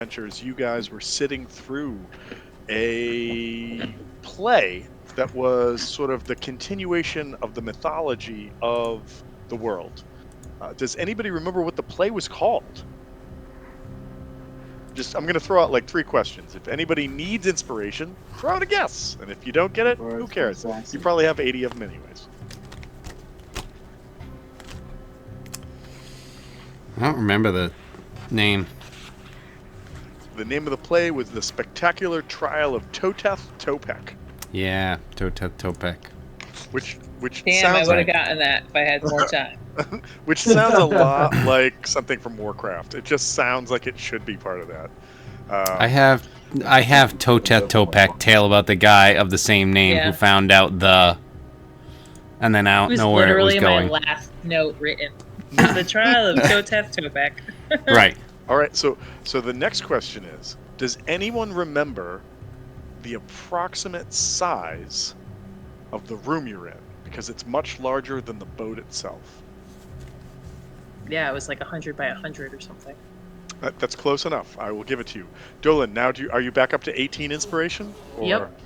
adventures, you guys were sitting through a play that was sort of the continuation of the mythology of the world. Does anybody remember what the play was called? I'm going to throw out like 3 questions. If anybody needs inspiration, throw out a guess. And if you don't get it, who cares? You probably have 80 of them anyways. I don't remember the name. The name of the play was The Spectacular Trial of Toteth Topek. Yeah, Toteth Topek. Which Damn, sounds I would have gotten that if I had more time. which sounds a lot like something from Warcraft. It just sounds like it should be part of that. I have Toteth Topek, tale about the guy of the same name who found out and then I don't know where it was going. It was literally my last note written. The trial of Toteth Topek. Right. All right, so the next question is, does anyone remember the approximate size of the room you're in? Because it's much larger than the boat itself. Yeah, it was like 100 by 100 or something. That's close enough. I will give it to you. Dolan, now are you back up to 18 inspiration? Or... Yep.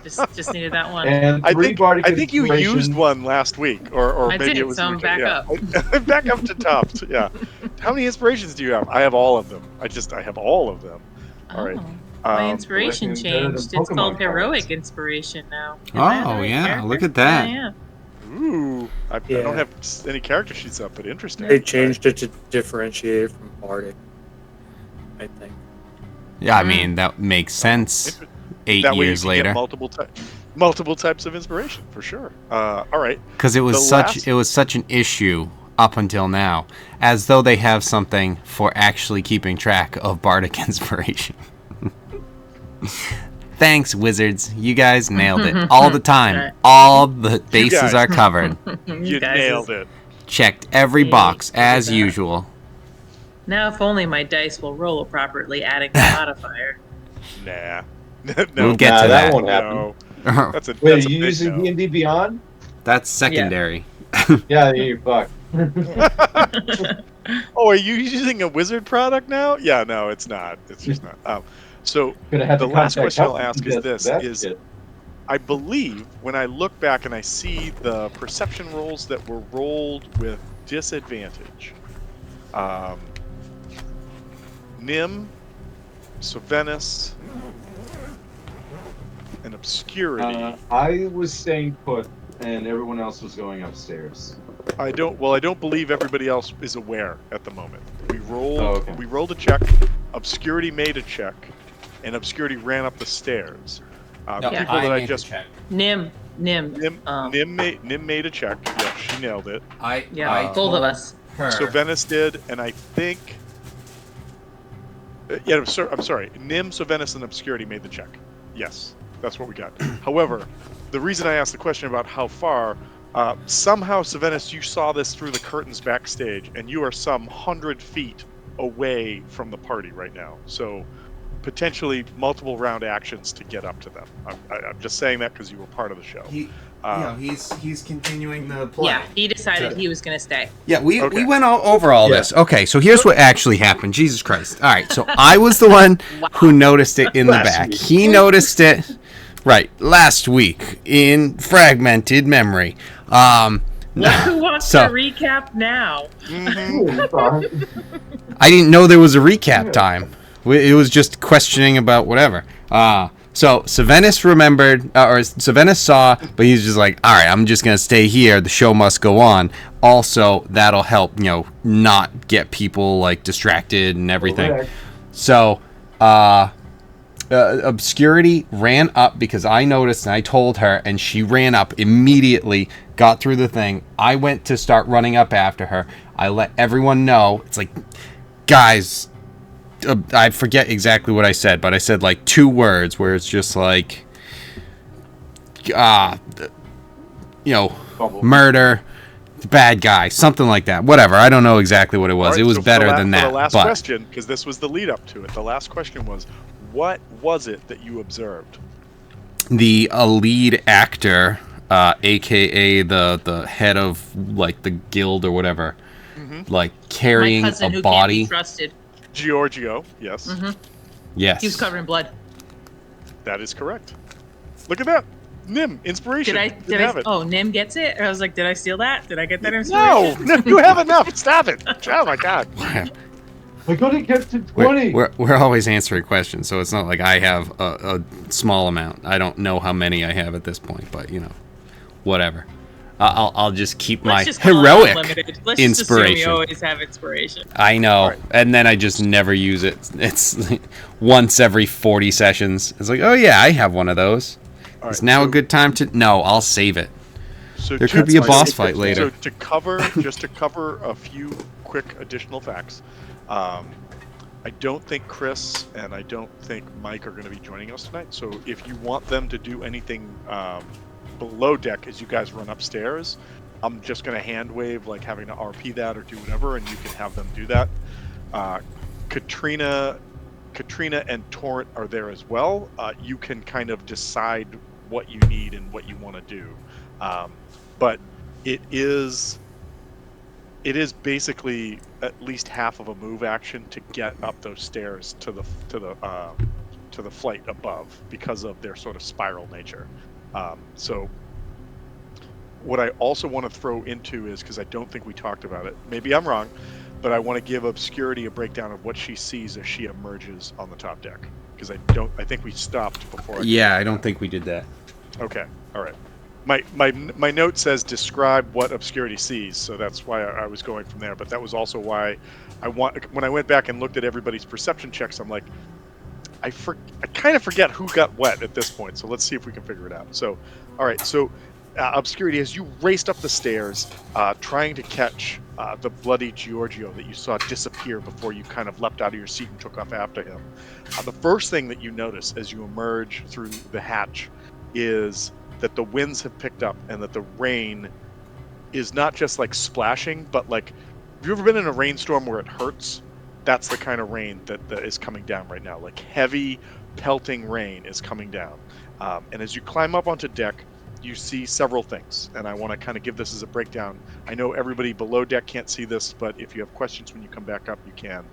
just needed that one. And I think you used one last week, or I maybe did, it was so I'm back up. Back up to top. Yeah. How many inspirations do you have? I have all of them. I have all of them. All right. My inspiration changed. It's called heroic inspiration now. Oh yeah, look at that. Yeah. Ooh, I don't have any character sheets up, but interesting. They changed it to differentiate from Bardic, I think. Yeah, I mean that makes sense. 8 years later, multiple types of inspiration for sure. All right, because it was such an issue up until now, as though they have something for actually keeping track of Bardic inspiration. Thanks, wizards. You guys nailed it. All the time. All the bases are covered. You nailed it. Checked every box, as usual. Now, if only my dice will roll properly, adding the modifier. Nah. We'll get to that. Won't happen. No. Wait, are you using D&D Beyond? That's secondary. Yeah, you fuck. Oh, are you using a wizard product now? Yeah, no, it's not. It's just not. So the last question I'll ask is this: I believe when I look back and I see the perception rolls that were rolled with disadvantage, Nim, Sovenis, and Obscurity. I was staying put, and everyone else was going upstairs. I don't believe everybody else is aware at the moment. We rolled a check. Obscurity made a check, and Obscurity ran up the stairs. Nim made a check. Yeah, she nailed it. Both of us. So Venice did, and I think. I'm sorry. Nim, Sovenis, and Obscurity made the check. Yes, that's what we got. However, the reason I asked the question about how far, somehow, Sovenis, you saw this through the curtains backstage, and you are some 100 feet away from the party right now. So, potentially multiple round actions to get up to them. I'm just saying that because you were part of the show. He's continuing the play. Yeah, he decided he was going to stay. Yeah, we went over all this. Okay, so here's what actually happened. Jesus Christ. All right, so I was the one who noticed it in the back. He noticed it, last week in fragmented memory. Who wants to recap now? I didn't know there was a recap time. It was just questioning about whatever. So Sovenis remembered, or Sovenis saw, but he's just like, all right, I'm just going to stay here. The show must go on. Also, that'll help, not get people, distracted and everything. Okay. So, Obscurity ran up because I noticed and I told her, and she ran up immediately, got through the thing. I went to start running up after her. I let everyone know. It's like, guys... I forget exactly what I said, but I said 2 words where it's just murder, bad guy, something like that. Whatever. I don't know exactly what it was. Right, it was better than that. The last question, because this was the lead up to it. The last question was, what was it that you observed? The lead actor, aka the head of the guild or whatever, carrying My cousin a body. Who can't be trusted. Giorgio, yes. Mm-hmm. Yes. He was covered in blood. That is correct. Look at that. Nim, inspiration. Didn't have it. Oh, Nim gets it? I was like, did I steal that? Did I get that No, inspiration? no, you have enough. Stop it. Oh my God. I could have kept to 20. We're always answering questions, so it's not like I have a small amount. I don't know how many I have at this point, but whatever. I'll just keep my Let's just call it heroic unlimited. Let's just assume inspiration. you always have inspiration. I know, All right. and then I just never use it. It's like once every 40 sessions. It's like, oh yeah, I have one of those. All It's right, now so- a good time to. No, I'll save it. So There could be a so- boss fight later. So to cover a few quick additional facts, I don't think Chris and I don't think Mike are going to be joining us tonight. So if you want them to do anything below deck as you guys run upstairs, I'm just going to hand wave, like having to RP that or do whatever, and you can have them do that. Katrina and Torrent are there as well. You can kind of decide what you need and what you want to do. But it is basically at least half of a move action to get up those stairs to the flight above because of their sort of spiral nature. So what I also want to throw into is, because I don't think we talked about it, maybe I'm wrong, but I want to give Obscurity a breakdown of what she sees as she emerges on the top deck, because I think we stopped before. Yeah, I don't think we did that. Okay, all right. My note says describe what Obscurity sees, so that's why I was going from there. But that was also why when I went back and looked at everybody's perception checks, I'm like, I kind of forget who got wet at this point. So let's see if we can figure it out. So, all right. So, Obscurity, as you raced up the stairs, trying to catch the bloody Giorgio that you saw disappear before you kind of leapt out of your seat and took off after him, the first thing that you notice as you emerge through the hatch is that the winds have picked up and that the rain is not just like splashing, but like, have you ever been in a rainstorm where it hurts? That's the kind of rain that is coming down right now. Like heavy pelting rain is coming down. And as you climb up onto deck, you see several things. And I want to kind of give this as a breakdown. I know everybody below deck can't see this, but if you have questions when you come back up, you can.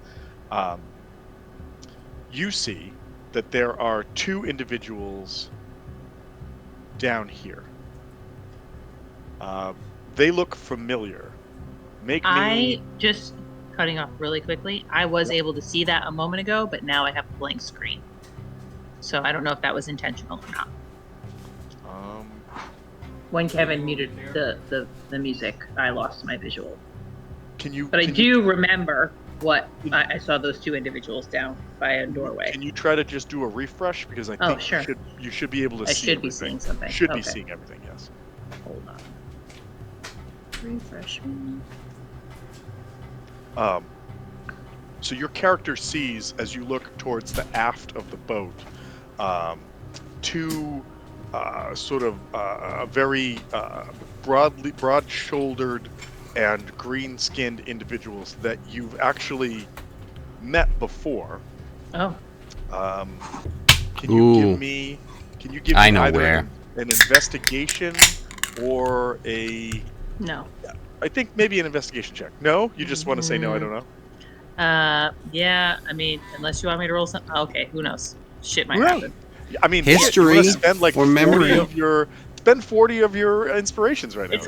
You see that there are two individuals down here. They look familiar. Just cutting off really quickly. I was able to see that a moment ago, but now I have a blank screen. So I don't know if that was intentional or not. When Kevin muted the music, I lost my visual. But I do remember what I saw those two individuals down by a doorway. Can you try to just do a refresh? Because I think sure. you should be able to see should everything. be seeing something. Should be Okay. seeing everything, yes. Hold on. Refresh me. So your character sees, as you look towards the aft of the boat, two sort of very broad-shouldered and green-skinned individuals that you've actually met before. Oh. Can you give me I know either where. an investigation or a... No. I think maybe an investigation check. No? You just want to say no, I don't know? Yeah, I mean, unless you want me to roll something. Okay, who knows? Shit might Right. happen. I mean, History you spend like or 40 memory. of your spend 40 of your inspirations right now. It's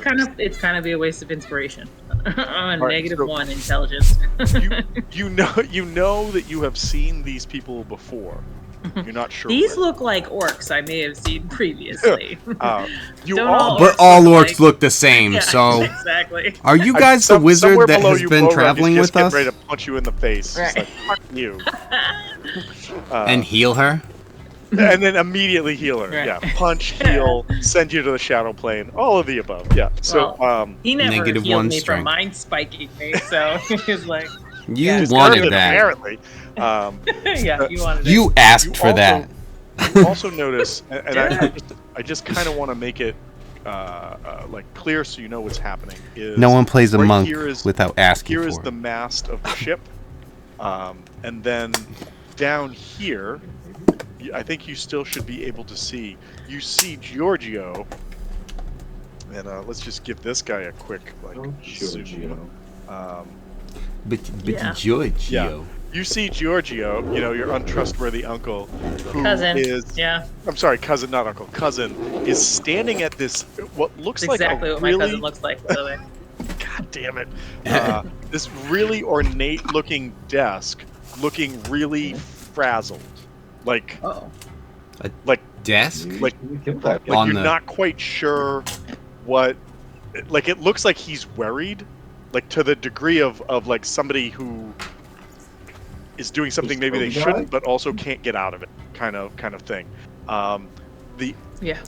kind of be a waste of inspiration. I'm a All right, negative so- 1 intelligence. you know that you have seen these people before. You're not sure. These where. look like orcs I may have seen previously. You Don't all, But orcs all look orcs like- look the same, Yeah, so... exactly. Are you guys the somewhere wizard that below has you, been Bogart, traveling is with just getting us? ready to punch you in the face. Right. It's like, fuck you. And heal her? And then immediately heal her. Right. Yeah. Punch, heal, send you to the shadow plane. All of the above. Yeah. So, He never Negative healed 1 me strength. from mind spiking me, so he's like, You just wanted earned it, that. apparently. yeah, you wanted You it. asked You for also- that. You also notice, and I just kind of want to make it like clear so you know what's happening. Is No one plays a right monk here is- without asking Here is for the it. mast of the ship, and then down here, I think you still should be able to see. You see Giorgio, and let's just give this guy a quick like Oh, zoom. Giorgio. But Yeah. Giorgio. Yeah. You see Giorgio, your untrustworthy uncle, who Cousin. is Yeah. I'm sorry, cousin, not uncle. Cousin is standing at this what looks That's like exactly a what my really cousin looks like, by the way. God damn it. This really ornate looking desk looking really frazzled. Like Oh. Desk? like On you're the- not quite sure what like it looks like he's worried, like to the degree of like somebody who is doing something maybe they shouldn't but also can't get out of it kind of thing. The Yeah.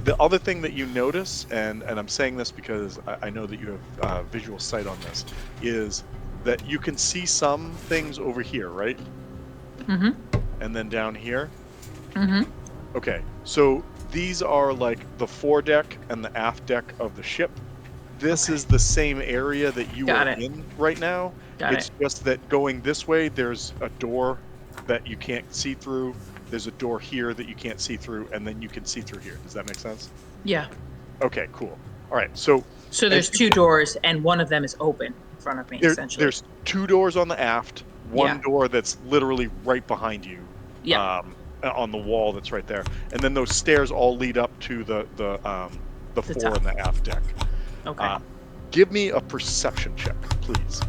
The other thing that you notice, and I'm saying this because I know that you have visual sight on this, is that you can see some things over here, right? Mm-hmm. And then down here. Mm-hmm. Okay, so these are like the foredeck and the aft deck of the ship. This is the same area that you are in right now. It's just that going this way, there's a door that you can't see through. There's a door here that you can't see through, and then you can see through here. Does that make sense? Yeah. Okay, cool. All right, so there's two doors, and one of them is open in front of me, essentially. There's two doors on the aft, one door that's literally right behind you. Yeah. On the wall that's right there, and then those stairs all lead up to the fore top. and the aft deck. Okay. Give me a perception check, please.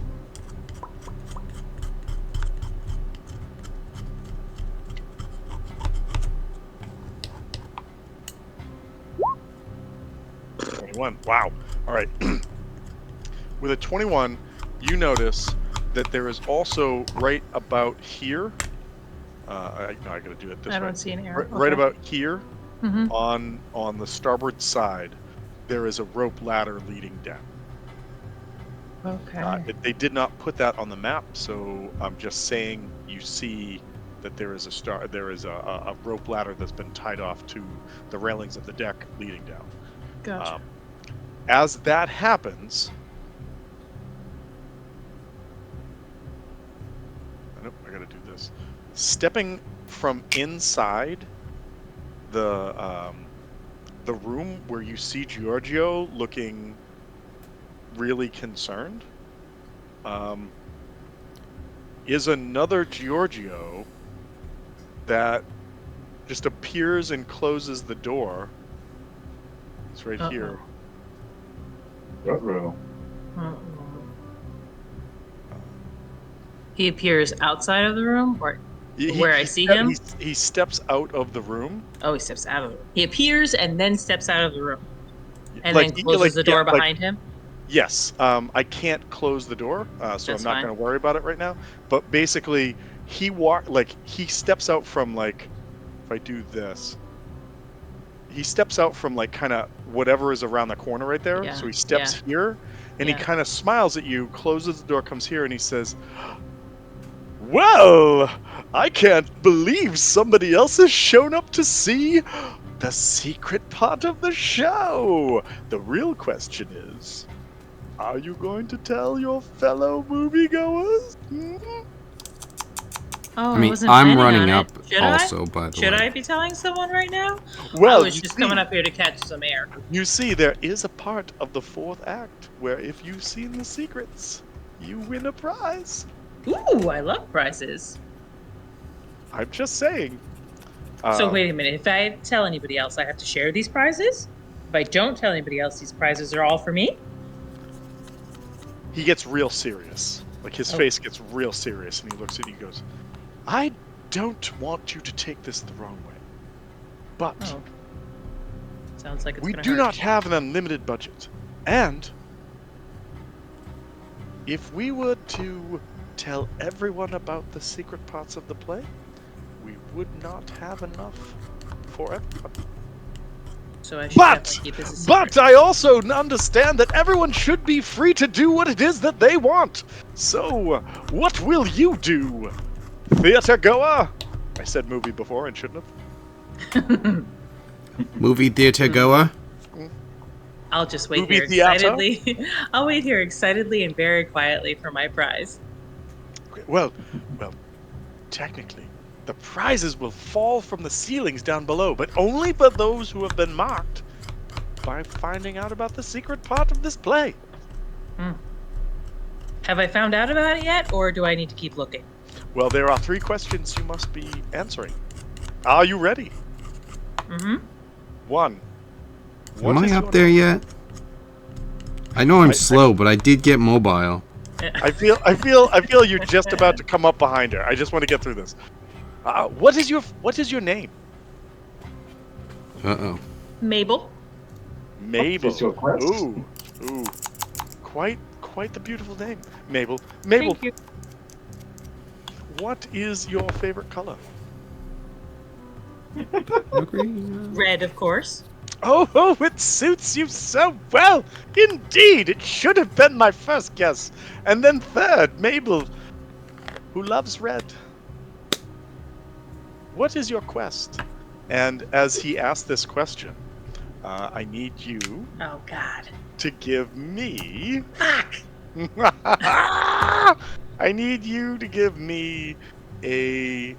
Wow. All right. With a 21, you notice that there is also right about here. I gotta do it this way. I don't see an arrow. Right about here, Mm-hmm. on the starboard side, there is a rope ladder leading down. Okay. They did not put that on the map, so I'm just saying you see that there is a rope ladder that's been tied off to the railings of the deck leading down. Gotcha. As that happens, I gotta do this. Stepping from inside the room where you see Giorgio looking really concerned, is another Giorgio that just appears and closes the door. It's right here. Uh-oh. He appears outside of the room, or where I see him? He steps out of the room. Oh, he steps out of the room. He appears and then steps out of the room. And Like, then closes the door behind him? Yes. I can't close the door, so That's I'm not fine. going to worry about it right now. But basically, he steps out from, like, if I do this, he steps out from, like, kind of whatever is around the corner right there. Yeah, So he steps here, and he kind of smiles at you, closes the door, comes here, and he says, "Well, I can't believe somebody else has shown up to see the secret part of the show. The real question is, are you going to tell your fellow moviegoers?" Oh, I mean, wasn't I'm planning running on up it. Should also, I? by the Should way. I be telling someone right now? Well, I was just coming up here to catch some air. You see, there is a part of the fourth act where if you've seen the secrets, you win a prize. Ooh, I love prizes. I'm just saying. So wait a minute. If I tell anybody else, I have to share these prizes? If I don't tell anybody else, these prizes are all for me? He gets real serious. Like, his face gets real serious, and he looks at you and goes, "I don't want you to take this the wrong way, but Sounds like it's we gonna do hurt. not have an unlimited budget. And if we were to tell everyone about the secret parts of the play, we would not have enough for everyone. So I should definitely keep this a secret. But I also understand that everyone should be free to do what it is that they want. So, what will you do, theater goer?" I said movie before and shouldn't have. Movie theater goer? I'll just wait Movie here theater? excitedly. I'll wait here excitedly and very quietly for my prize. Okay, well, technically, the prizes will fall from the ceilings down below, but only for those who have been marked by finding out about the secret part of this play. Have I found out about it yet, or do I need to keep looking? Well, there are 3 questions you must be answering. Are you ready? Mm-hmm. 1. Am I up there yet? I know I'm slow, but I did get mobile. I feel you're just about to come up behind her. I just want to get through this. What is your name? Uh-oh. Mabel. Mabel. Is your quest? Ooh. Quite the beautiful name. Mabel. Mabel, Thank you. what is your favorite color? Red, of course. Oh, it suits you so well. Indeed, it should have been my first guess. And then third, Mabel, who loves red. What is your quest? And as he asked this question, I need you Oh God. to give me... Fuck. I need you to give me a...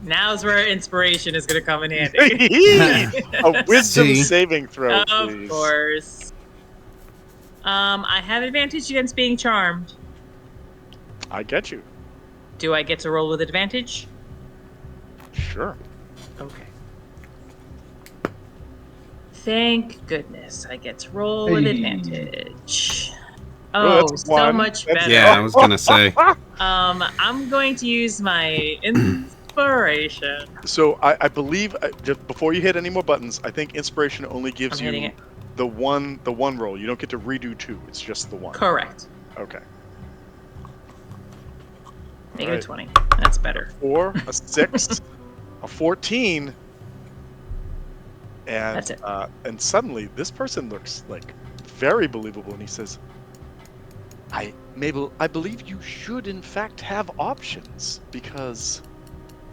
Now's where inspiration is going to come in handy. a wisdom See? saving throw, Of please. course. I have advantage against being charmed. I get you. Do I get to roll with advantage? Sure. Okay. Thank goodness I get to roll with advantage. Oh, that's so one. much That's- better. Yeah, I was gonna say. I'm going to use my inspiration. So I believe just before you hit any more buttons, I think inspiration only gives I'm hitting you it. the one roll. You don't get to redo 2. It's just the one. Correct. Okay. Make Alright. it a 20. That's better. 4, a 6, a 14, and That's it. And suddenly this person looks like very believable, and he says, Mabel, I believe you should in fact have options, because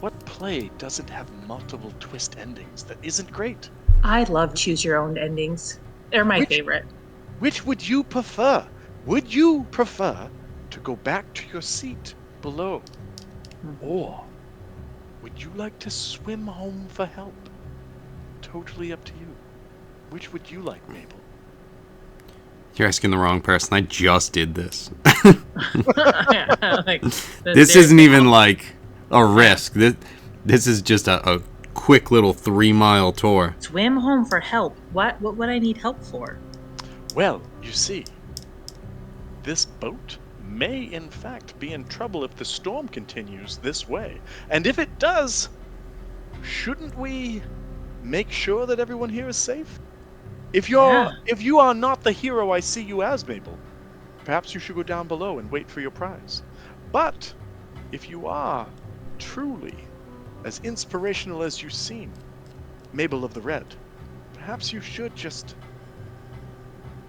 what play doesn't have multiple twist endings that isn't great? I love choose your own endings. They're my favorite. Which would you prefer? Would you prefer to go back to your seat below? Or would you like to swim home for help? Totally up to you. Which would you like, Mabel? You're asking the wrong person. I just did this. Like, This isn't even like a risk. This is just a quick little 3-mile tour. Swim home for help. What would I need help for? Well, you see, this boat may in fact be in trouble if the storm continues this way. And if it does, shouldn't we make sure that everyone here is safe? If you are not the hero I see you as, Mabel, perhaps you should go down below and wait for your prize. But if you are truly as inspirational as you seem, Mabel of the Red, perhaps you should just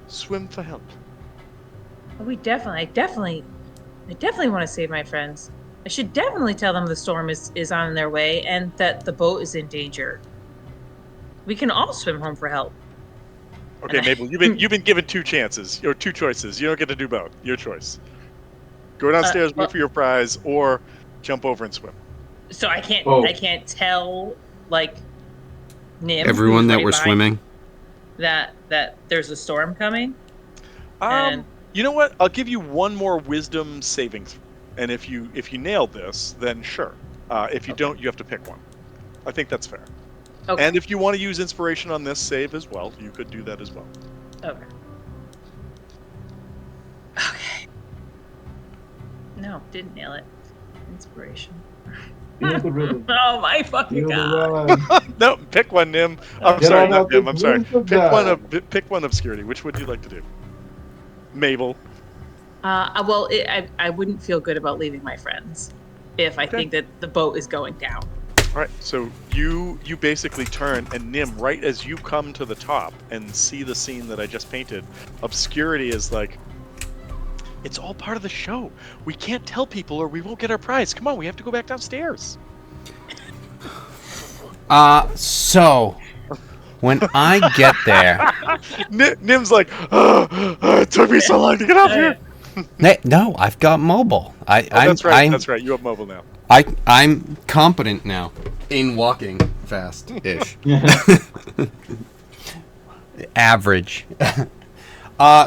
swim for help. I definitely want to save my friends. I should definitely tell them the storm is on their way and that the boat is in danger. We can all swim home for help. Okay, Mabel, you've been given 2 chances, or 2 choices. You don't get to do both. Your choice. Go downstairs, wait for your prize, or jump over and swim. So I can't tell like Nim, Everyone who's that right we're behind, swimming. that there's a storm coming. And You know what? I'll give you one more wisdom saving throw. And if you nail this, then sure. If you don't, you have to pick one. I think that's fair. Okay. And if you want to use inspiration on this save as well, you could do that as well. Okay. No, didn't nail it. Inspiration. Feel the rhythm. Oh my fucking Feel god. the rhyme. No, pick one, Nim. I'm Get sorry, on not up Nim. the I'm sorry. wisdom Pick one obscurity. Which would you like to do? Mabel. Well, I wouldn't feel good about leaving my friends if I think that the boat is going down. All right, so you basically turn, and Nim, right as you come to the top and see the scene that I just painted, obscurity is like, it's all part of the show. We can't tell people or we won't get our prize. Come on, we have to go back downstairs. So when I get there, Nim's like, it took me so long to get up here. no, I've got mobile. That's right. That's right. You have mobile now. I'm competent now in walking fast-ish. Average.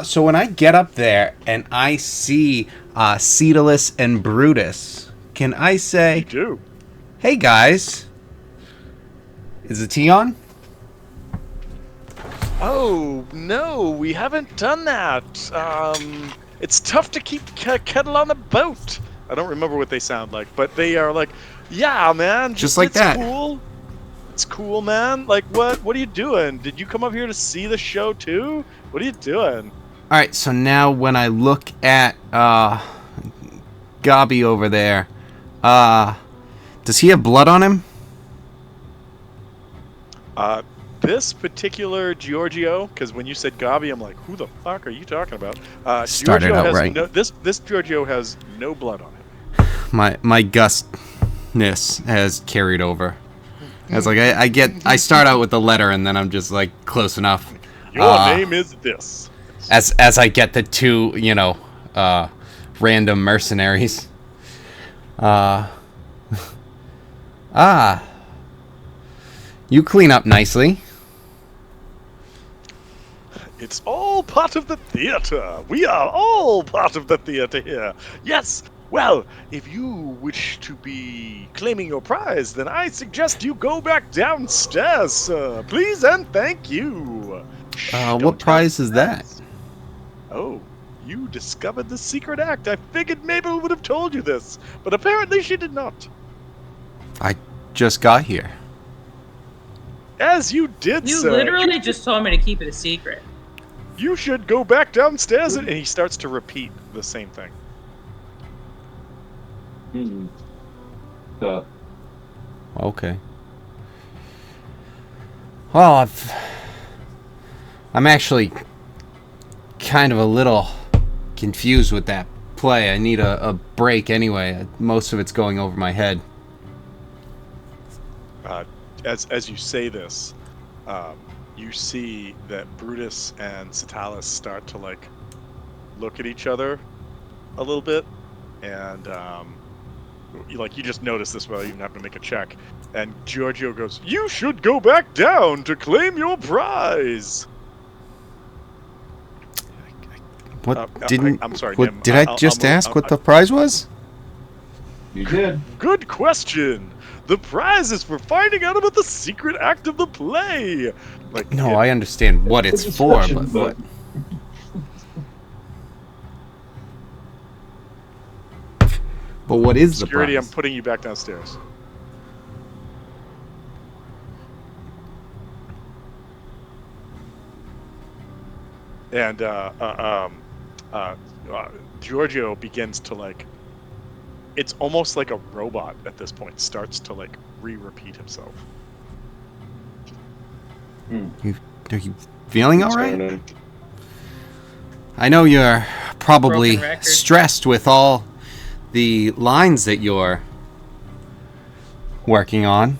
So when I get up there and I see Cedalus and Brutus can I You say, do. hey guys, is the tea on? Oh, no, we haven't done that. It's tough to keep kettle on the boat. I don't remember what they sound like, but they are like, yeah, man. Just like it's that. Cool. It's cool, man. Like, what are you doing? Did you come up here to see the show, too? What are you doing? All right, so now when I look at Gabi over there, does he have blood on him? This particular Giorgio, because when you said Gabi, I'm like, who the fuck are you talking about? Started Giorgio out has right. This Giorgio has no blood on him. My gustness has carried over. I was like, I start out with the letter and then I'm just like close enough. Your name is this. As I get the two, random mercenaries. You clean up nicely. It's all part of the theater. We are all part of the theater here. Yes. Well, if you wish to be claiming your prize, then I suggest you go back downstairs, sir. Please and thank you. What prize is that? Oh, you discovered the secret act. I figured Mabel would have told you this, but apparently she did not. I just got here. As you did, You sir. literally just told me to keep it a secret. You should go back downstairs, and he starts to repeat the same thing. Okay. Well, I'm actually kind of a little confused with that play. I need a break anyway. Most of it's going over my head. As you say this, you see that Brutus and Satalis start to look at each other a little bit, and you just notice this without even having to make a check. And Giorgio goes, "You should go back down to claim your prize." What didn't? I'm sorry, What, Nim. did I just ask what the prize was? You did. Good question. The prize is for finding out about the secret act of the play. No, I understand what it's Good for, discussion, but what? But what is the Security, I'm prize? putting you back downstairs. And Giorgio begins to it's almost like a robot at this point. Starts to re-repeat himself. Are you feeling all What's right? going on? I know you're probably Broken record. stressed with all the lines that you're working on.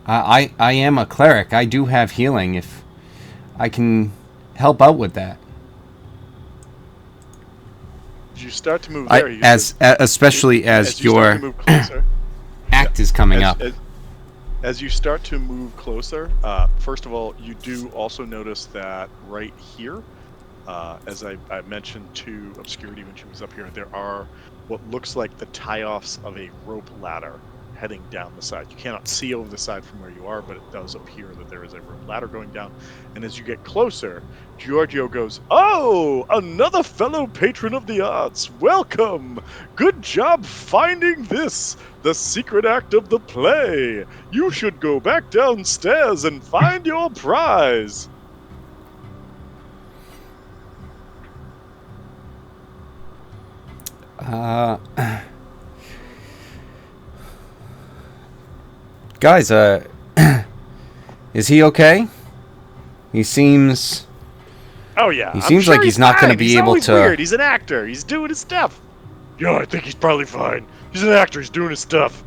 I am a cleric. I do have healing. If I can help out with that. As you start to move there, Especially as you start to your move closer. act is coming up. As you start to move closer, first of all, you do also notice that right here, as I mentioned to Obscurity when she was up here, there are what looks like the tie-offs of a rope ladder heading down the side. You cannot see over the side from where you are, but it does appear that there is a rope ladder going down. And as you get closer, Giorgio goes, "Oh, another fellow patron of the arts. Welcome. Good job finding this, the secret act of the play. You should go back downstairs and find your prize." Guys, is he okay? He seems. Oh yeah, He seems like he's not gonna be able always to- Weird. He's an actor. He's doing his stuff. Yeah, I think he's probably fine. He's an actor. He's doing his stuff.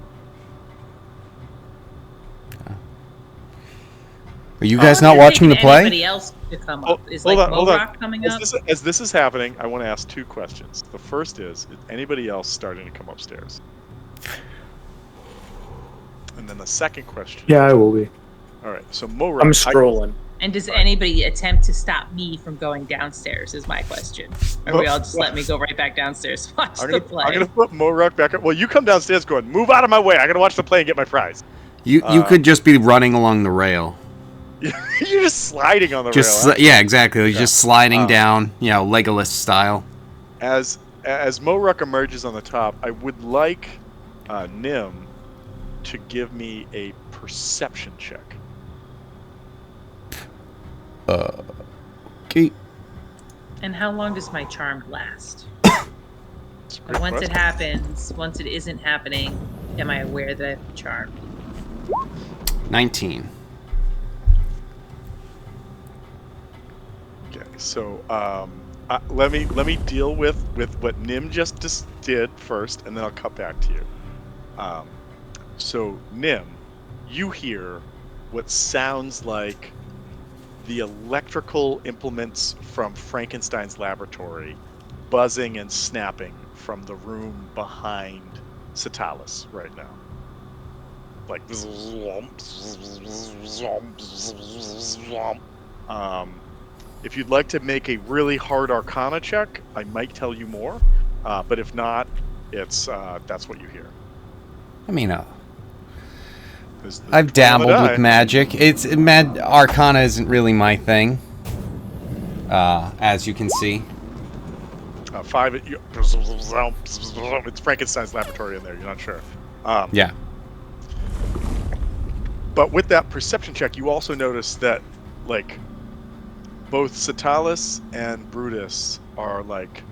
Are you guys not watching the play? Anybody else to come up? Is hold on, hold on. Mohawk coming As up? as this is happening, I want to ask two questions. The first is anybody else starting to come upstairs? And then the second question. Yeah, I will be. All right. So Morak, I'm scrolling. And does anybody attempt to stop me from going downstairs is my question. Or we all just let me go right back downstairs to watch the play? I'm gonna put Moruk back up. Well, you come downstairs going, move out of my way. I gotta watch the play and get my prize. You could just be running along the rail. You're just sliding on the rail. Huh? Yeah, exactly. Just sliding down, Legolas style. As Moruk emerges on the top, I would like Nim to give me a perception check. Okay. And how long does my charm last? That's a great And once it question. happens, once it isn't happening, am I aware that I've charmed? 19. Okay, so let me deal with what Nim just did first, and then I'll cut back to you. So Nim, you hear what sounds like the electrical implements from Frankenstein's laboratory buzzing and snapping from the room behind Satalis right now. Like if you'd like to make a really hard Arcana check, I might tell you more. But if not, it's that's what you hear. I mean, There's the I've twirl of the dabbled die. with magic. Arcana isn't really my thing, as you can see. 5. It's Frankenstein's laboratory in there. You're not sure. Yeah. But with that perception check, you also notice that, like, both Satalis and Brutus are, like,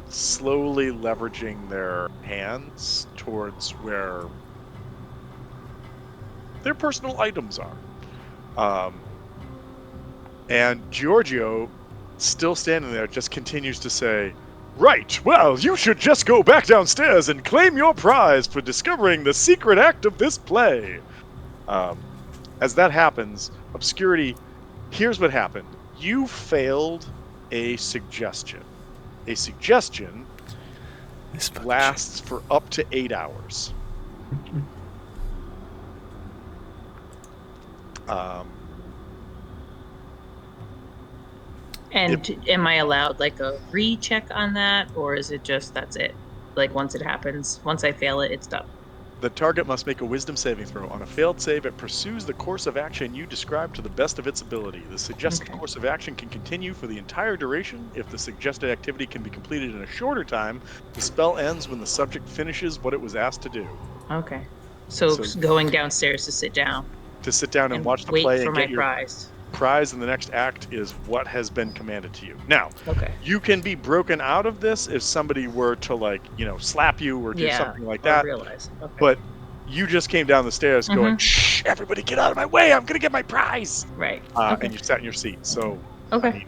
slowly leveraging their hands towards where their personal items are. And Giorgio, still standing there, just continues to say, "Right, well, you should just go back downstairs and claim your prize for discovering the secret act of this play." As that happens, Obscurity, here's what happened. You failed a suggestion. A suggestion lasts for up to 8 hours. And am I allowed like a recheck on that, or is it just that's it? Like once it happens, once I fail it, it's done. The target must make a wisdom saving throw. On a failed save, it pursues the course of action you described to the best of its ability. The suggested course of action can continue for the entire duration. If the suggested activity can be completed in a shorter time, the spell ends when the subject finishes what it was asked to do. Okay. So going downstairs to sit down To sit down and watch the wait play for and my get your prize. prize in the next act is what has been commanded to you. Now, Okay. you can be broken out of this if somebody were to, like, slap you or do something like I that. realize. Okay. But you just came down the stairs going, "Shh, everybody get out of my way. I'm going to get my prize." Right. And you sat in your seat. So, Okay. I mean,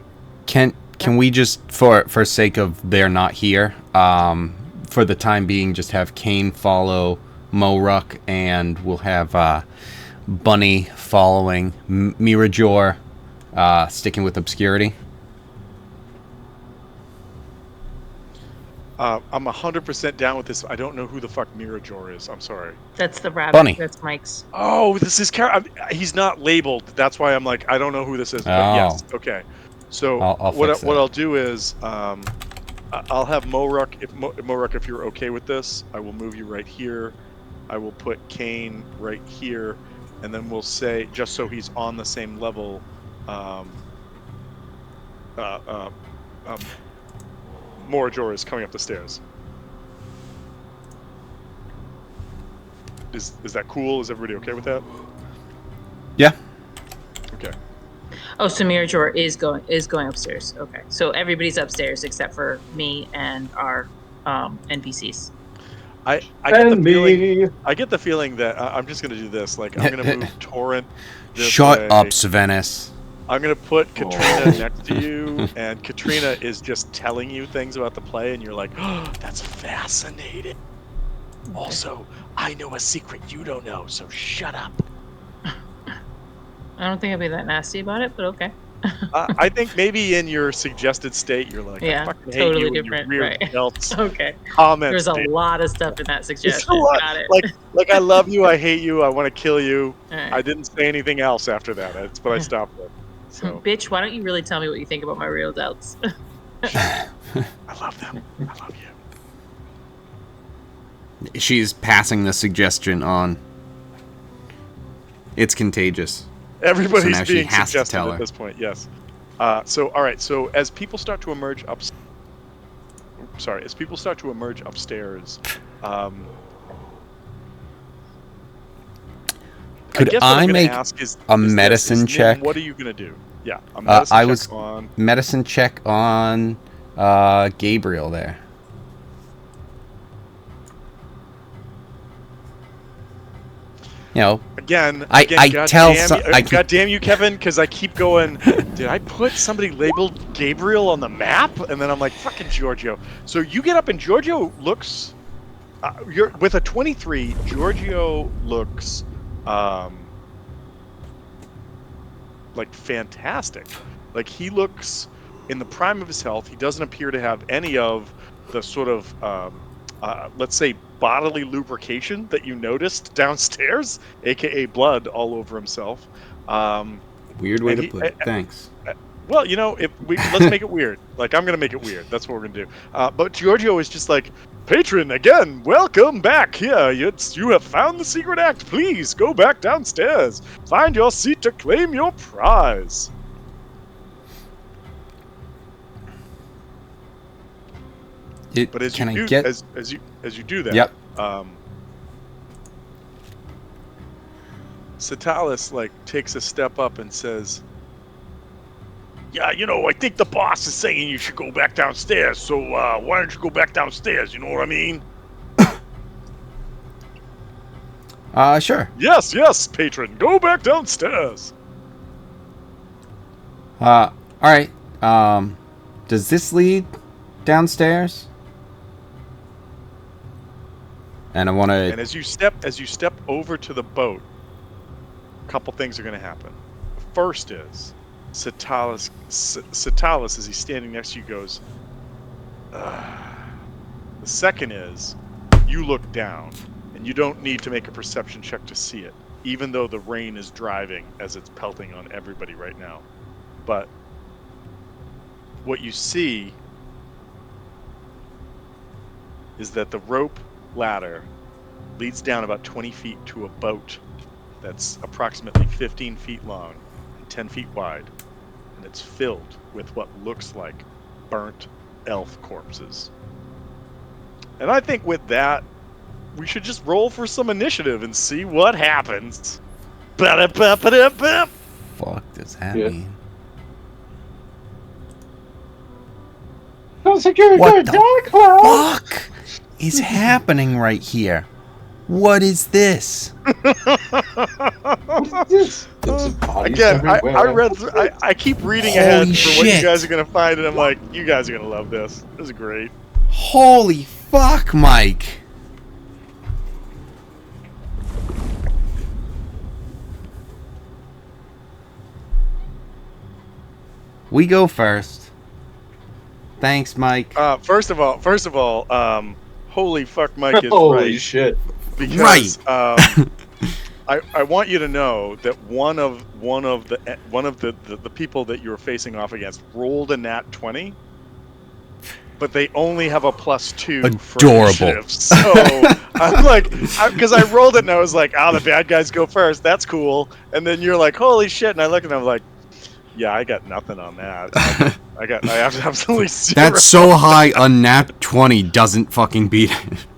Can we just, for sake of they're not here, for the time being, just have Kane follow Moruk, and we'll have Bunny following Mirajor, sticking with Obscurity? I'm 100% down with this. I don't know who the fuck Mirajor is. I'm sorry. That's the rabbit. Bunny. That's Mike's. Oh, this is he's not labeled. That's why I'm like, I don't know who this is. But Oh. yes. Okay. So I'll what fix that. I'll do is I'll have Moruk. Moruk, if you're okay with this, I will move you right here. I will put Kane right here, and then we'll say, just so he's on the same level, Morajor is coming up the stairs. Is that cool? Is everybody okay with that? Yeah. Okay. Oh, so Mirajor is going upstairs. Okay. So everybody's upstairs except for me and our NPCs. I get the And feeling. me. I get the feeling that I'm just gonna do this. Like, I'm gonna move Torrent. This Shut way. up, Savannis. I'm gonna put Katrina next to you, and Katrina is just telling you things about the play, and you're like, "Oh, that's fascinating." Also, I know a secret you don't know, so shut up. I don't think I'll be that nasty about it, but okay. I think maybe in your suggested state, you're like, I Yeah, fucking hate totally you and your different, weird right. belts Okay. comments. There's a dude. lot of stuff in that It's a suggestion. lot. Got it. Like I love you, I hate you, I want to kill you. All right. I didn't say anything else after that. That's what I stopped with. So Bitch, why don't you really tell me what you think about my real doubts? I love them. I love you. She's passing the suggestion on. It's contagious. Everybody's So now she being has to suggested tell her. at this point. Yes. So all right. So as people start to emerge as people start to emerge upstairs, Could I guess what I I'm gonna make ask is a this, medicine Nim, check? What are you gonna do? Yeah, a medicine I check was on. medicine check on Gabriel there. You know, Again, I God tell damn some- you, I can- God damn you, Kevin, because I keep going. Did I put somebody labeled Gabriel on the map? And then I'm like, fucking Giorgio. So you get up and Giorgio looks. You're with a 23. Giorgio looks like fantastic. Like he looks in the prime of his health. He doesn't appear to have any of the sort of let's say bodily lubrication that you noticed downstairs, aka blood all over himself. weird way and to he- put it. Thanks. Well, you know, let's make it weird. Like I'm gonna make it weird. That's what we're gonna do. But Giorgio is just like, patron again. Welcome back here. You have found the secret act. Please go back downstairs. Find your seat to claim your prize. But as Can you I do, get? as you do that, Yep. Satalis like takes a step up and says, "Yeah, you know, I think the boss is saying you should go back downstairs. So why don't you go back downstairs? You know what I mean?" Sure. Yes, patron, go back downstairs. All right. Does this lead downstairs? And I want And to. as you step over to the boat, a couple things are going to happen. The first is Satalis, as he's standing next to you, goes. The second is you look down, and you don't need to make a perception check to see it, even though the rain is driving as it's pelting on everybody right now. But what you see is that the rope ladder leads down about 20 feet to a boat that's approximately 15 feet long and 10 feet wide, and it's filled with what looks like burnt elf corpses. And I think with that, we should just roll for some initiative and see what happens. Ba-da-ba-ba-da-ba. Fuck does that Yeah. mean? Sounds like you're a What good the guy, Cloud. Fuck is happening right here? What is this? What is this? There's bodies Again, everywhere. I read through, I keep reading ahead Holy for what you shit. guys are going to find, and I'm like, you guys are going to love this. This is great. Holy fuck, Mike! We go first. Thanks, Mike. First of all, holy fuck, Mike is Holy right. shit. Because I want you to know that one of the people that you're facing off against rolled a nat 20, but they only have a +2 for Adorable. initiative. So I'm like, because I rolled it and I was like, the bad guys go first. That's cool. And then you're like, holy shit, and I look and I'm like, yeah, I got nothing on that. I have absolutely zero. That's so high, a nat 20 doesn't fucking beat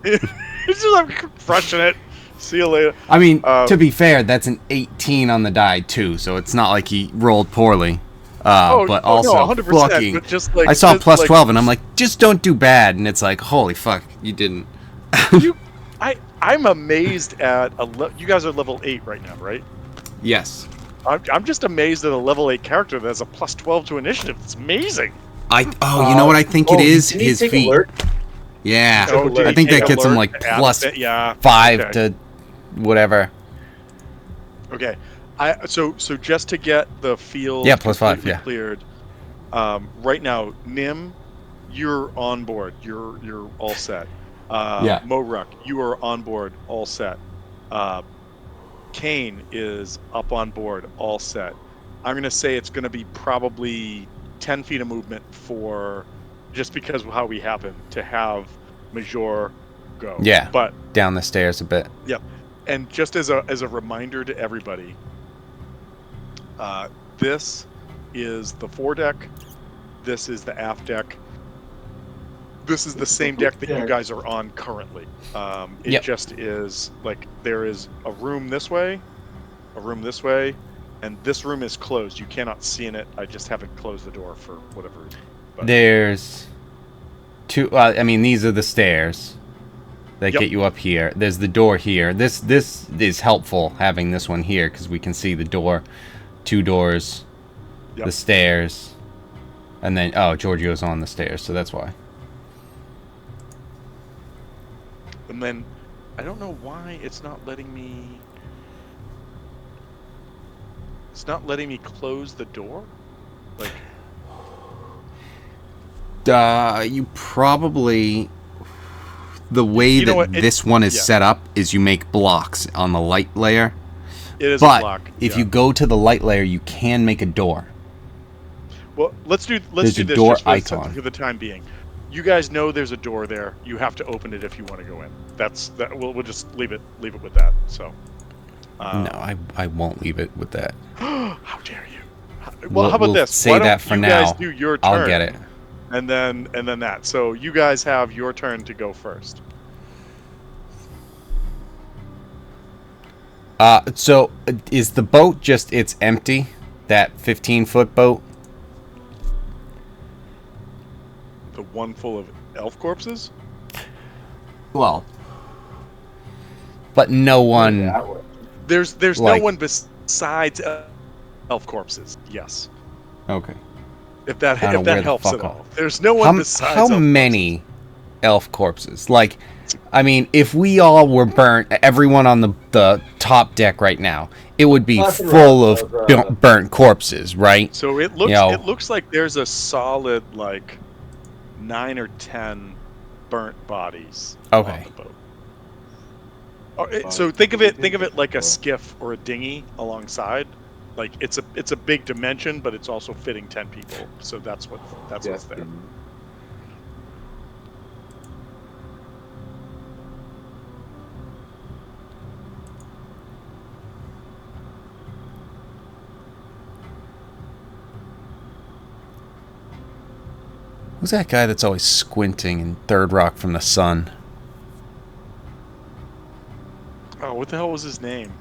it. It's just I'm crushing it. See you later. I mean, to be fair, that's an 18 on the die, too, so it's not like he rolled poorly. But also, 100%, fucking, but just like, I saw just plus like, 12, and I'm like, just don't do bad, and it's like, holy fuck, you didn't. I'm amazed at you guys are level 8 right now, right? Yes. I'm just amazed at a level 8 character that has a +12 to initiative. It's amazing. You know what I think it is? didn't he His take feet. alert? Yeah, Oh, did I he think take that gets him alert like out of plus it? Yeah. 5 Okay. to whatever. Okay. So just to get the field Yeah, +5, completely yeah. cleared. Right now, Nim, you're on board. You're all set. Yeah. Moruck, you are on board, all set. Kane is up on board, all set. I'm gonna say it's gonna be probably 10 feet of movement for just because of how we happen to have Major go. Yeah. But Down the stairs a bit. yep. And just as a reminder to everybody, this is the foredeck. This is the aft deck. This is the same deck that you guys are on currently. It Yep. just is like there is a room this way, and this room is closed. You cannot see in it. I just haven't closed the door for whatever reason. But There's two. I mean, these are the stairs that Yep. get you up here. There's the door here. This is helpful having this one here because we can see the door, 2 doors, Yep. the stairs, and then Giorgio's on the stairs, so that's why. And then I don't know why it's not letting me. It's not letting me close the door. Like You probably the way You know that what? this one is Yeah. set up is you make blocks on the light layer. it is a But block. if yeah. you go to the light layer, you can make a door. Well, let's do There's a this door just icon. for the time being. You guys know there's a door there. You have to open it if you want to go in. That. We'll just leave it with that. So. No, I won't leave it with that. How dare you? Well, how about We'll this? say Why don't that for you now. guys do your turn? I'll get it. And then that. So you guys have your turn to go first. So is the boat just it's empty? That 15-foot boat? The one full of elf corpses. Well, but no one. That way. There's Like- no one besides elf corpses. Yes. Okay. If that I don't know where the helps fuck at all- all. There's no one besides. How elf many elf corpses? Like, I mean, if we all were burnt, everyone on the top deck right now, it would be Nothing full wrong of with, burnt corpses, right? So it looks You know- it looks like there's a solid like 9 or 10 burnt bodies Okay. on the boat. So think of it like a skiff or a dinghy alongside. Like it's a big dimension, but it's also fitting 10 people. So that's what's Yes, there. Who's that guy that's always squinting in Third Rock from the Sun? Oh, what the hell was his name?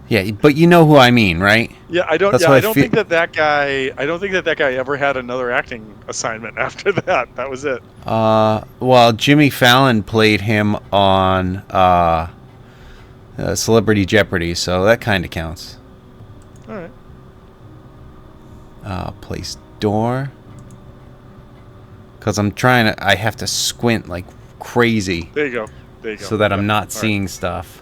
Yeah, but you know who I mean, right? Yeah, I don't. That's Yeah, what I I don't feel- think that guy. I don't think that guy ever had another acting assignment after that. That was it. Well, Jimmy Fallon played him on Celebrity Jeopardy, so that kind of counts. All right. Place door. Because I have to squint like crazy There you go. so that I'm Yeah, not all right. seeing stuff.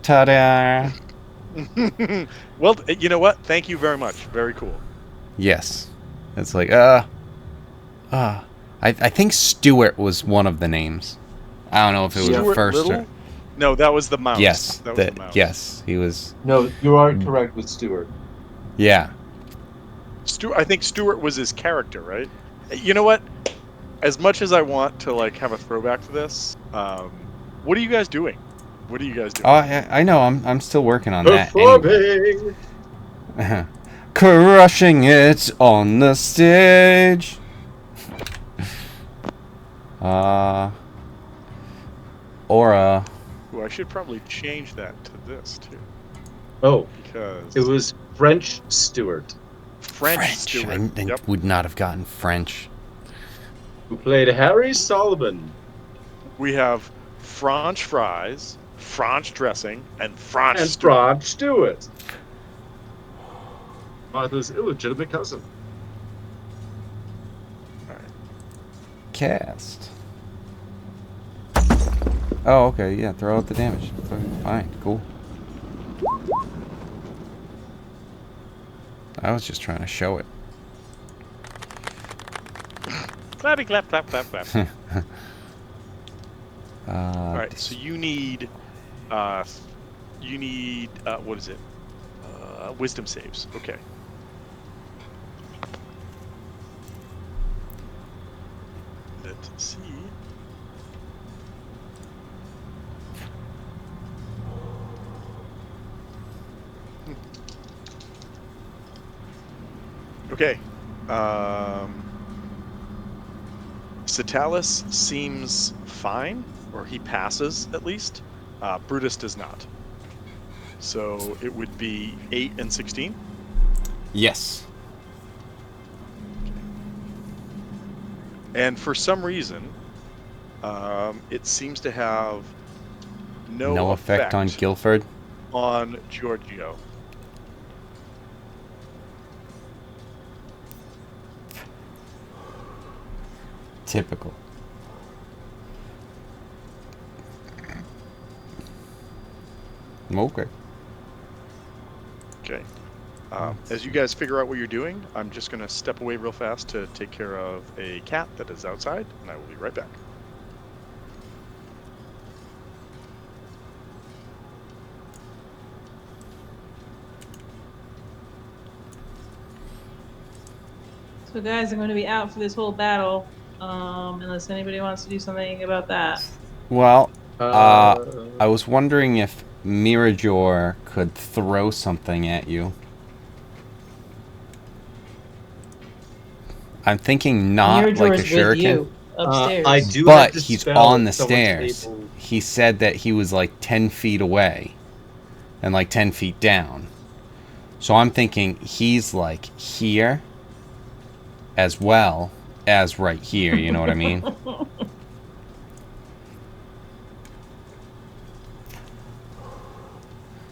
Ta-da! Well, you know what? Thank you very much. Very cool. Yes. It's like, I think Stuart was one of the names. I don't know if it was the Stuart first Little? or... No, that was the mouse. Yes, that was the mouse. yes, he was... No, you are correct with Stuart. Yeah. I think Stuart was his character, right? You know what? As much as I want to like have a throwback to this, what are you guys doing? What are you guys doing? Oh, I know, I'm still working on that. Performing. Anyway. Crushing it on the stage. Aura. Ooh, I should probably change that to this too, Oh, because it was French Stuart, French Stuart. I Yep. would not have gotten French. who played Harry Solomon. We have French fries, French dressing, and French And Stuart. Rod Stewart. Martha's illegitimate cousin. Cast. Oh, okay, yeah, throw out the damage. Fine, cool. I was just trying to show it. Clappy, clap, clap, clap, clap. All right, Dis- so you need what is it? Wisdom saves. Okay. Let's see. Okay. Citalis seems fine, or he passes at least. Brutus does not. So it would be 8 and 16. yes. And for some reason, it seems to have no effect on Guilford. on Giorgio. Typical. Okay. Okay. As you guys figure out what you're doing, I'm just going to step away real fast to take care of a cat that is outside, and I will be right back. So guys, I'm going to be out for this whole battle, unless anybody wants to do something about that. Well, I was wondering if Mirajor could throw something at you. I'm thinking not Mirajor's like a with shuriken, you upstairs. I do have but to he's spell on the someone's stairs. table. He said that he was like 10 feet away and like 10 feet down. So I'm thinking he's like here as well as right here, you know what I mean?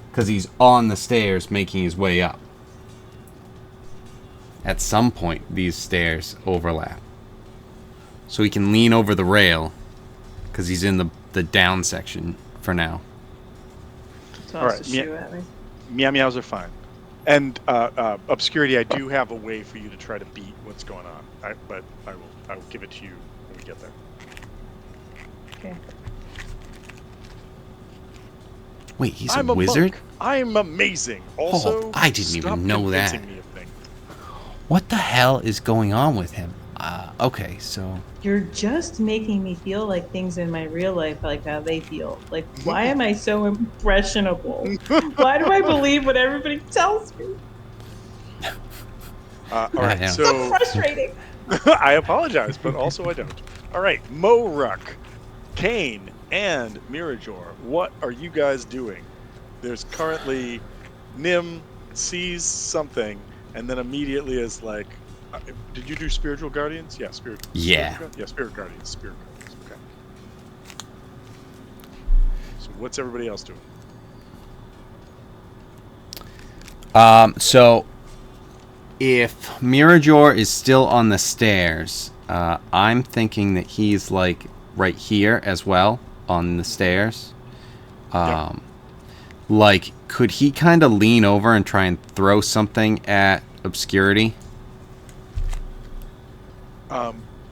Because he's on the stairs making his way up. At some point, these stairs overlap. So he can lean over the rail because he's in the down section for now. Toss All right, a shoe at me. Meow meows are fine. And obscurity, I do have a way for you to try to beat what's going on. But I will give it to you when we get there. Okay. Wait, he's I'm a wizard? monk. I'm amazing. Also, I didn't even stop know that. convincing me of things. What the hell is going on with him? Okay, so You're just making me feel like things in my real life, like how they feel. Like, why am I so impressionable? Why do I believe what everybody tells me? All right, Yeah. So frustrating. I apologize, but also I don't. All right, Moruk, Kane, and Mirajor, what are you guys doing? There's currently Nim sees something and then immediately is like, did you do spiritual guardians? Yeah, spirit. Yeah. Spirit guardians. Spirit guardians. Okay. So what's everybody else doing? So if Mirajor is still on the stairs, I'm thinking that he's like right here as well on the stairs. Yep. Like, could he kind of lean over and try and throw something at obscurity?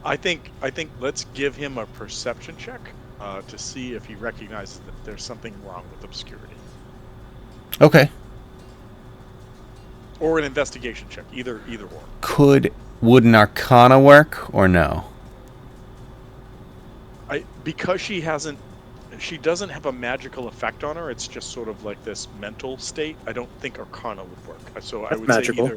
I think let's give him a perception check to see if he recognizes that there's something wrong with obscurity, Okay. or an investigation check, either or. Would an Arcana work or no? Because she doesn't have a magical effect on her. It's just sort of like this mental state. I don't think Arcana would work. So I That's would magical. say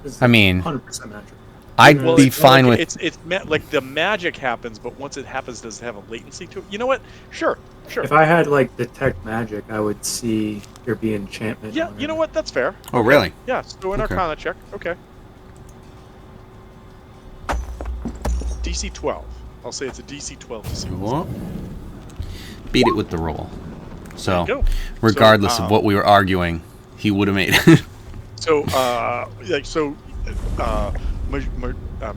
either. I mean, 100% magical. I'd Well, be fine with. it's like the magic happens, but once it happens, does it have a latency to it? You know what? Sure. If I had like detect magic, I would see there be enchantment. Yeah, on you know it. what? That's fair. Oh, really? Yeah, so do an Okay. Arcana check. Okay. DC 12. I'll say it's a DC 12 to see what's What? Beat it with the roll. So, There you go. regardless So, of what we were arguing, he would have made it.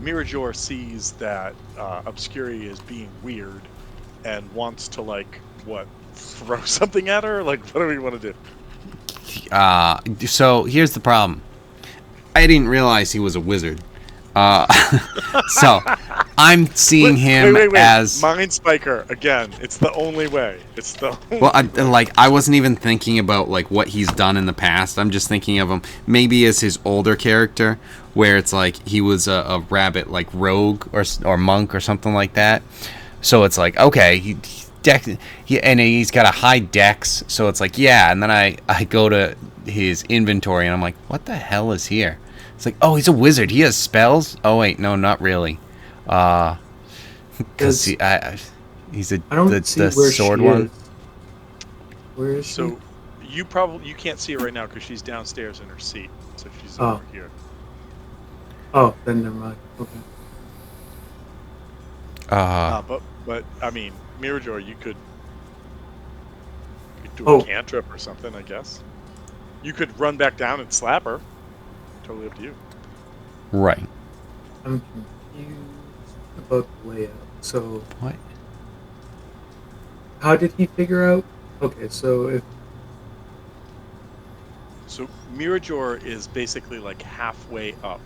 Mirajor sees that Obscuri is being weird and wants to throw something at her. Like, what do we want to do? So here's the problem. I didn't realize he was a wizard. So I'm seeing him wait. as Mind Spiker again. It's the only way. It's the only well. I wasn't even thinking about like what he's done in the past. I'm just thinking of him maybe as his older character, where it's like he was a rabbit like rogue or monk or something like that. So it's like okay, and he's got a high dex. So it's like yeah, and then I go to his inventory and I'm like, what the hell is here? It's like, oh, he's a wizard. He has spells. Oh wait, no, not really. Because he's the sword one. Where is she? So you can't see her right now because she's downstairs in her seat. So she's Oh. over here. Oh, then never mind. Okay. But I mean, Mirajoy, you could do Oh. a cantrip or something, I guess. You could run back down and slap her. Totally up to you. Right. I'm confused about the layout. So, What? how did he figure out? Okay, so So Mirajoy is basically like halfway up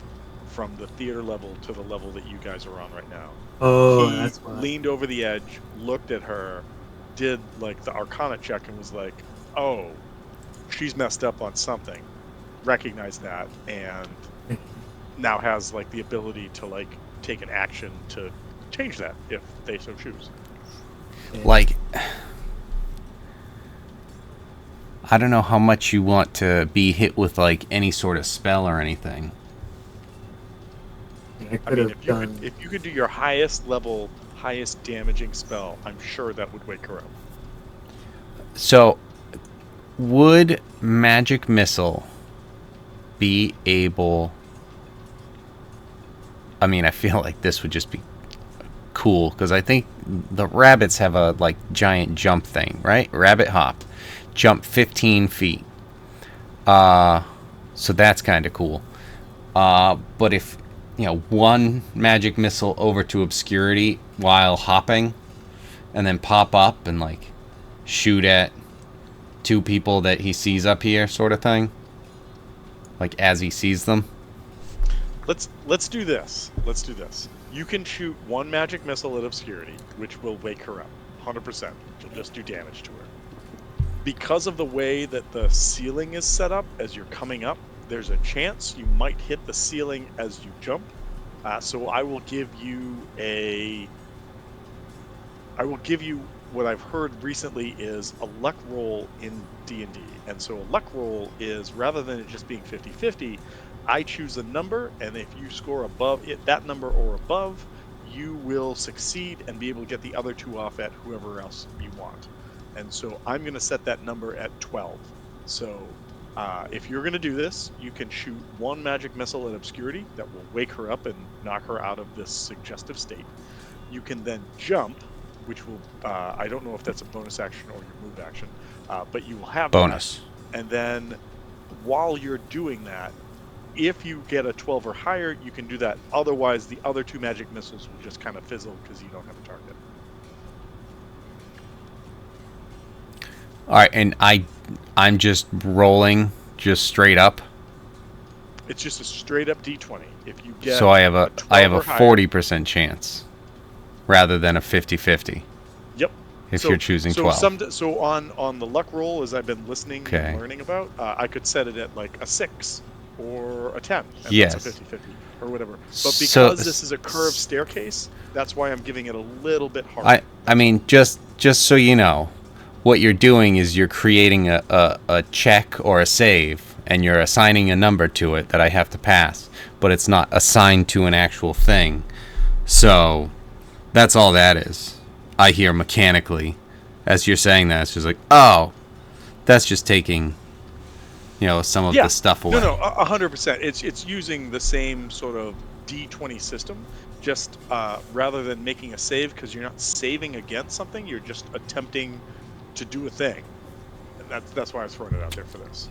from the theater level to the level that you guys are on right now. oh, He that's why. leaned over the edge, looked at her, did like the Arcana check, and was like, "Oh, she's messed up on something." Recognized that, and now has like the ability to like take an action to change that if they so choose. Like, I don't know how much you want to be hit with like any sort of spell or anything. I I could mean, have done. if you could do your highest level, highest damaging spell, I'm sure that would wake her up. So, would magic missile be able? I mean, I feel like this would just be cool because I think the rabbits have a like giant jump thing, right? Rabbit hop, jump 15 feet. So that's kind of cool. But if one magic missile over to obscurity while hopping, and then pop up and like shoot at two people that he sees up here, sort of thing. Like as he sees them. Let's do this. Let's do this. You can shoot one magic missile at obscurity, which will wake her up, 100%. You'll just do damage to her. Because of the way that the ceiling is set up, as you're coming up, there's a chance you might hit the ceiling as you jump. So I will give you what I've heard recently is a luck roll in D&D. And so a luck roll is, rather than it just being 50-50, I choose a number, and if you score above that number or above, you will succeed and be able to get the other two off at whoever else you want. And so I'm going to set that number at 12. So if you're going to do this, you can shoot one magic missile at obscurity that will wake her up and knock her out of this suggestive state. You can then jump, which will, I don't know if that's a bonus action or your move action, but you will have Bonus. that. And then while you're doing that, if you get a 12 or higher, you can do that. Otherwise, the other two magic missiles will just kind of fizzle because you don't have a target. All right, and I'm just rolling just straight up. It's just a straight up D20. If you get So I have a 12 or higher- 40% chance rather than a 50-50 Yep. if you're choosing so 12. So on the luck roll, as I've been listening Okay. and learning about, I could set it at like a 6 or a 10. And Yes. That's a 50-50 or whatever. But So- because this is a curved staircase, that's why I'm giving it a little bit harder. I mean, just so you know, what you're doing is you're creating a check or a save, and you're assigning a number to it that I have to pass, but it's not assigned to an actual thing. So that's all that is. I hear mechanically, as you're saying that, it's just like, oh, that's just taking, some of the stuff away. No, 100%. It's using the same sort of D20 system, just rather than making a save, because you're not saving against something, you're just attempting to do a thing. And that's why I was throwing it out there for this.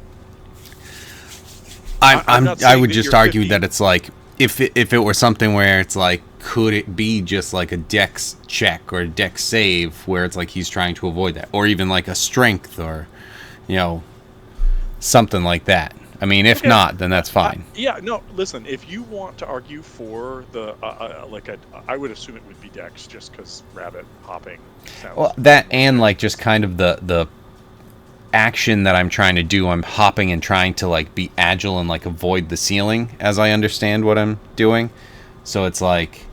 I'm not I saying would that just you're argue 50 that it's like if it were something where it's like, could it be just like a dex check or a dex save where it's like he's trying to avoid that, or even like a strength or something like that. I mean, if Okay. not, then that's fine. Yeah, no, listen, if you want to argue for the, I would assume it would be Dex, just because rabbit hopping sounds... Well, that and, like, just kind of the action that I'm trying to do. I'm hopping and trying to, like, be agile and, like, avoid the ceiling as I understand what I'm doing. So it's like,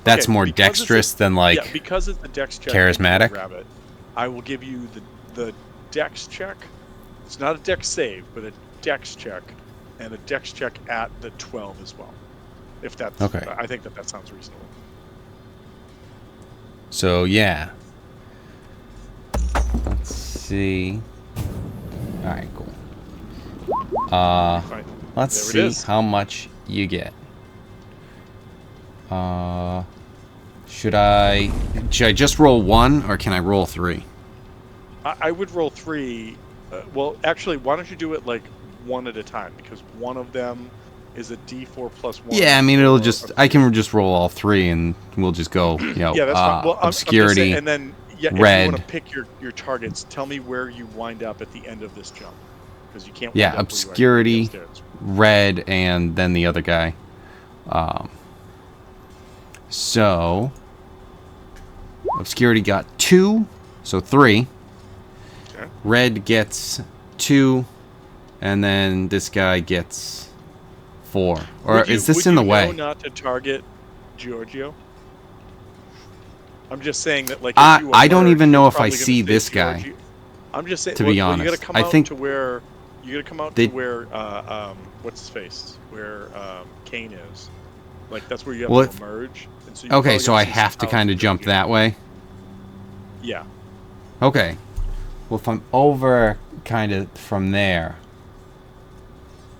that's Okay, more because it's dexterous than, like, yeah, because it's the Dex check. charismatic. Rabbit, I will give you the Dex check. It's not a Dex save, but a Dex check, and a Dex check at the 12 as well. If that's Okay. I think that sounds reasonable. So, yeah. Let's see. Alright, cool. Fine. Let's There it see is. how much you get. Should I just roll 1, or can I roll 3? I would roll 3. Well, actually, why don't you do it like one at a time? Because one of them is a D4 plus 1. Yeah, I mean, it'll just, I can just roll all 3 and we'll just go, you know, Yeah, that's fine. Well, I'm just obscurity, saying, and then if you red. want to pick your targets, tell me where you wind up at the end of this jump, because you can't. Yeah, wind up where you are obscurity, upstairs. red, and then the other guy. So, obscurity got 2, so 3. Okay. Red gets 2, and then this guy gets 4. Or is this in the way? Would you know not to target Giorgio? I'm just saying that, like, if you I don't emerge, even know you're if I probably gonna see say this guy. Giorgio. I'm just saying. To be you honest. gotta come I out think to where you gotta come out they- to where what's his face, where Kane is. Like, that's where you have Well, to emerge. And so okay, so I have to kind of jump that way. Yeah. Okay. Well, if I'm over kind of from there.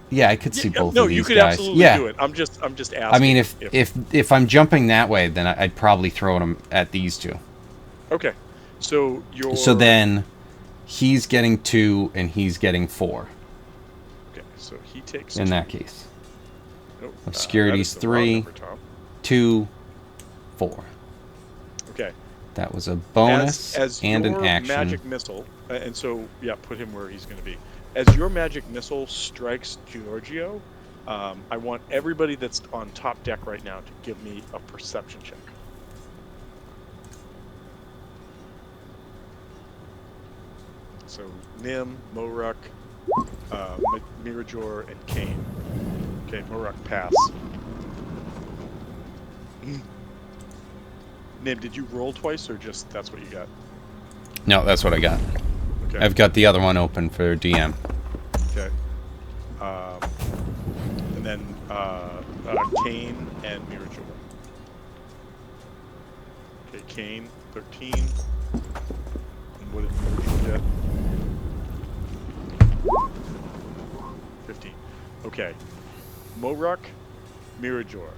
Yeah, I could see both no, of these you could guys. absolutely Yeah. do it. I'm just asking. I mean, if I'm jumping that way, then I'd probably throw them at these two. Okay, so you're. So then, he's getting 2 and he's getting 4. Okay, so he takes. In 2. that case, Nope, Obscurity's that is the wrong 3. number, Tom. 2, 4. Okay. That was a bonus as and an your action. magic missile, and so yeah, put him where he's going to be. As your magic missile strikes Giorgio, I want everybody that's on top deck right now to give me a perception check. So Nim, Moruk, Mirajor, and Kane. Okay, Moruk, pass. Nim, did you roll twice, or just that's what you got? No, that's what I got. Okay. I've got the other one open for DM. Okay. And then Kane and Mirajor. Okay, Kane, 13. And what did Mirajor get? 15. Okay. Moruk, Mirajor,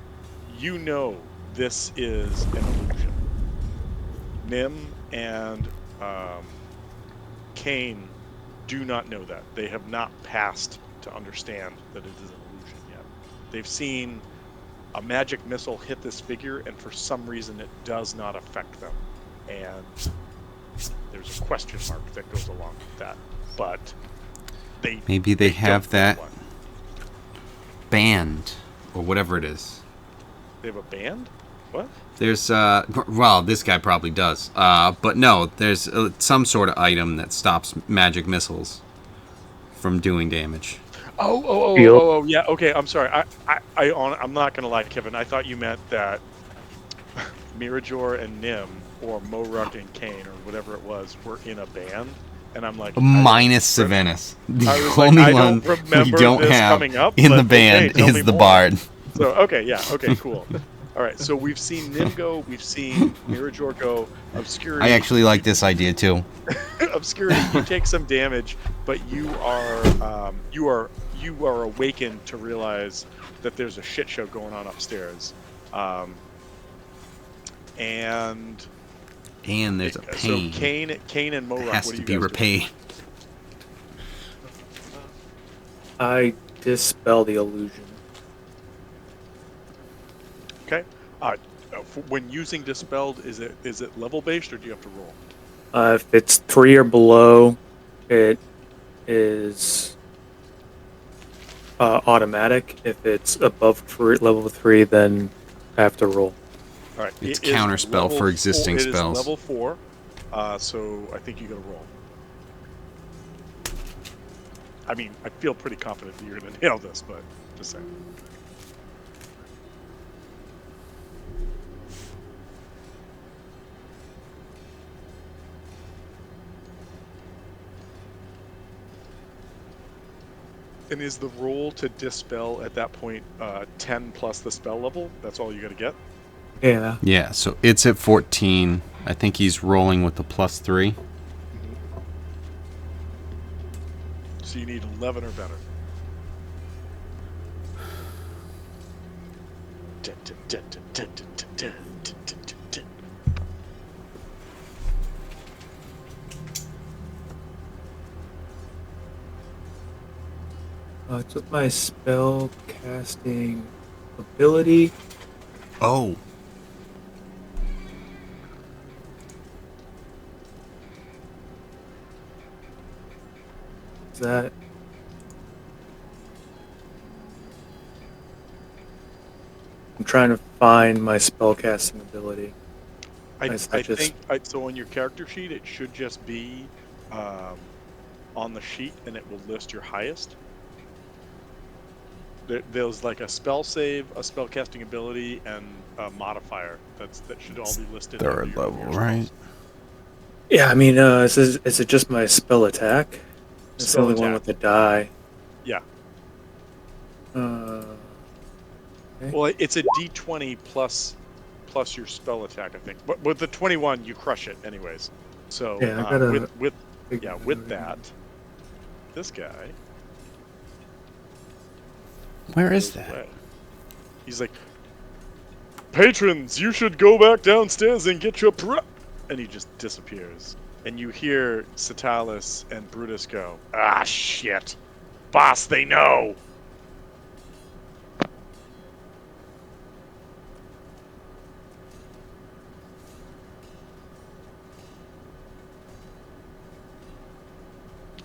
you know this is an illusion. Nim and Kane do not know that. They have not passed to understand that it is an illusion yet. They've seen a magic missile hit this figure, and for some reason it does not affect them. And there's a question mark that goes along with that. But Maybe they don't have know that what. band or whatever it is. They have a band? What? There's well, this guy probably does. But no, there's some sort of item that stops magic missiles from doing damage. Oh, yeah. Okay, I'm sorry. I'm not gonna lie, Kevin. I thought you meant that Mirajor and Nim, or Moruk and Kane, or whatever it was, were in a band, and I'm like, Minus Savannis. The I was like, only I one don't we remember don't this have coming up, in the but band okay, tell me is the more. bard. So okay, cool. All right, so we've seen Nim go, we've seen Mirajor go. Obscurity. I actually like this idea too. Obscurity. You take some damage, but you are awakened to realize that there's a shit show going on upstairs, and there's a pain. So Kane and Moruk, has what to do be you guys repaid. I dispel the illusion. do? Okay. When using dispelled, is it level based, or do you have to roll? If it's 3 or below, it is automatic. If it's above level 3, then I have to roll. All right. It's it is counterspell level for existing It is spells. level 4. So I think you got to roll. I mean, I feel pretty confident that you're going to nail this, but just saying. And is the roll to dispel at that point 10 plus the spell level? That's all you got to get? Yeah. Yeah, so it's at 14. I think he's rolling with the +3. So you need 11 or better. It's with my spell casting ability. Oh. Is that? I'm trying to find my spell casting ability. I just- think so. On your character sheet, it should just be on the sheet, and it will list your highest. There's like a spell save, a spell casting ability, and a modifier. That should all be listed. under Third your level, spells. right? Yeah, I mean, is it just my spell attack? It's the Spell only one attack. with the die. Yeah. Okay. Well, it's a D20 plus your spell attack, I think. But with the 21, you crush it anyways. So Yeah, I gotta with figure yeah, it with out that, again. this guy Where is goes that? away. He's like, patrons, you should go back downstairs and get your and he just disappears. And you hear Satalis and Brutus go, ah, shit. Boss, they know.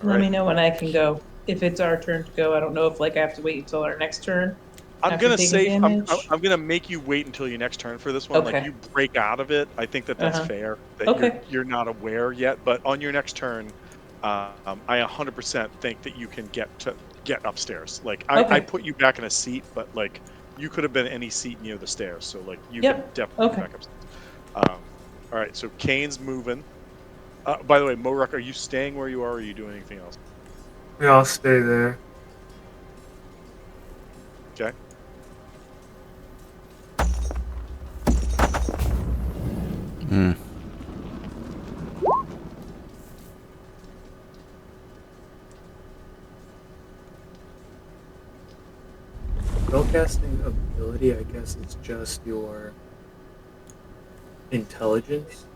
Let me know when I can go. If it's our turn to go, I don't know if I have to wait until our next turn. I'm after gonna taking say I'm damage? gonna make you wait until your next turn for this one. Like Okay. you break out of it. I think that's Uh-huh. fair. That Okay. you're not aware yet, but on your next turn, I 100% think that you can get upstairs. Like I Okay. put you back in a seat, but like you could have been any seat near the stairs. So like you Yep. can definitely Okay. get back upstairs. All right. So Kane's moving. By the way, Moruk, are you staying where you are? Or are you doing anything else? Yeah, I'll stay there. Okay. Hmm. Spellcasting ability, I guess it's just your intelligence.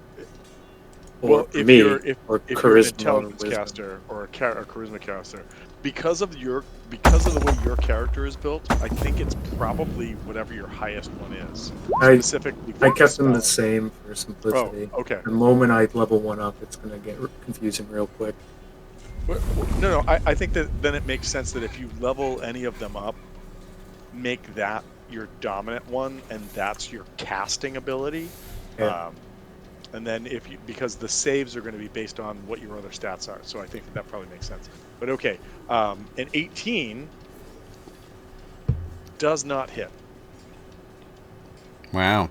Or Well, for if me, you're or if you're an charisma or intelligence wisdom. caster or a charisma caster, because of the way your character is built, I think it's probably whatever your highest one is. Specifically, for I kept them the spell. same for simplicity. Oh, okay. The moment I level one up, it's gonna get confusing real quick. No. I think that then it makes sense that if you level any of them up, make that your dominant one, and that's your casting ability. Yeah. And then because the saves are going to be based on what your other stats are, so I think that probably makes sense. But okay, an 18 does not hit. Wow.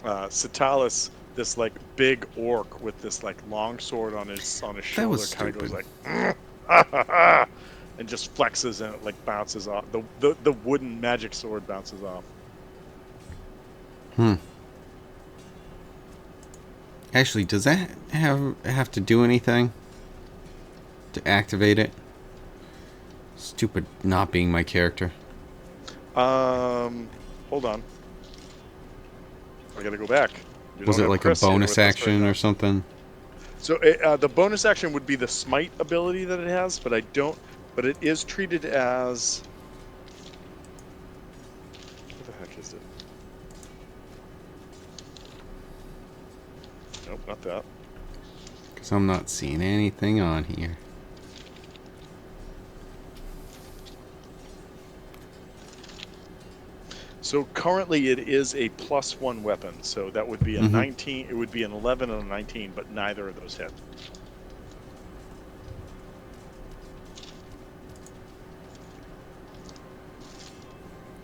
Satalis, this like big orc with this like long sword on his shoulder, was kind of goes stupid. like, and just flexes and it like bounces off. The wooden magic sword bounces off. Hmm. Actually, does that have to do anything to activate it? Stupid not being my character. Hold on. I gotta go back. You Was don't it have like Chris a here bonus with us right action now. or something? So the bonus action would be the smite ability that it has, but But it is treated as. What the heck is it? Nope, not that. Because I'm not seeing anything on here. So currently it is a +1 weapon, so that would be a 19. It would be an 11 and a 19, but neither of those hit.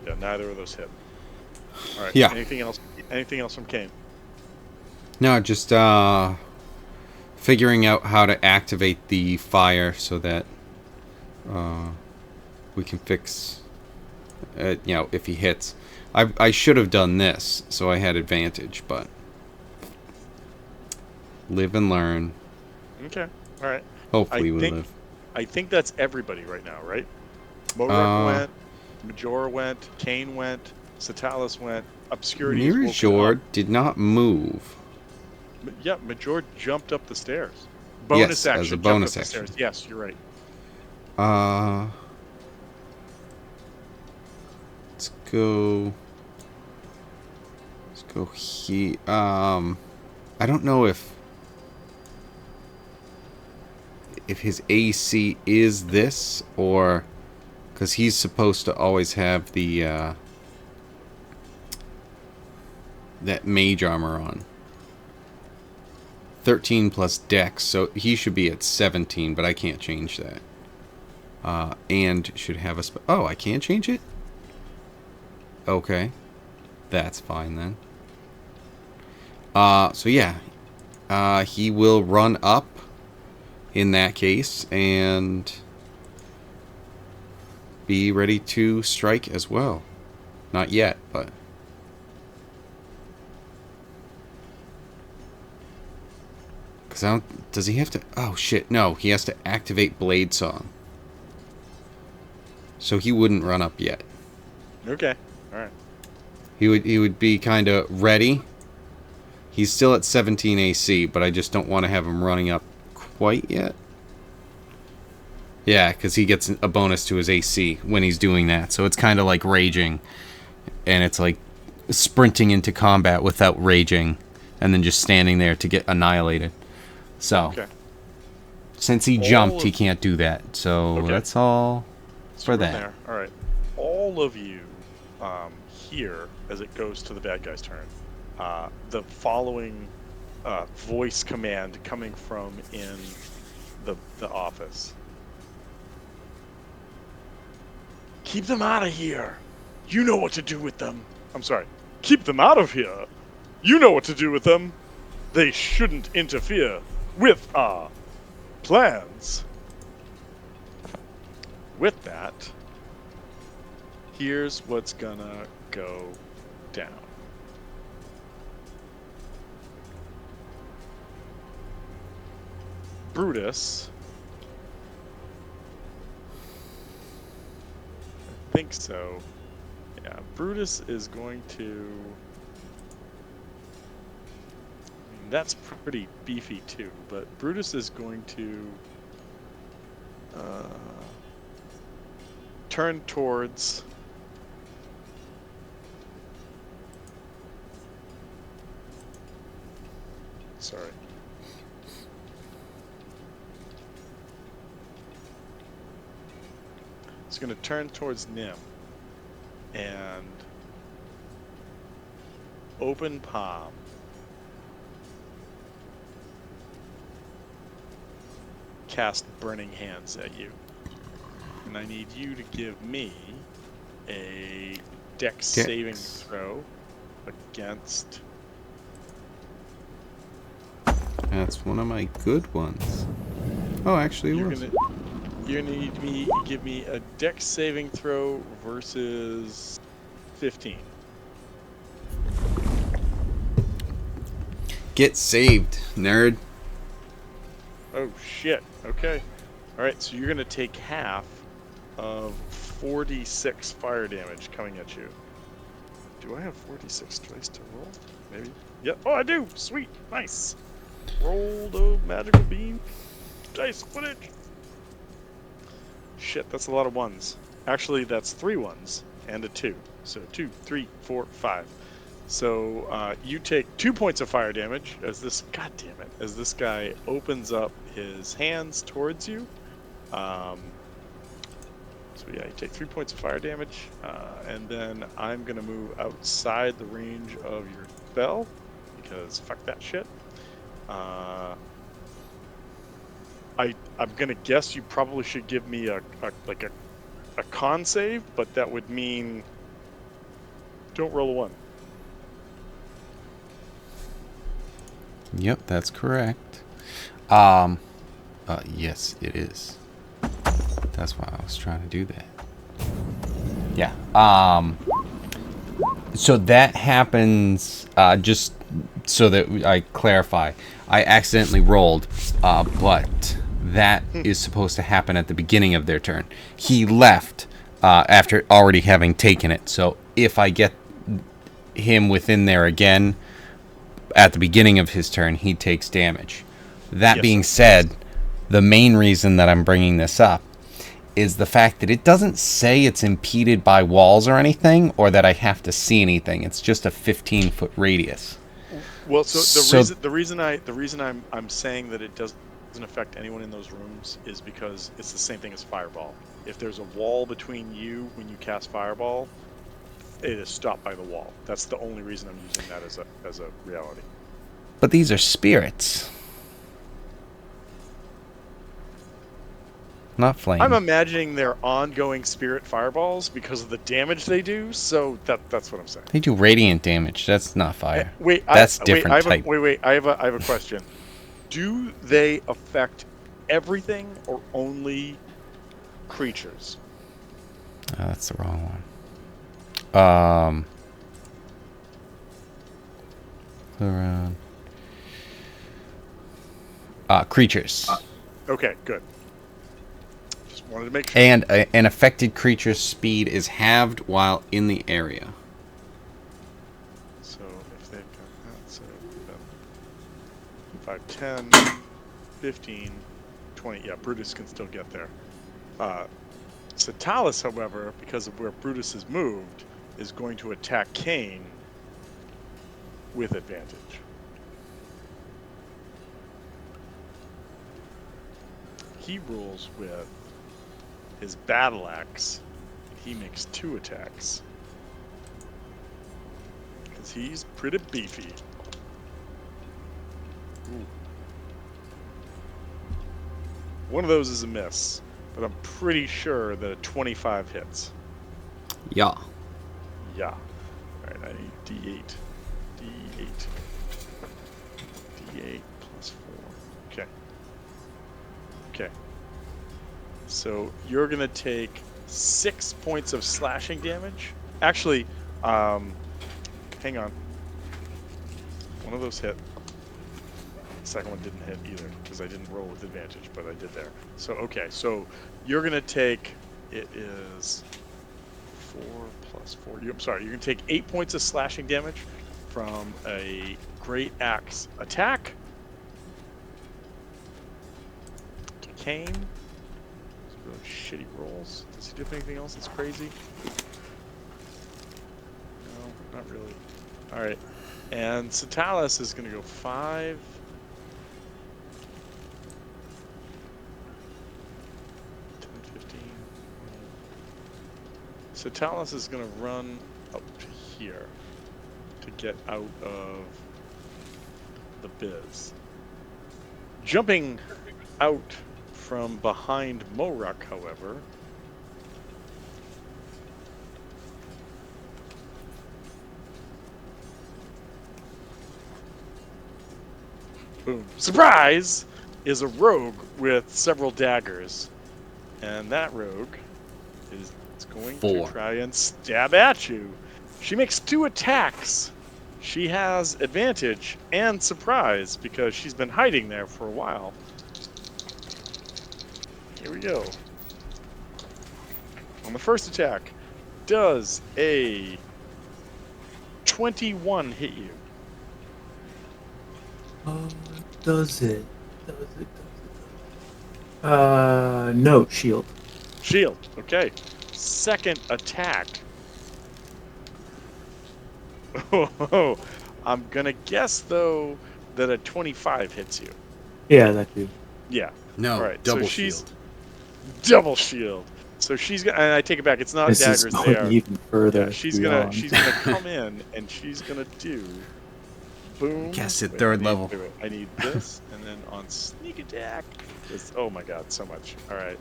Yeah, neither of those hit. All right. Yeah. Anything else? Anything else from Kane? No, just figuring out how to activate the fire so that we can fix, if he hits. I should have done this, so I had advantage, but live and learn. Okay. All right. Hopefully we'll live. I think that's everybody right now, right? Modok went, Majora went, Kane went, Satalis went, Obscurity is woken Mirijor up. did not move. Yeah, Major jumped up the stairs. Bonus action. as a jumped bonus up the action. stairs. Yes, you're right. Let's go. Let's go here. I don't know if his AC is this, or because he's supposed to always have the that mage armor on. 13 plus dex, so he should be at 17, but I can't change that. And should have a oh, I can't change it? Okay. That's fine then. So yeah. He will run up in that case and be ready to strike as well. Not yet, but does he have to? Oh shit! No, he has to activate Blade Song. So he wouldn't run up yet. Okay. All right. He would be kind of ready. He's still at 17 AC, but I just don't want to have him running up quite yet. Yeah, because he gets a bonus to his AC when he's doing that. So it's kind of like raging, and it's like sprinting into combat without raging, and then just standing there to get annihilated. So, Okay. since he jumped, he can't do that. So that's all for that. There. All right. All of you here, as it goes to the bad guy's turn, the following voice command coming from in the office. Keep them out of here. You know what to do with them. I'm sorry. Keep them out of here. You know what to do with them. They shouldn't interfere with our plans. With that, here's what's gonna go down. Brutus. I think so. Yeah, Brutus is going to... that's pretty beefy too, but Brutus is going to turn towards It's going to turn towards Nim and open palm. Cast Burning Hands at you. And I need you to give me a dex saving throw against... That's one of my good ones. Oh, actually, it was. You're gonna need me give me a dex saving throw versus 15. Get saved, nerd. Oh shit. Okay. All right. So you're gonna take half of 46 fire damage coming at you. Do I have 46 dice to roll? Maybe. Yep. Oh, I do. Sweet. Nice. Roll the magical beam. Dice footage. Shit, that's a lot of ones. Actually, that's 3 ones and a 2. So 2, 3, 4, 5. So you take 2 points of fire damage as this, god damn it, as this guy opens up his hands towards you. So yeah, you take 3 points of fire damage, and then I'm gonna move outside the range of your spell because fuck that shit. I'm gonna guess you probably should give me a con save, but that would mean don't roll a 1. Yep, that's correct. Yes, it is. That's why I was trying to do that. Yeah. So that happens, just so that I clarify. I accidentally rolled, but that is supposed to happen at the beginning of their turn. He left after already having taken it. So if I get him within there again at the beginning of his turn, he takes damage. That Yes, being sir. said, the main reason that I'm bringing this up is the fact that it doesn't say it's impeded by walls or anything, or that I have to see anything. It's just a 15-foot radius. Well, so So- the reason I'm saying that it doesn't affect anyone in those rooms is because it's the same thing as fireball. If there's a wall between you when you cast fireball, it is stopped by the wall. That's the only reason I'm using that as a reality. But these are spirits, not flame. I'm imagining they're ongoing spirit fireballs because of the damage they do. So that's what I'm saying. They do radiant damage. That's not fire. Wait, That's wait, different I have type. wait. I have a question. Do they affect everything or only creatures? Oh, that's the wrong one. Around. Creatures. Okay, good. Just wanted to make sure. And an affected creature's speed is halved while in the area. So if they've got that, so 5, 10, 15, 20. Yeah, Brutus can still get there. Satalis, however, because of where Brutus is moved, is going to attack Kane with advantage. He rolls with his battle axe. He makes 2 attacks. Because he's pretty beefy. Ooh. One of those is a miss, but I'm pretty sure that a 25 hits. Yeah. Yeah. Alright, I need D8. D8. D8 plus 4. Okay. Okay. So you're going to take 6 points of slashing damage. Actually, hang on. One of those hit. The second one didn't hit either because I didn't roll with advantage, but I did there. So, okay. So you're going to take, it is 4 plus 4. I'm sorry, you're going to take 8 points of slashing damage from a great axe attack to Kane. Those are really shitty rolls. Does he do anything else that's crazy? No, not really. Alright. And Satalis is going to go 5. 10, 15. Satalis is going to run up to here to get out of the biz. Jumping out from behind Moruk, however, boom, surprise, is a rogue with several daggers. And that rogue is going 4. to try and stab at you. She makes 2 attacks. She has advantage and surprise because she's been hiding there for a while. Here we go. On the first attack, does a 21 hit you? Does it? No, shield. Shield. Okay. Second attack. Oh, I'm gonna guess though that a 25 hits you. Yeah, that too. Yeah. No, All right, double so she's shield. double shield. So she's gonna. And I take it back. It's not This is daggers going there. even further. Yeah, she's beyond. gonna come in and she's gonna do. Boom. Cast it Wait, third I need- level. Wait, I need this, and then on sneak attack. This, oh my god, so much. All right.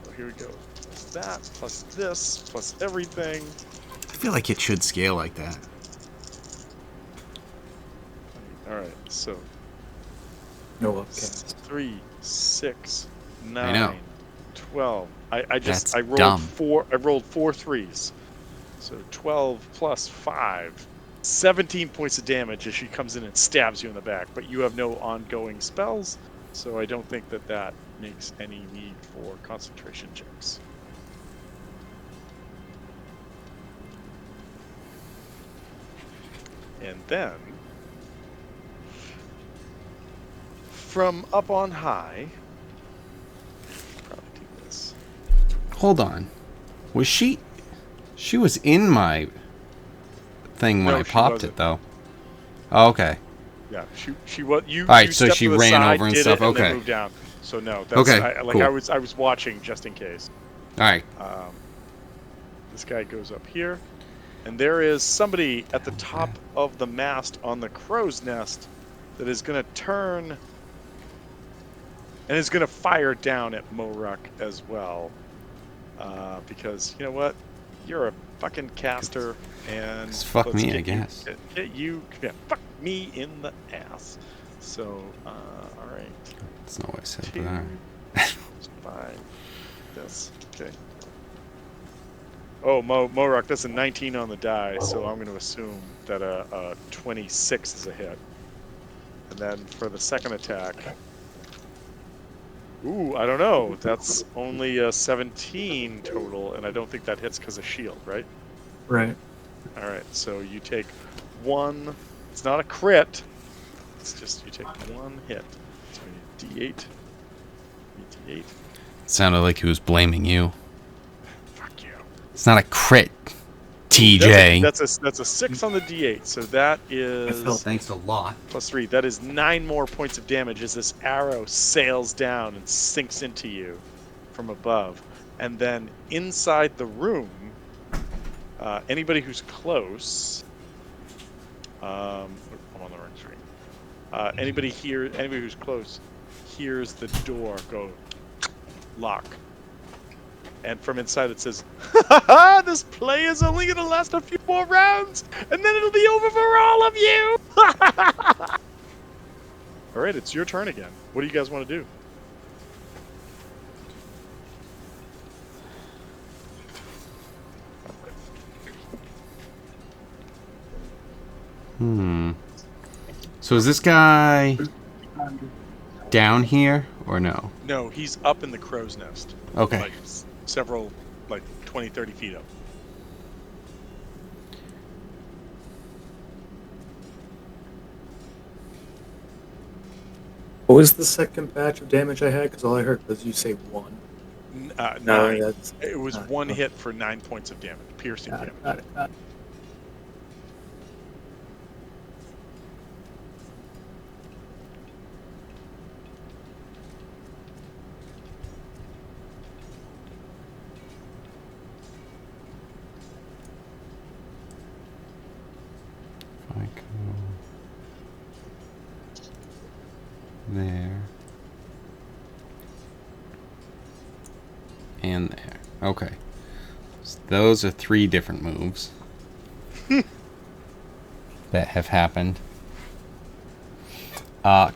So here we go. Plus that, plus this, plus everything. I feel like it should scale like that. All right. So No upcast. 3, 6, I know. 9, 12. That's I rolled dumb. four. I rolled 4 3s. So 12 plus 5. 17 points of damage as she comes in and stabs you in the back, but you have no ongoing spells, so I don't think that makes any need for concentration checks. And then, from up on high, probably do this. Hold on. Was she? She was in my thing when No, I she popped wasn't. it, though. Oh, okay. Yeah, she was you. All right, you so stepped she to the ran side, over and did stuff, it, and then okay. moved down. So no, that's Okay, cool. I was watching just in case. All right. This guy goes up here, and there is somebody at the top of the mast on the crow's nest that is going to turn and is going to fire down at Moruk as well. Because you know what, you're a fucking caster, and Just fuck let's me, get I you- guess. Get you, yeah, fuck me in the ass. So, all right. That's not what I said, but 2, all right. 5, this, okay. Oh, Morok, that's a 19 on the die, so I'm going to assume that a 26 is a hit. And then for the second attack, ooh, I don't know. That's only a 17 total, and I don't think that hits because of shield, right? Right. All right, so you take 1. It's not a crit. It's just you take 1 hit. So we need D8. D8. Sounded like he was blaming you. Fuck you. It's not a crit, TJ. That's a 6 on the D8. So that is Thanks a lot. plus 3. That is 9 more points of damage as this arrow sails down and sinks into you from above. And then inside the room, anybody who's close. I'm on the wrong screen. Anybody who's close hears the door go lock. And from inside it says, this play is only going to last a few more rounds, and then it'll be over for all of you! All right, it's your turn again. What do you guys want to do? So is this guy down here or no? No, he's up in the crow's nest. Okay. Like several, like 20, 30 feet up. What was the second batch of damage I had? Because all I heard was you say 1. No, 9. that's It was 9. 1 hit for 9 points of damage, piercing Got damage. it, got it, got it. If I go there and there. Okay. So those are 3 different moves that have happened.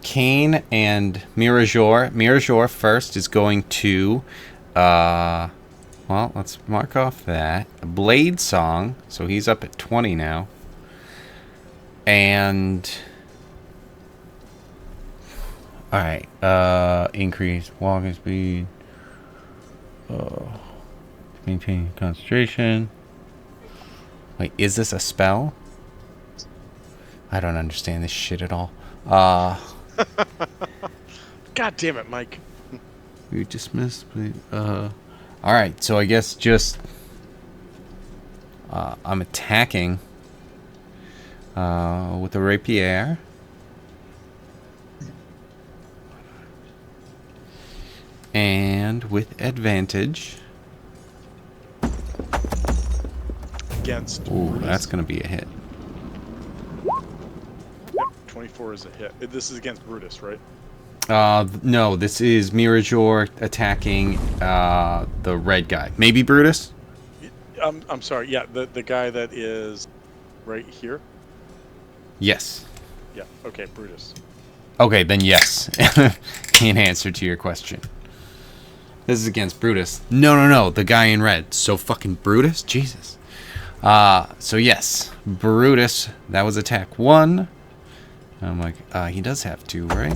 Kane and Mirajor. Mirajor first is going to, well, let's mark off that. A Blade Song, so he's up at 20 now. And, alright, increase walking speed, maintain concentration. Wait, is this a spell? I don't understand this shit at all. God damn it, Mike. You dismissed, please. Alright, so I guess just I'm attacking with the rapier. And with advantage. against. Ooh, Brutus. that's gonna be a hit. Yep, 24 is a hit. This is against Brutus, right? No, this is Mirajor attacking the red guy. Maybe Brutus? I'm sorry. Yeah, the guy that is right here. Yes. Yeah. Okay, Brutus. Okay, then yes. In answer to your question. This is against Brutus. No, the guy in red. So fucking Brutus? Jesus. So yes, Brutus, that was attack 1. I'm like, he does have 2, right?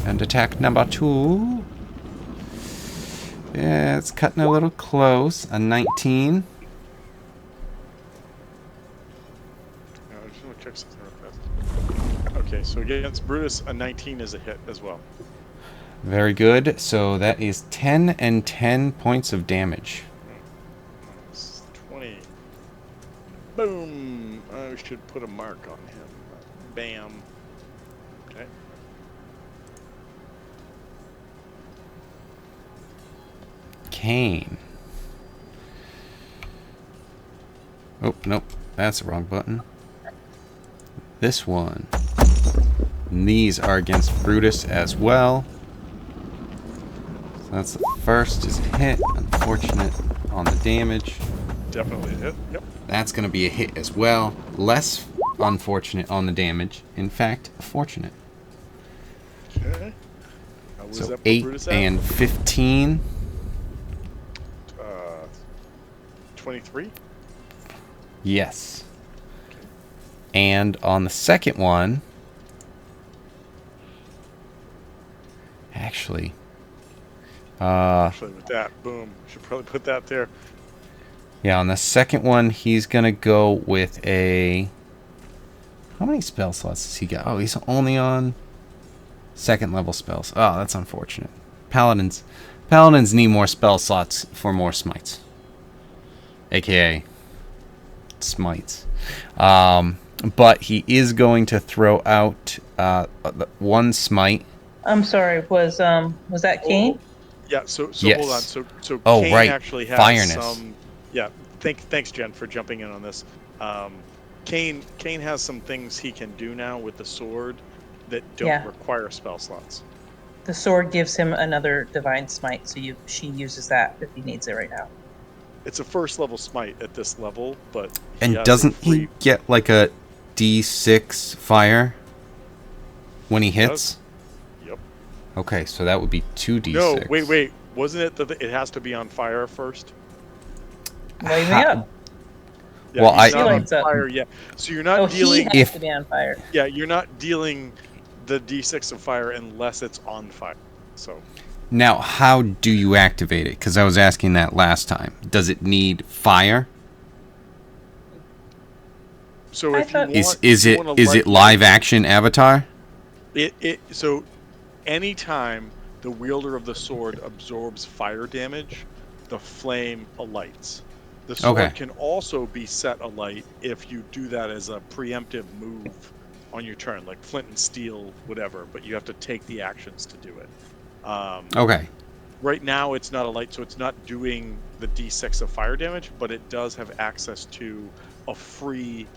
And attack number 2. Yeah, it's cutting a little close. A 19. I just want to check something real fast. Okay, so against Brutus, a 19 is a hit as well. Very good. So that is 10 and 10 points of damage. 20. Boom! I should put a mark on him. Bam. Okay. Kane. Oh, nope. That's the wrong button. This one. And these are against Brutus as well. So that's the first is a hit. Unfortunate on the damage. Definitely a hit. Yep. That's going to be a hit as well. Less unfortunate on the damage. In fact, fortunate. Okay. How was So that for 8 Brutus at? and 15. 23? Yes. And on the second one, actually, Actually, with that, boom. Should probably put that there. yeah, on the second one, he's gonna go with a. How many spell slots does he got? Oh, he's only on second level spells. Oh, that's unfortunate. Paladins need more spell slots for more smites, aka smites. But he is going to throw out one smite. I'm sorry. Was that Kane? Yeah, so Yes. hold on. So Oh, Kane right. actually has Fireness. some. Yeah, thanks Jen for jumping in on this. Kane has some things he can do now with the sword that don't Yeah. require spell slots. The sword gives him another divine smite, so she uses that if he needs it right now. It's a first level smite at this level, but he And has a doesn't free- he get like a D6 fire when he hits? Yep. Okay, so that would be 2d6. No, wait. Wasn't it that it has to be on fire first? Light me Ha- up. Yeah, Well, he's I- not on Lights up. fire yet. So you're not Oh, he dealing. has If- to be on fire. Yeah, you're not dealing the D6 of fire unless it's on fire. So Now, how do you activate it? Because I was asking that last time. Does it need fire? so I if you thought- want, Is if you it wanna is light it live action Avatar? So anytime the wielder of the sword absorbs fire damage, the flame alights. The sword Okay. can also be set alight if you do that as a preemptive move on your turn, like flint and steel, whatever, but you have to take the actions to do it. Okay. Right now it's not alight, so it's not doing the D6 of fire damage, but it does have access to a free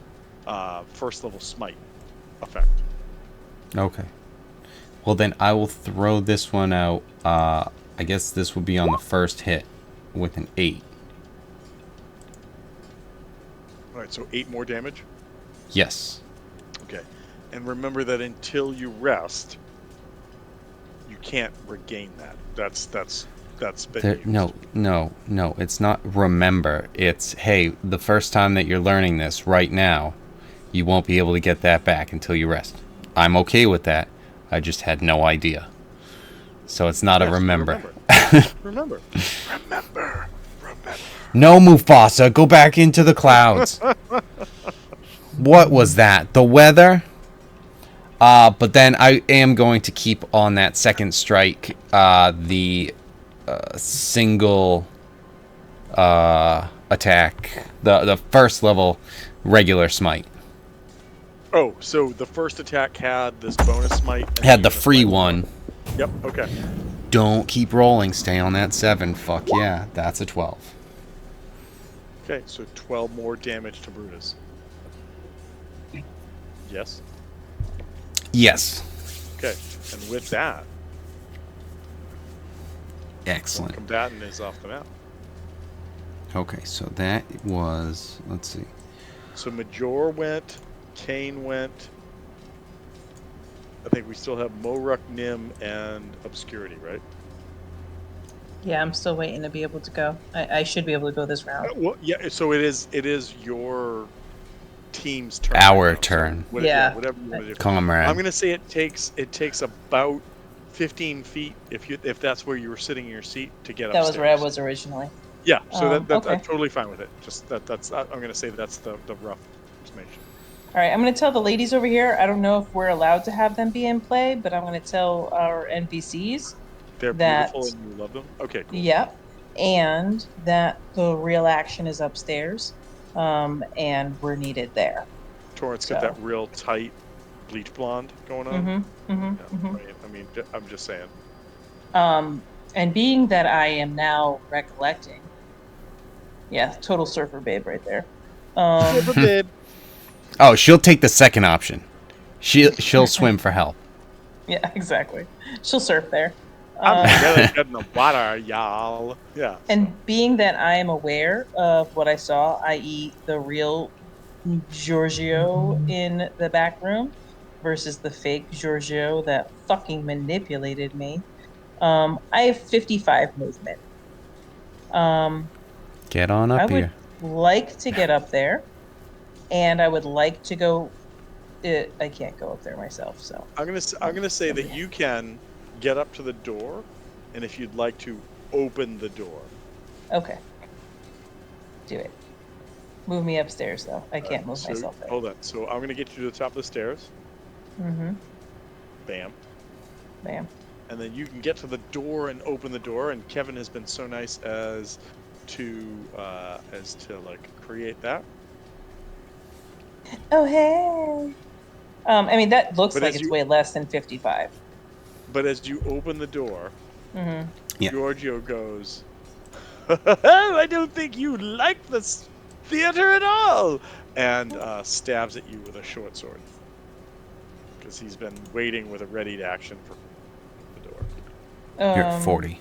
first level smite effect. Okay. Well, then I will throw this one out. I guess this will be on the first hit with an 8. Alright, so 8 more damage. Yes. Okay. And remember that until you rest, you can't regain that. That's been There, used. no. It's not remember. It's, hey, the first time that you're learning this right now, you won't be able to get that back until you rest. I'm okay with that. I just had no idea. So it's not Yes, a remember. Remember. No, Mufasa, go back into the clouds. What was that? The weather? But then I am going to keep on that second strike the single attack, the first level regular smite. Oh, so the first attack had this bonus smite. and Had the then free smite. one. Yep. Okay. Don't keep rolling. Stay on that 7. Fuck yeah, that's a 12. Okay, so 12 more damage to Brutus. Yes. Yes. Okay, and with that, Excellent. combatant is off the map. Okay, so that was, let's see. So Major went, Kane went. I think we still have Moruk, Nim, and Obscurity, right? Yeah, I'm still waiting to be able to go. I should be able to go this round. Well, yeah. So it is your team's turn. Our right now, turn. So Yeah. whatever you want to do. Comrade. I'm gonna say it takes about 15 feet if that's where you were sitting in your seat to get That upstairs. was where I was originally. Yeah. So Okay. I'm totally fine with it. Just that's I'm gonna say that's the rough estimation. All right, I'm going to tell the ladies over here. I don't know if we're allowed to have them be in play, but I'm going to tell our NPCs They're that. beautiful and you love them. Okay, cool. Yep, and that the real action is upstairs, and we're needed there. Torrance got that real tight bleach blonde going on. I mean, I'm just saying. And being that I am now recollecting, yeah, total surfer babe right there. Surfer babe. Oh, she'll take the second option. She'll swim for help. Yeah, exactly. She'll surf there. I'm really good in the water, y'all. Yeah. And being that I am aware of what I saw, i.e., the real Giorgio in the back room versus the fake Giorgio that fucking manipulated me, I have 55 movement. Get on up I would here. like to get up there, and I would like to go. I can't go up there myself, so I'm gonna say that you can get up to the door, and if you'd like to open the door. Okay. Do it. Move me upstairs, though. I can't move myself there. Hold on. So I'm gonna get you to the top of the stairs. Mm-hmm. Bam. Bam. And then you can get to the door and open the door. And Kevin has been so nice as to like create that. Oh hey. I mean that looks But like as it's way less than 55. But as you open the door, Yeah. Giorgio goes, I don't think you like this theater at all, and stabs at you with a short sword. Because he's been waiting with a ready to action for the door. You're at 40.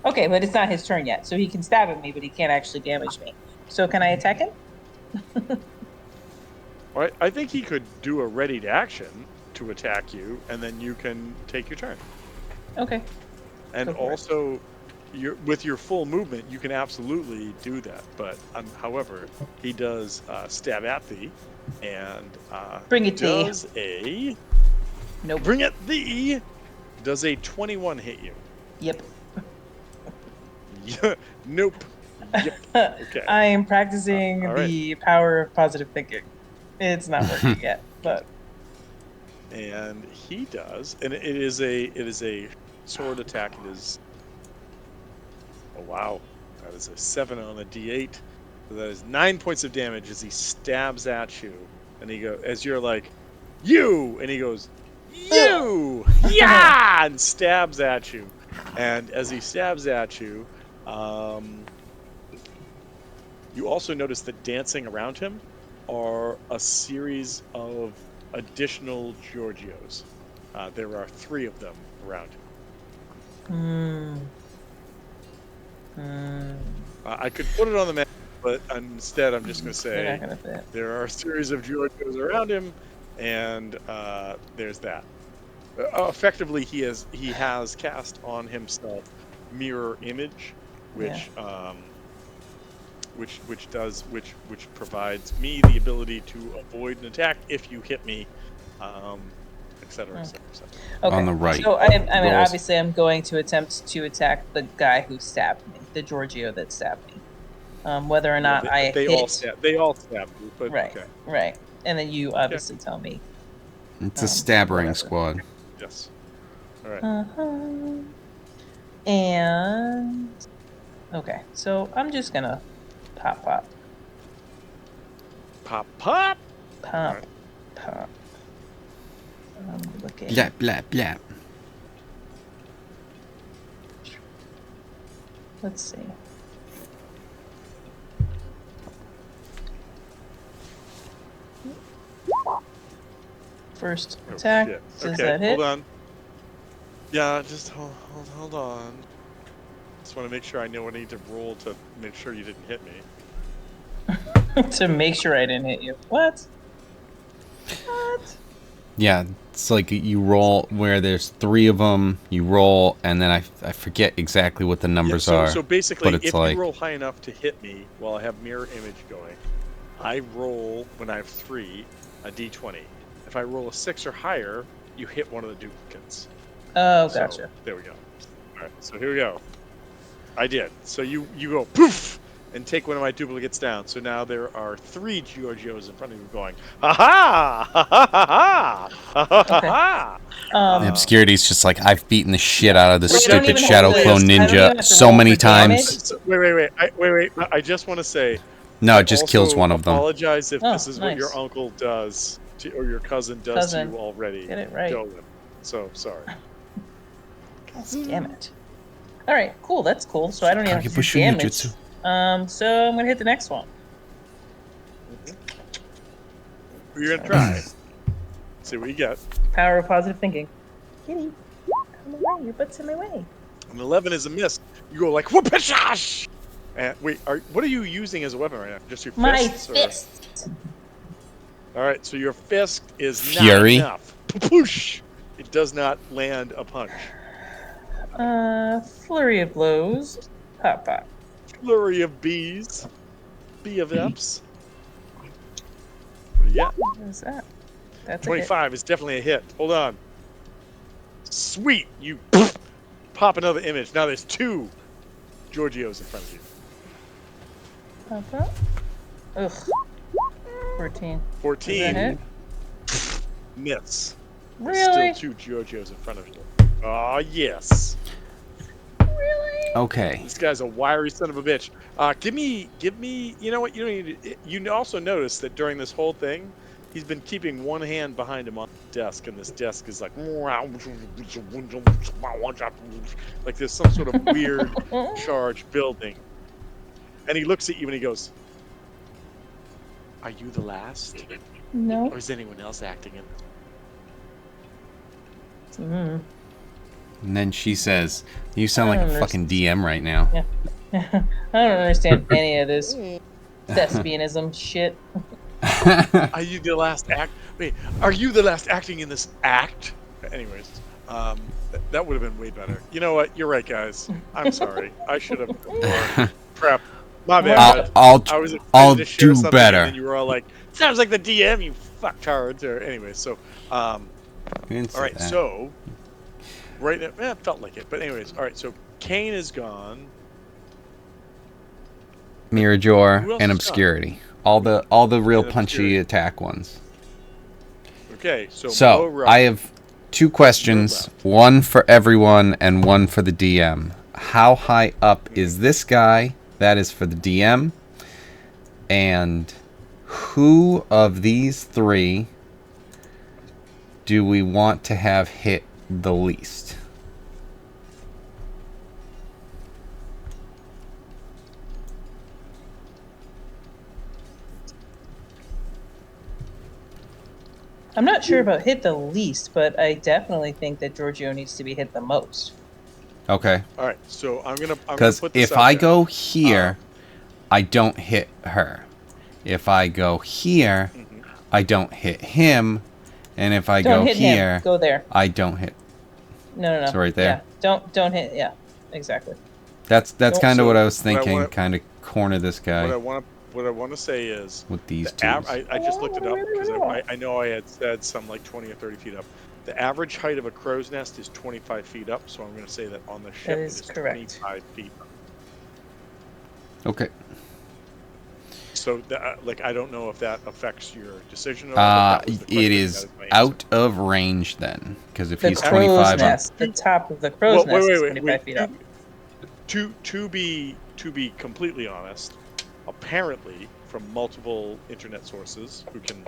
Okay, but it's not his turn yet, so he can stab at me, but he can't actually damage me. So can I attack him? All right, I think he could do a ready to action to attack you, and then you can take your turn. Okay. And also, with your full movement, you can absolutely do that. But however, he does stab at thee, and Bring it does thee. Nope. Bring it thee. Does a 21 hit you? Yep. Nope. Yep. Okay. I am practicing all right. the power of positive thinking. It's not working yet, but. And he does, and it is a sword attack. It is. Oh wow, that is a 7 on a D8. So that is 9 points of damage as he stabs at you, and he goes as you're like, you, and he goes, you, yeah, and stabs at you, and as he stabs at you, you also notice that dancing around him are a series of additional Giorgios. There are 3 of them around him. I could put it on the map, but instead I'm just going to say there are a series of Giorgios around him, and there's that. Effectively, he has cast on himself mirror image, which provides me the ability to avoid an attack if you hit me, etc. Okay. On the right. So I mean, obviously, I'm going to attempt to attack the guy who stabbed me, the Giorgio that stabbed me. Whether or not I they hit. all stab you, but right, okay. Right, and then you obviously tell me. It's a stabbering squad. Yes. All right. And okay, so I'm just gonna pop. Pop. I'm looking. Blap, blap, blap. Let's see. First Oh, attack. shit. Does Okay, that hit? hold on. Yeah, just hold on. Just want to make sure I know what I need to roll to make sure you didn't hit me. To make sure I didn't hit you. What? What? Yeah, it's like you roll where there's 3 of them. You roll, and then I forget exactly what the numbers Yeah, are. so basically, but it's if like, you roll high enough to hit me while I have mirror image going, I roll when I have 3 a d20. If I roll a 6 or higher, you hit one of the duplicates. Oh, So, gotcha. there we go. All right, so here we go. I did. So you go poof and take one of my duplicates down. So now there are 3 Giorgios in front of you going, ha ha ha ha ha ha ha Okay. ha. the obscurity's just like, I've beaten the shit out of this Wait, I don't stupid even Shadow have to- Clone I don't even Ninja have to so roll many for damage? times. So, wait. I just want to say. No, I it just kills also one of them. apologize if Oh, this is what your nice. uncle does to, or your cousin does Cousin. to you already. Get it right. Dylan. So sorry. God damn it. All right, cool. That's cool. So I don't even have to do Kagebushu damage. Ninjutsu. So I'm gonna hit the next one. Who you gonna try? See what you get. Power of positive thinking. Kitty, come away. Your butt's in my way. An 11 is a miss. You go like whoopashash. And wait, what are you using as a weapon right now? Just your My fists? Or- fist. All right, so your fist is Fury. not enough. Poosh! It does not land a punch. Flurry of blows. Pop, pop. Flurry of bees. Bee of Eps. What do you got? What is that? That's a hit. 25 is definitely a hit. Hold on. Sweet. You pop another image. Now there's 2 Giorgios in front of you. Pop, pop. Ugh. 14. 14. Is that hit? Miss. Really? Still 2 Giorgios in front of you. Oh, yes. Really? Okay. This guy's a wiry son of a bitch. Give me, you know what? You don't need to, you also notice that during this whole thing, he's been keeping one hand behind him on the desk, and this desk is like there's some sort of weird charge building. And he looks at you and he goes, "Are you the last? No. Or is anyone else acting in this?" Mm. And then she says, "You sound like I a don't fucking DM right now." I don't understand any of this thespianism shit. Are you the last act? Wait, are you the last acting in this act? Anyways, that would have been way better. You know what? You're right, guys. I'm sorry. I should have done more. Crap. My bad. I'll I was excited I'll to share do something, better. And then you were all like, "Sounds like the DM, you fucktards." Or anyway, so all right. So right now, it felt like it, but anyways, all right. So Kane is gone. Mirror Who Jor else and is Obscurity. All the real And punchy Obscurity. attack ones. Okay, so So Mo I have 2 questions, left. one for everyone and one for the DM. How high up is this guy? That is for the DM. And who of these 3 do we want to have hit the least? I'm not sure about hit the least, but I definitely think that Giorgio needs to be hit the most. Okay. All right, so I'm gonna Because put this if out I there. go here, I don't hit her. If I go here, Mhm. I don't hit him. And if I Don't go hit here, him. Go there. I don't hit. No. So right there? Yeah. Don't hit. Yeah. Exactly. That's kind of So what I was what I thinking. wanna- Kind of corner this guy What I want to say is with these the twos. I just looked it up because I know I had said some like 20 or 30 feet up. The average height of a crow's nest is 25 feet up, so I'm going to say that on the ship is it is correct. 25 feet up. Okay. So like I don't know if that affects your decision. Or not, but that was the question, It that is my answer. out of range then, because if The he's crow's 25, nest. The top of the crow's Well, nest is 25 feet up. To be completely honest, apparently from multiple internet sources who can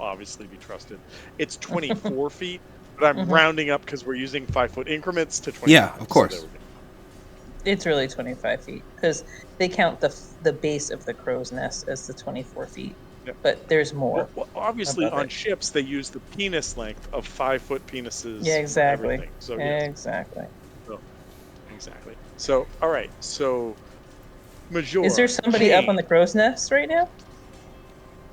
obviously be trusted, it's 24 feet. But I'm Mhm. rounding up because we're using 5-foot increments to 25. Yeah, of course. So there we go. It's really 25 feet because they count the base of the crow's nest as the 24 feet. Yep. but there's more. Well, obviously, above on it. ships they use the penis length of 5-foot penises. Yeah, for exactly. Everything. So yes, Exactly. exactly. So all right. So Majora. Is there somebody up on Kane. the crow's nest right now?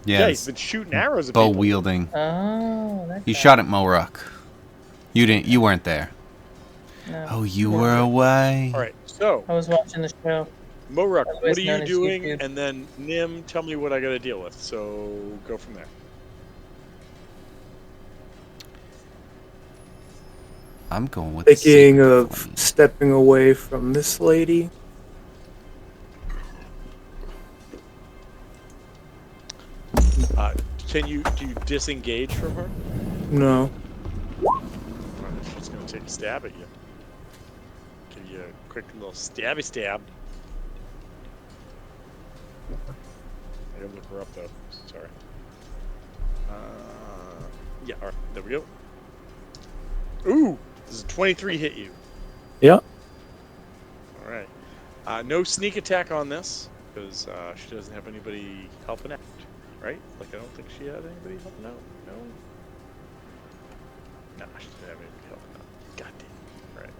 Yeah, he's Yes. been shooting arrows at Bow people. wielding. Oh, that He guy. shot at Moruk. You didn't. You weren't there. No. Oh, you No. were away. All right. So I was watching the show. Moruk, what Otherwise are known you as doing? YouTube. And then Nim, tell me what I got to deal with. So go from there. I'm going with the Thinking Sacred of Flame. stepping away from this lady. Do you disengage from her? No. She's gonna take a stab at you. Give you a quick little stabby stab. I gotta look her up though. Sorry. Yeah. All right. There we go. Ooh, does a 23 hit you? Yeah. All right. No sneak attack on this because she doesn't have anybody helping out, right? Like I don't think she had anybody helping out. No. No, she didn't have anybody helping out. God damn. All right.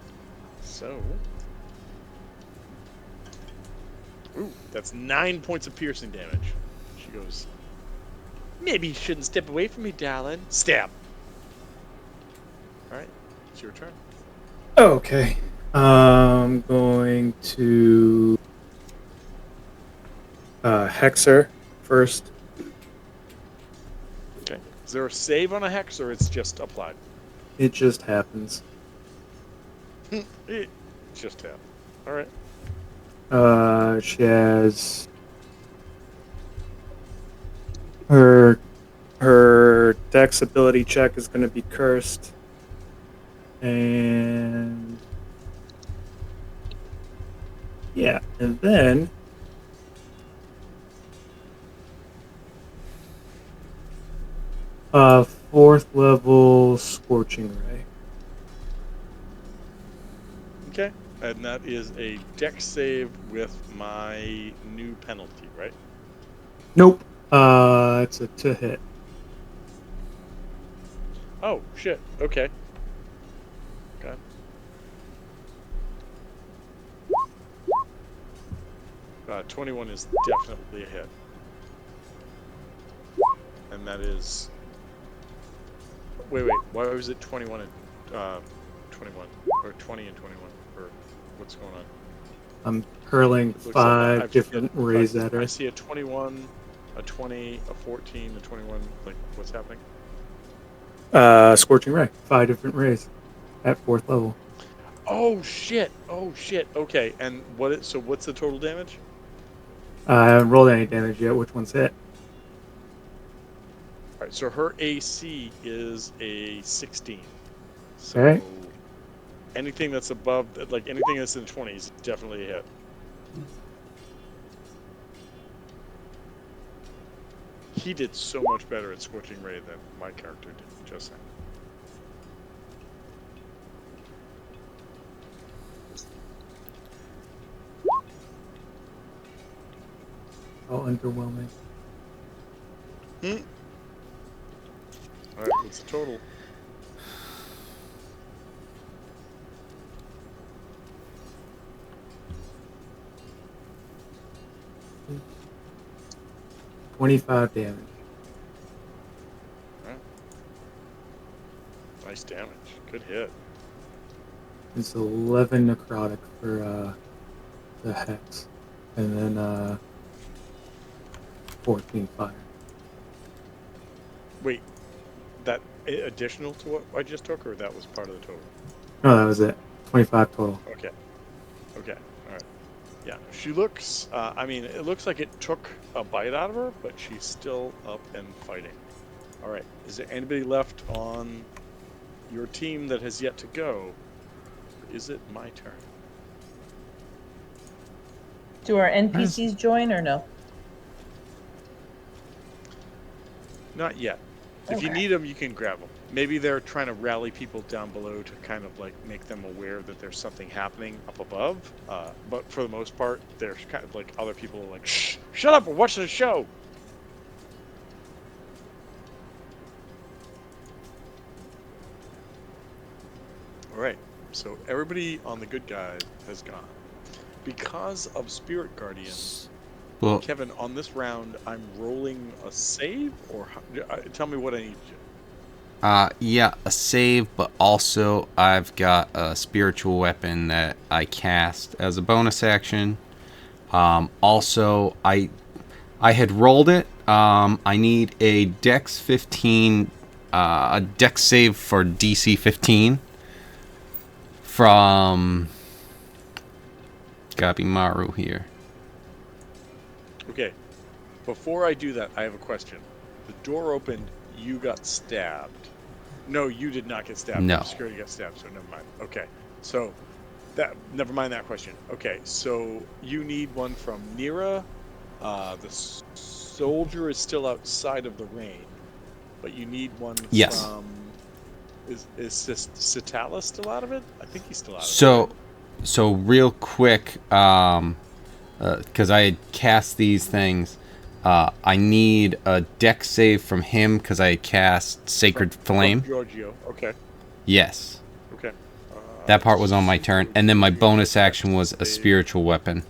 So. Ooh, that's 9 points of piercing damage. She goes. Maybe you shouldn't step away from me, darling. Stab. All right. It's your turn. Okay. I'm going to hex her first. Okay. Is there a save on a hex or it's just applied? It just happens. It just happened. All right. She has her dex ability check is going to be cursed, and yeah, and then fourth level scorching ray. Okay. And that is a dex save with my new penalty, right? Nope. It's a to hit. Oh, shit. Okay. Okay. Uh, 21 is definitely a hit. And that is... Wait. Why was it 21 and 21? Or 20 and 21? Or what's going on? I'm hurling It looks like 5 I've different hit- rays at her. I see a 21, a 20, a 14, a 21. Like, what's happening? Scorching ray. 5 different rays at fourth level. Oh shit! Okay, and so what's the total damage? I haven't rolled any damage yet. Which one's hit? All right, so her AC is a 16. So Okay. anything that's above, like anything that's in the 20s, is definitely a hit. He did so much better at Scorching Ray than my character did. Just saying. Oh, underwhelming. All right, what's the total? Hmm. 25 damage. Nice damage. Good hit. It's 11 necrotic for the hex, and then 14 fire. Wait, that additional to what I just took, or that was part of the total? No, that was it. 25 total. Okay. All right. Yeah, she looks. I mean, it looks like it took a bite out of her, but she's still up and fighting. All right. Is there anybody left on your team that has yet to go? Or is it my turn? Do our NPCs join or no? Not yet. If you Okay. need them, you can grab them. Maybe they're trying to rally people down below to kind of like make them aware that there's something happening up above. But for the most part, there's kind of like other people are like, shh, shut up, we're watching a show. so everybody on the good guy has gone. Because of Spirit Guardian, Well, Kevin, on this round, I'm rolling a save, or tell me what I need to do. yeah, a save, but also I've got a spiritual weapon that I cast as a bonus action. Also, I had rolled it. I need a Dex 15, a Dex save for DC 15 from Gabimaru here. Okay, before I do that, I have a question. The door opened, you got stabbed. No, you did not get stabbed. No. Security got stabbed, so never mind. Okay, so never mind that question. Okay, so you need one from Nira. The soldier is still outside of the rain, but you need one Yes. from. Is Citala still out of it? I think he's still out of it. So real quick, because I had cast these things, I need a Dex save from him because I had cast Sacred Flame. From Giorgio. Okay. Yes. Okay. That part was on my turn, and then my bonus action was a spiritual weapon.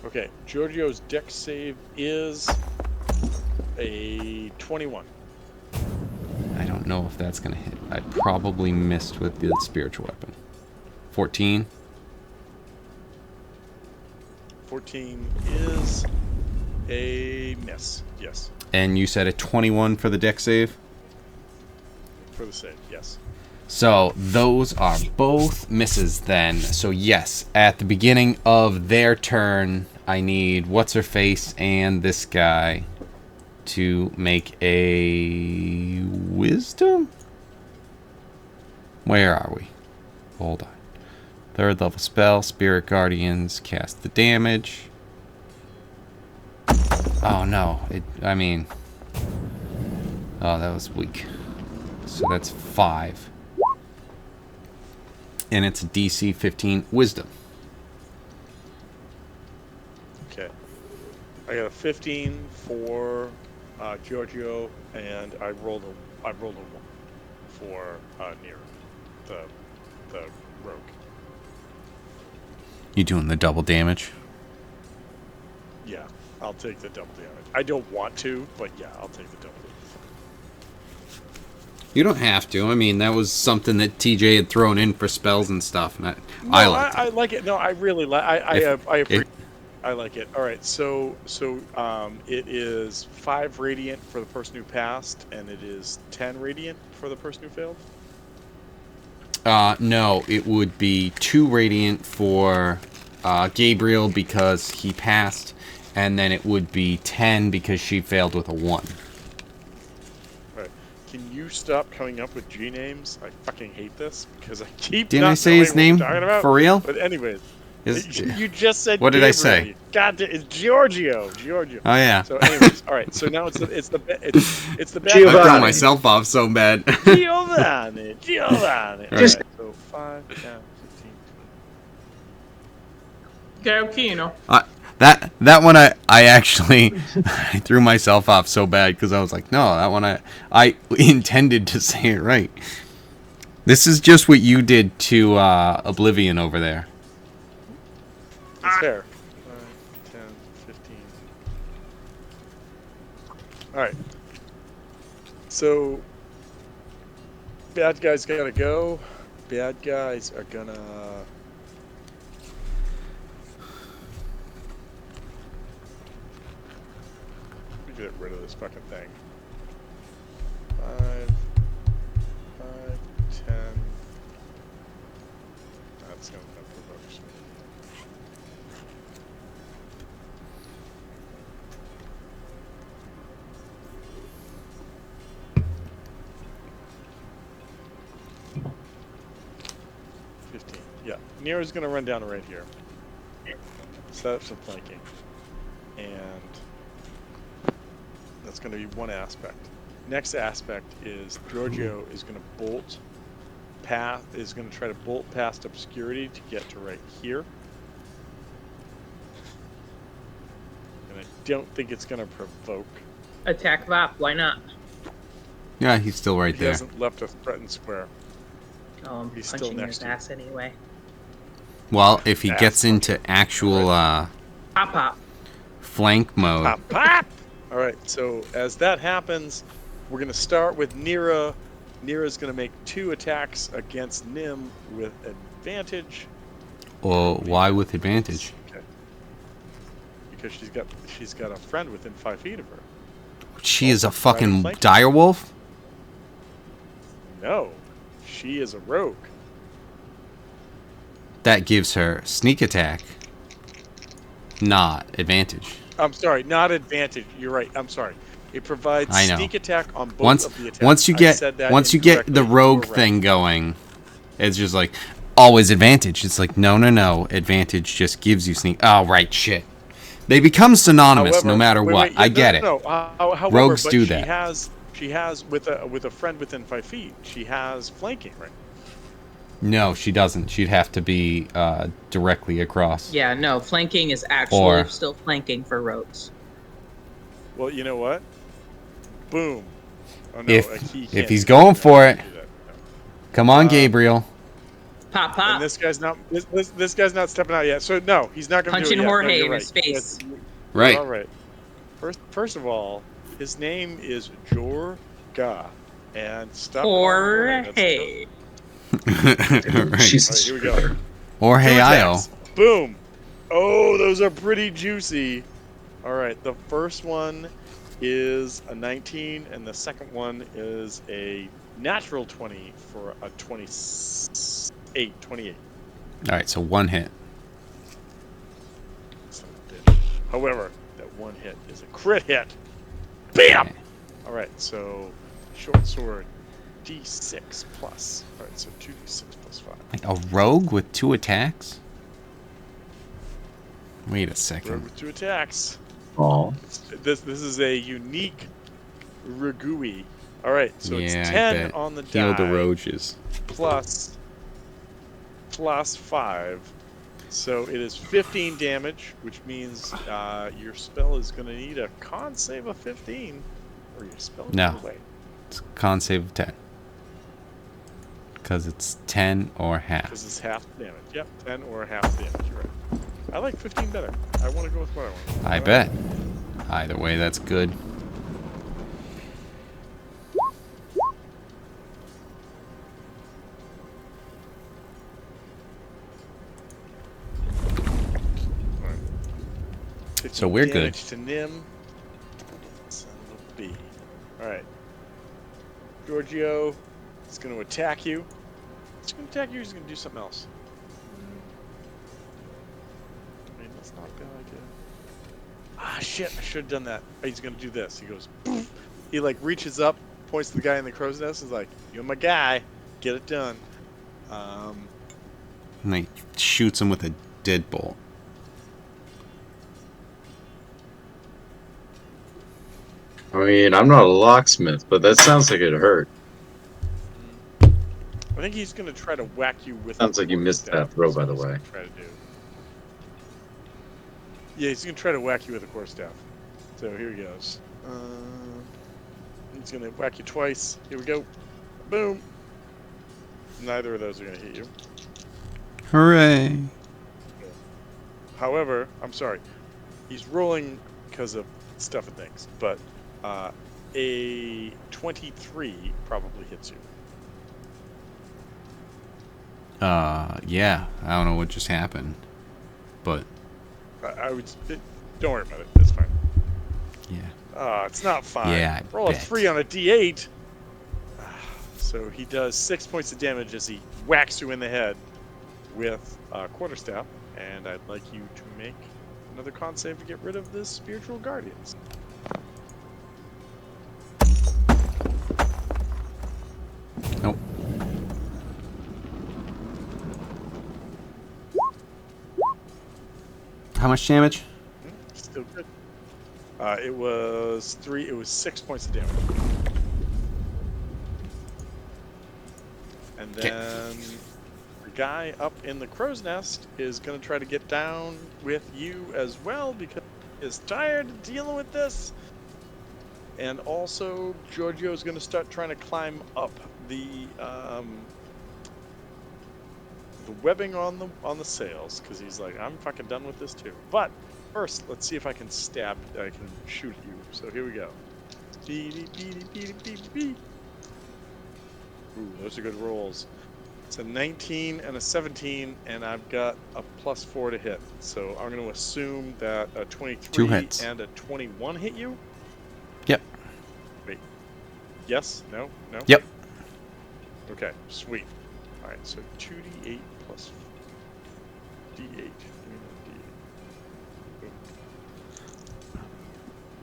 Okay, Giorgio's Dex save is a 21. I don't know if that's gonna hit. I probably missed with the spiritual weapon. 14. 14 is a miss. Yes, And you said a 21 for the Dex save? for the save. Yes. So those are both misses then. So yes, at the beginning of their turn, I need What's-Her-Face and this guy to make a wisdom? Where are we? Hold on. Third level spell, Spirit Guardians, cast the damage. Oh no, oh, that was weak. So that's 5. And it's a DC 15 wisdom. Okay. I got a 15 for Giorgio, and I rolled a 1 for Nira, the rogue. You doing the double damage? Yeah, I'll take the double damage. I don't want to, but yeah, I'll take the double damage. You don't have to. I mean, that was something that TJ had thrown in for spells and stuff. And I liked it. I like it. No, I really like. I appreciate. I like it. All right, so it is 5 radiant for the person who passed, and it is 10 radiant for the person who failed. No, it would be 2 radiant for Gabriel because he passed, and then it would be 10 because she failed with a 1. All right, can you stop coming up with G names? I fucking hate this because I keep. Didn't not I say knowing his what name we're talking about. for real? But anyways, Is- you just said. What did I Gabriel. say? God, it's Giorgio. Oh yeah. So, anyways, all right. So now it's the bad I guy. throw myself off so bad. Giovanni. Right. Just so 5, 10, 15. Gauchino. That one I actually I threw myself off so bad because I was like, no, that one I intended to say it right. This is just what you did to Oblivion over there. It's fair. 5, 10, 15. Alright. So, bad guys gotta go. Bad guys are gonna. Let me get rid of this fucking thing. 5, 10. That's gonna provoke some. Yeah, Nero's gonna run down right here. Set up some flanking, and that's gonna be one aspect. Next aspect is Giorgio is gonna try to bolt past obscurity to get to right here, and I don't think it's gonna provoke. Attack Vop, why not? Yeah, he's still right He there. hasn't left a threatened square. Oh, I'm He's still punching next his to you. ass anyway. Well, if he Ass gets into actual Pop pop. flank mode, Pop, pop! All right, so as that happens, we're going to start with Nira. Nira's going to make 2 attacks against Nim with advantage. or why with advantage? Okay. Because she's got a friend within 5 feet of her. She is a Also providing fucking flanking. direwolf? No, she is a rogue. That gives her sneak attack, not advantage. I'm sorry, not advantage. You're right. I'm sorry. It provides I know. sneak attack on both Once of the attacks. once you I get said that once you get the incorrectly. rogue You were right. thing going, it's just like always advantage. It's like no. Advantage just gives you sneak. Oh right, shit. They become synonymous However, no matter wait, what. wait, I no, get no, it. no. However, Rogues but do she that. She has with a friend within 5 feet. She has flanking, right? No, she doesn't. She'd have to be directly across. Yeah, no, flanking is actually Or- still flanking for rogues. Well, you know what? Boom. Oh, no, If he if can't he's do going that. for No, it, he can't do that. No. come on, Gabriel. Pop And pop. this guy's not. This guy's not stepping out yet. So no, he's not going to do Punching it yet. Jorge No, you're in right. his face. Yes, Right. You're all right. First of all, his name is Jorga, and stop. Jorge. Right. She's All right, here we go. Or 2 hey, Io. attacks. Boom. Oh, those are pretty juicy. All right, the first one is a 19, and the second one is a natural 20 for a 28. All right, so 1 hit. Son of a bitch. However, that 1 hit is a crit hit. Bam! Okay. All right, so short sword, d6 plus. All right, so 2d6 plus 5. Like a rogue with 2 attacks? Wait a Rogue second. with 2 attacks. Oh, This is a unique Ragui. All right, so Yeah, it's I 10 bet. on the Heal the die roaches. plus 5. So it is 15 damage, which means your spell is going to need a con save of 15, or your spell No. goes away. It's con save of 10. Because it's 10 or half. Because it's half the damage. Yep, 10 or half the damage. You're right. I like 15 better. I want to go with what I want. I bet. Either way, that's good. So we're good. Damage to Nim. Son of a bee. All right. Giorgio is going to attack you. He's going to attack you. Or he's going to do something else. I mean, that's not a bad idea. Ah, shit! I should have done that. Oh, he's going to do this. He goes. Poof. He like reaches up, points to the guy in the crow's nest, and is like, "You're my guy. Get it done." And he shoots him with a deadbolt. I mean, I'm not a locksmith, but that sounds like it hurt. I think he's going to try to whack you with. Sounds a like you missed quarterstaff. that throw, That's by what the he's way. gonna try to do. Yeah, he's going to try to whack you with a quarterstaff. So here he goes. He's going to whack you twice. Here we go. Boom. Neither of those are going to hit you. Hooray! However, I'm sorry. He's rolling because of stuff and things, but a 23 probably hits you. Yeah. I don't know what just happened. But, I would. Don't worry about it. It's fine. yeah. It's not fine. Yeah, I Roll a bet. 3 on a d8. So he does 6 points of damage as he whacks you in the head with a quarterstaff, and I'd like you to make another con save to get rid of this spiritual guardians. Nope. How much damage? Still good. It was 3. It was 6 points of damage. And Okay. then the guy up in the crow's nest is going to try to get down with you as well because he is tired of dealing with this. And also, Giorgio is going to start trying to climb up the the webbing on the sails because he's like, I'm fucking done with this too. But first, let's see if I can I can shoot you. So here we go. Beep, beep, beep, beep, beep. Ooh, those are good rolls. It's a 19 and a 17, and I've got a +4 to hit. So I'm going to assume that a 23 2 hits. and a 21 hit you. Yep. Wait. Yes? No? No? Yep. Okay, sweet. All right, so 2d8 plus d8. Give me that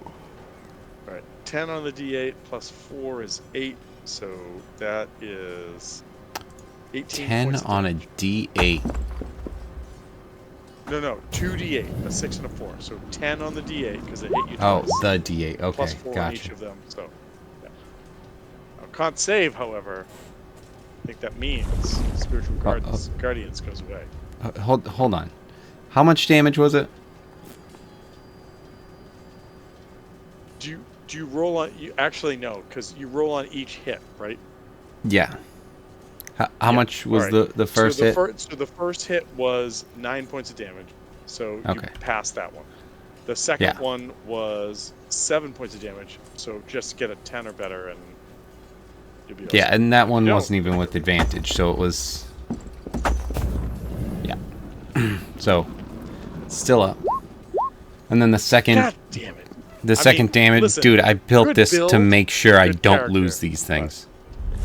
d8. All right, 10 on the d8 plus 4 is 8, so that is 18 10 points of on a damage. D8. No, 2d8, a 6 and a 4. So 10 on the d8 because it hit you Oh, twice. the D8. Okay, Plus 4 on each gotcha. of them. So, yeah. Now, can't save, however. I think that means spiritual guardians goes away. Hold on. How much damage was it? Do you roll on? You actually no, because you roll on each hit, right? Yeah. How Yeah. much was Alright. the first hit? So the first hit was 9 points of damage, so you Okay. passed that one. The second Yeah. one was 7 points of damage, so just get a 10 or better, and you'll be Yeah, awesome. and that one No. wasn't even with advantage, so it was. Yeah. So, still up. And then the second, God damn it! the second damage, listen, dude. I built good this to build, make sure I good don't character, lose these things.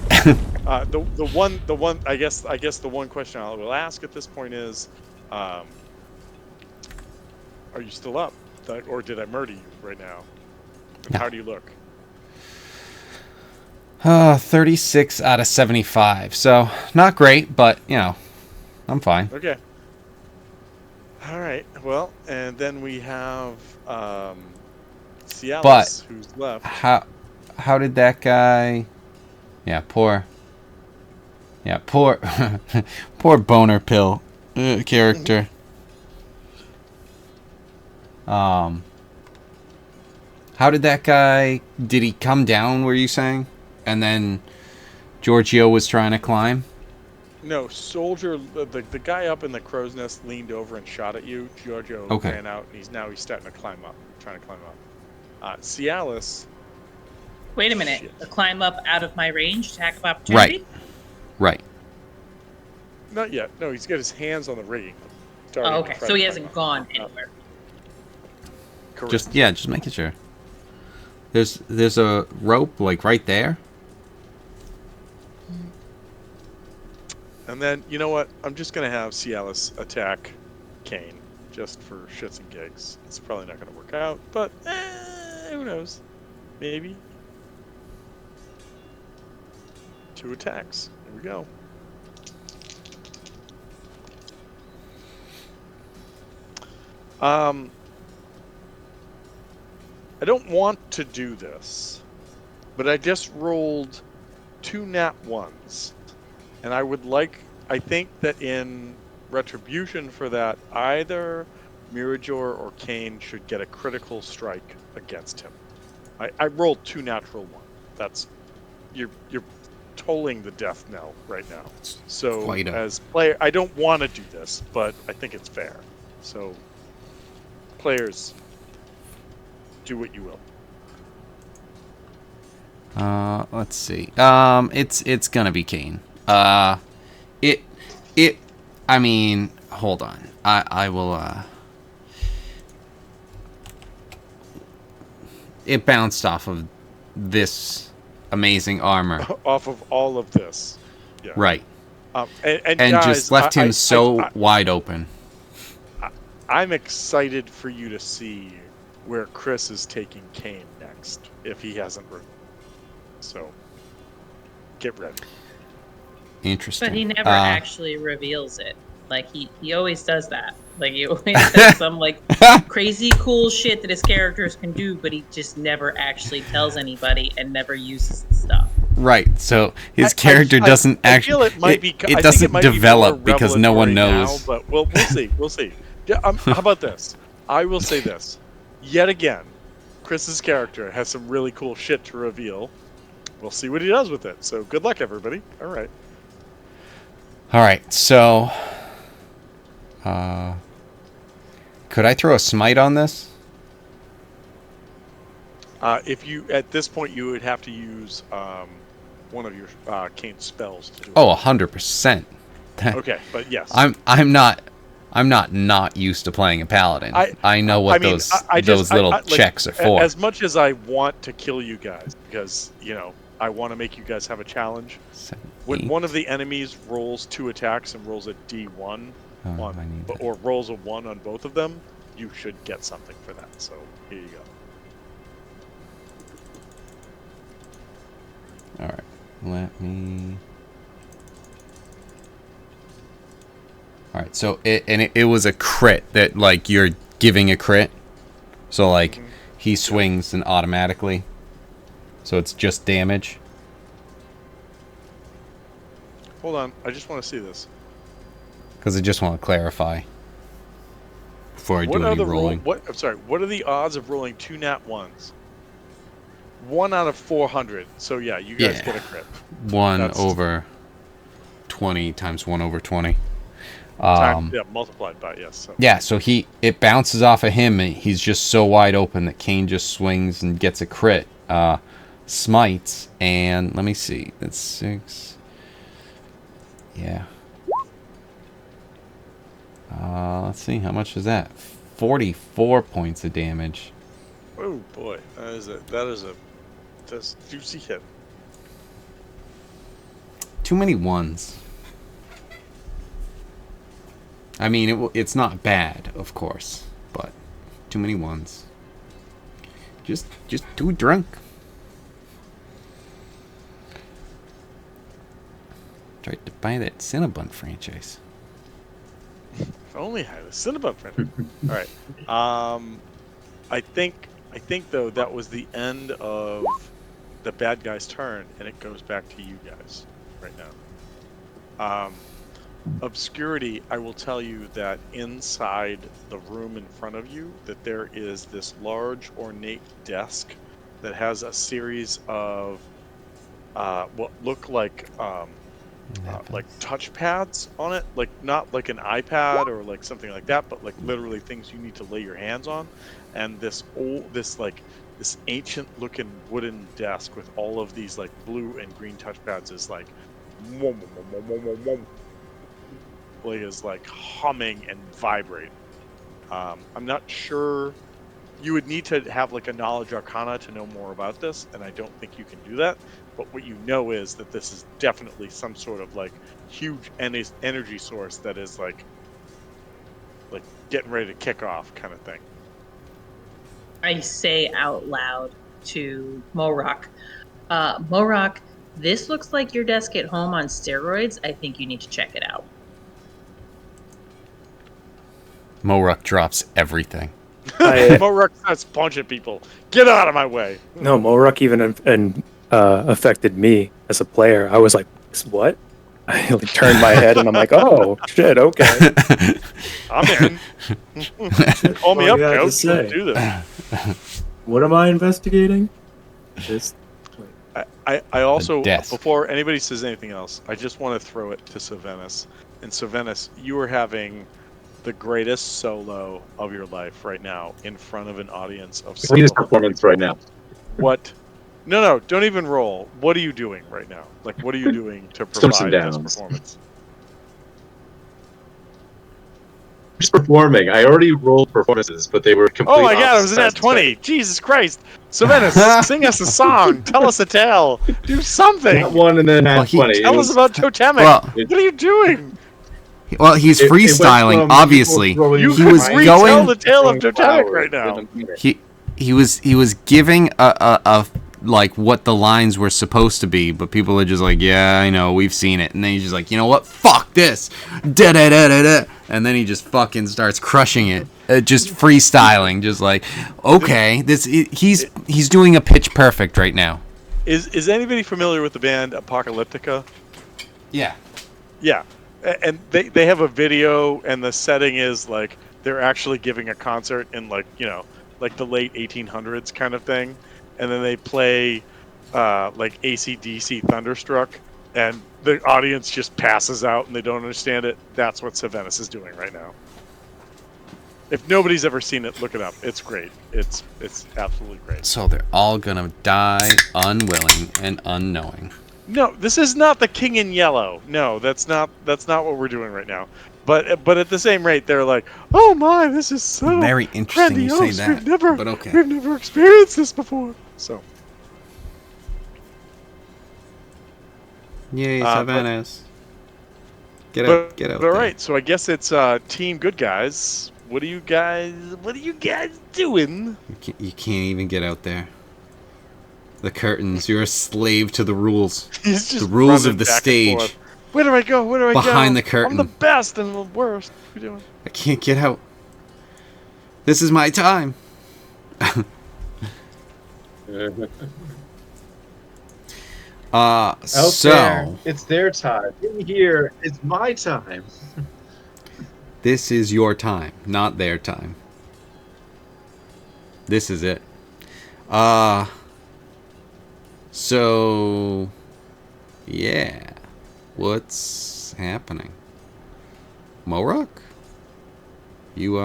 The one I guess the one question I will ask at this point is, are you still up, or did I murder you right now? And No. how do you look? 36 out of 75. So, not great, but, you know, I'm fine. Okay. All right. Well, and then we have Cialis, But- who's left. How did that guy... Yeah, poor... Yeah, poor... poor boner pill character. How did that guy... Did he come down, were you saying? And then Giorgio was trying to climb? No, soldier. The guy up in the crow's nest leaned over and shot at you. Giorgio Okay. ran out, and he's starting to climb up, trying to climb up. Cialis. Wait a minute. Shit. A climb up out of my range, attack of opportunity? Right. Not yet. No, he's got his hands on the rigging. Oh, starting to okay. try So to he climb hasn't up. gone anywhere. Correct. Just making sure. There's a rope, like, right there? And then, you know what? I'm just going to have Cialis attack Kane, just for shits and gigs. It's probably not going to work out, but who knows? Maybe. 2 attacks. There we go. I don't want to do this, but I just rolled 2 nat 1s. And I think that in retribution for that, either Mirador or Kane should get a critical strike against him. I rolled 2 natural 1. That's, you're tolling the death knell right now. So Quite a- as player, I don't want to do this, but I think it's fair. So players, do what you will. Let's see. It's gonna be Kane. I mean, hold on. I will, it bounced off of this amazing armor. Off of all of this. Yeah. Right. And And guys, just left him so wide open. I'm excited for you to see where Chris is taking Kane next, if he hasn't. So, get ready. Interesting. But he never actually reveals it. Like, he always does that. Like, he always does some, like, crazy cool shit that his characters can do, but he just never actually tells anybody and never uses the stuff. Right. So his character doesn't I actually. feel it might be. I It think doesn't might be develop more because no one revelatory knows. now, but we'll see. We'll see. Yeah, how about this? I will say this. Yet again, Chris's character has some really cool shit to reveal. We'll see what he does with it. So good luck, everybody. All right. All right. So Could I throw a smite on this? If you at this point you would have to use one of your Kane's spells to do it. Oh, 100%. Okay, but yes. I'm not used to playing a paladin. I know what those little checks are for. As much as I want to kill you guys, because I want to make you guys have a challenge. 7, When 8. one of the enemies rolls 2 attacks and rolls a D1 or rolls a 1 on both of them, you should get something for that. So here you go. All right, let me. All right, so it was a crit that like you're giving a crit, so like he swings and automatically, so it's just damage. Hold on, I just want to see this. Because I just want to clarify before I do any rolling. I'm sorry. What are the odds of rolling 2 nat 1s? 1 out of 400. So yeah, you guys get a crit. 1 over 20 times 1 over 20. Multiplied by, yes. So. Yeah, so it bounces off of him, and he's just so wide open that Kane just swings and gets a crit. Smites, and let me see. That's 6. Yeah. Let's see, how much is that? 44 points of damage. Oh boy, that's a juicy hit. Too many ones. I mean, it's not bad, of course, but too many ones. Just too drunk. Tried to buy that Cinnabon franchise. If only I had a Cinnabon friend. All right. I think though that was the end of the bad guy's turn, and it goes back to you guys right now. Obscurity, I will tell you that inside the room in front of you, that there is this large ornate desk that has a series of what look like touch pads on it, like not like an iPad or like something like that, but like literally things you need to lay your hands on, and this ancient looking wooden desk with all of these like blue and green touch pads is like is like humming and vibrating. I'm not sure. You would need to have like a knowledge arcana to know more about this, and I don't think you can do that. But what you know is that this is definitely some sort of like huge energy source that is like getting ready to kick off kind of thing. I say out loud to Morok, Morok, this looks like your desk at home on steroids. I think you need to check it out. Morok drops everything. Morok starts punching people. Get out of my way. No, Morok even affected me as a player. I was like, what? I like, turned my head and I'm like, oh, shit, okay. I'm in. Call me up, coach. Let's do this. What am I investigating? I also, before anybody says anything else, I just want to throw it to Sylvanas. And Sylvanas, you are having the greatest solo of your life right now in front of an audience of Greatest performance right now. What? No, don't even roll. What are you doing right now? Like, what are you doing to provide this performance? Just performing. I already rolled performances, but they were complete. Oh my god, it was a nat 20. Jesus Christ. Sylvanas, sing us a song. Tell us a tale. Do something. Nat 1 and then nat 20. Tell us about Totemic. What are you doing? Well, he's freestyling, obviously. You can retell the tale of Totemic right now. He was giving a like what the lines were supposed to be, but people are just like, yeah, I know, we've seen it. And then he's just like, you know what? Fuck this. Da da da da da. And then he just fucking starts crushing it. Just freestyling, just like, okay, he's doing a pitch perfect right now. Is anybody familiar with the band Apocalyptica? Yeah. Yeah. And they have a video, and the setting is like they're actually giving a concert in like the late 1800s kind of thing, and then they play like AC/DC Thunderstruck, and the audience just passes out and they don't understand it. That's what Savannis is doing right now. If nobody's ever seen it, look it up. It's great. It's absolutely great. So they're all gonna die unwilling and unknowing. No, this is not the King in Yellow. No, that's not what we're doing right now. But at the same rate, they're like, oh my, this is so Very interesting you say grandiose. that. But okay. We've never experienced this before. So. Yay, but- Savannis. Get out But all there. right, so I guess it's Team Good Guys. What are you guys doing? You can't even get out there. The curtains. You're a slave to the rules. He's just The rules running of the back and stage. forth. Where do I go? Where do I go? Behind the curtain. I'm the best and the worst. What are you doing? I can't get out. This is my time. Out So there, it's their time. In here, it's my time. this is your time, not their time. This is it. So yeah. What's happening? Morok? You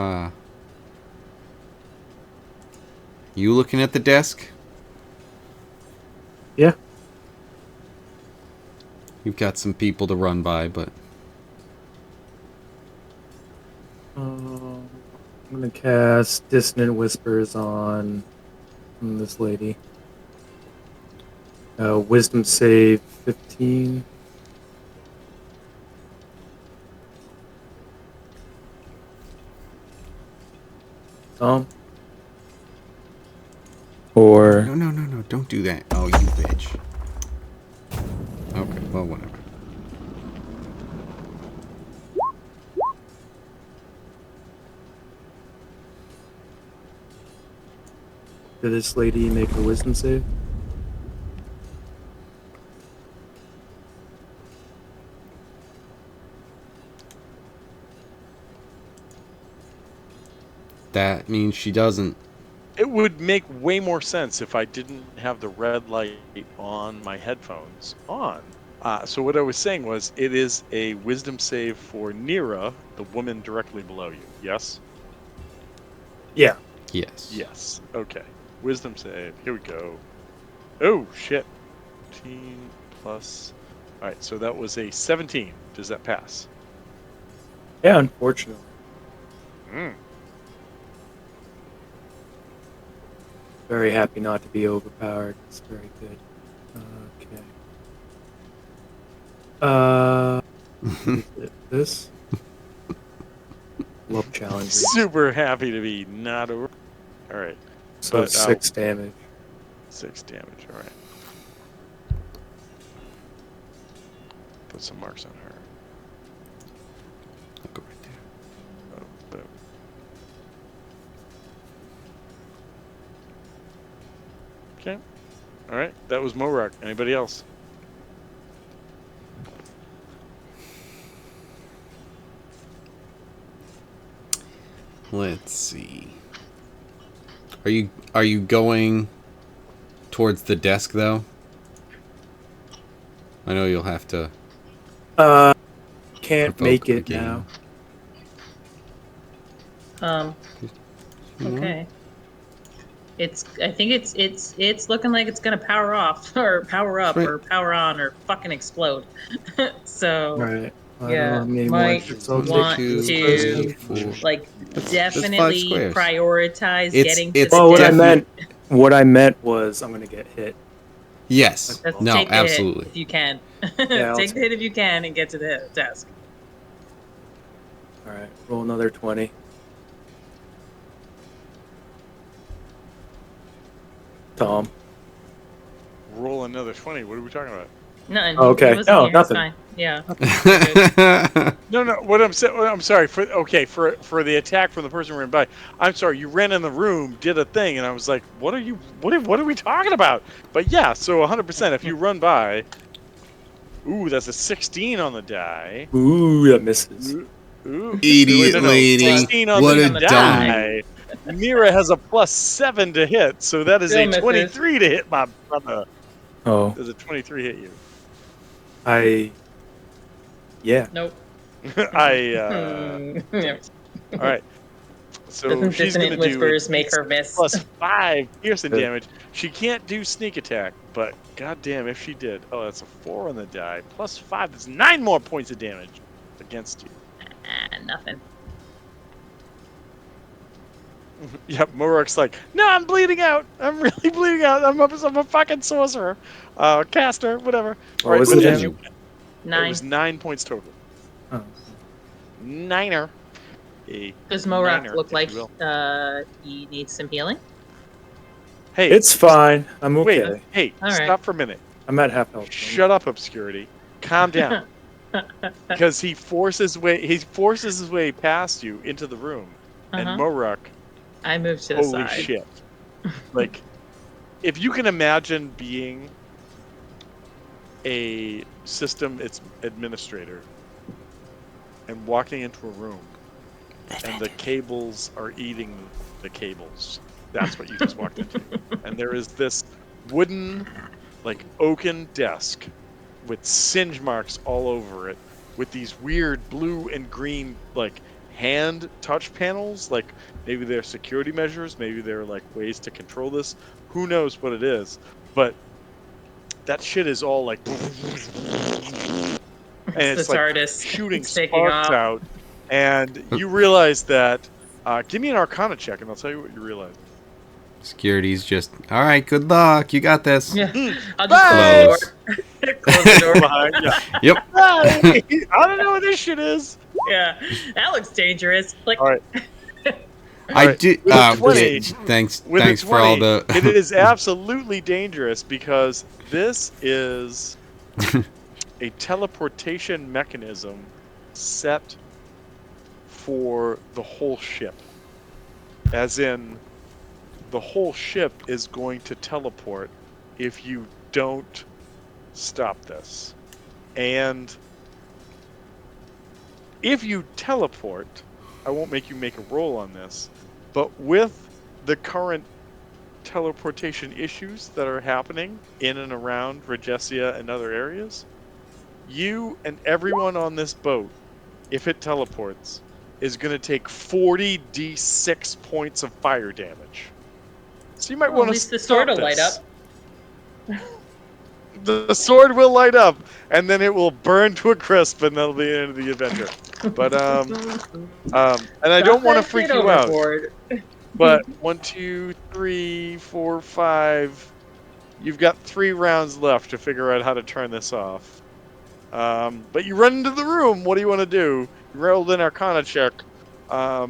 looking at the desk? Yeah. You've got some people to run by, but I'm gonna cast Dissonant Whispers on this lady. Wisdom save 15. Or no, don't do that. Oh, you bitch. Okay, well, whatever. did this lady make a wisdom save? That means she doesn't. It would make way more sense if I didn't have the red light on my headphones on. So what I was saying was, it is a wisdom save for Nira, the woman directly below you. Yes? Yeah. Yes. Yes. Okay. Wisdom save. Here we go. Oh, shit. 15 plus... Alright, so that was a 17. Does that pass? Yeah, unfortunately. Mm. Very happy not to be overpowered. It's very good. Okay. This? Love challenges. Super happy to be not over... Alright. So But, 6 damage. 6 damage, alright. Put some marks on her. I'll go right there. Oh, boom. Okay. Alright, that was Morok. Anybody else? Let's see. Are you going towards the desk though? I know you'll have to. Can't provoke make the it game. now. Okay. I think it's looking like it's gonna power off or power up Right. or power on or fucking explode. So Right. I Yeah, don't have many might more. So want Two, to- four. like That's 5 definitely squares. prioritize It's- getting to it's the Well, desk. what I meant was I'm gonna get hit. Yes. Let's No, take the absolutely. hit if you can. I'll Take the hit if you can and get to the desk. All right. Roll another 20. Tom. Roll another 20. What are we talking about? Nothing. Oh, okay. He wasn't No, here. It's nothing. fine. Yeah. No, what I'm saying. I'm sorry. For the attack from the person who ran by. I'm sorry. You ran in the room, did a thing, and I was like, "What are we talking about?" But yeah, so 100%. If you run by, ooh, that's a 16 on the die. Ooh, that misses. Ooh, Idiot lady. 16 on What the a die. Mira has a +7 to hit, so that is Still a misses. 23 to hit my brother. Oh. Does a 23 hit you? Yeah. Nope. All right. So Doesn't she's going to dissonant do a whispers make her miss? plus 5 piercing Good. damage. She can't do sneak attack, but goddamn if she did. Oh, that's a 4 on the die. Plus 5. That's 9 more points of damage against you. Nothing. Yeah, Morok's like, no, I'm bleeding out. I'm really bleeding out. I'm a fucking sorcerer, caster, whatever. What was but the as damage? It 9. was 9 points total. Oh. Niner. Does Morak niner, look if like you will. he needs some healing? Hey, It's fine. I'm okay. wait. Hey, All right. stop for a minute. I'm at half health. Shut up, obscurity. Calm down. Because he forces his way past you into the room, and Uh-huh. Morok, I moved to the holy side. shit! Like, if you can imagine being a system administrator and walking into a room, and the cables are eating the cables. That's what you just walked into, and there is this wooden, like oaken desk with singe marks all over it, with these weird blue and green like hand touch panels. Like maybe they're security measures, maybe they're like ways to control this. Who knows what it is? But that shit is all like, and it's the like TARDIS. shooting It's taking sparks off. out, and you realize that. Give me an Arcana check, and I'll tell you what you realize. Security's just, all right, good luck. You got this. Yeah. I'll just close the door. Close the door. Behind you. Yep. I don't know what this shit is. Yeah. That looks dangerous. Like, All right. I right, do. with a 20, Thanks. With Thanks a 20, for all the. it is absolutely dangerous because this is a teleportation mechanism set for the whole ship. As in, the whole ship is going to teleport if you don't stop this. And if you teleport, I won't make you make a roll on this, but with the current teleportation issues that are happening in and around Regesia and other areas, you and everyone on this boat, if it teleports, is going to take 40 d6 points of fire damage. So you might well, want at to least the sword will light up. The sword will light up, and then it will burn to a crisp, and that'll be the end of the adventure. But and I don't want to freak you out. But 1, 2, 3, 4, 5. You've got 3 rounds left to figure out how to turn this off. But you run into the room. What do you want to do? You rolled an Arcana check. I'll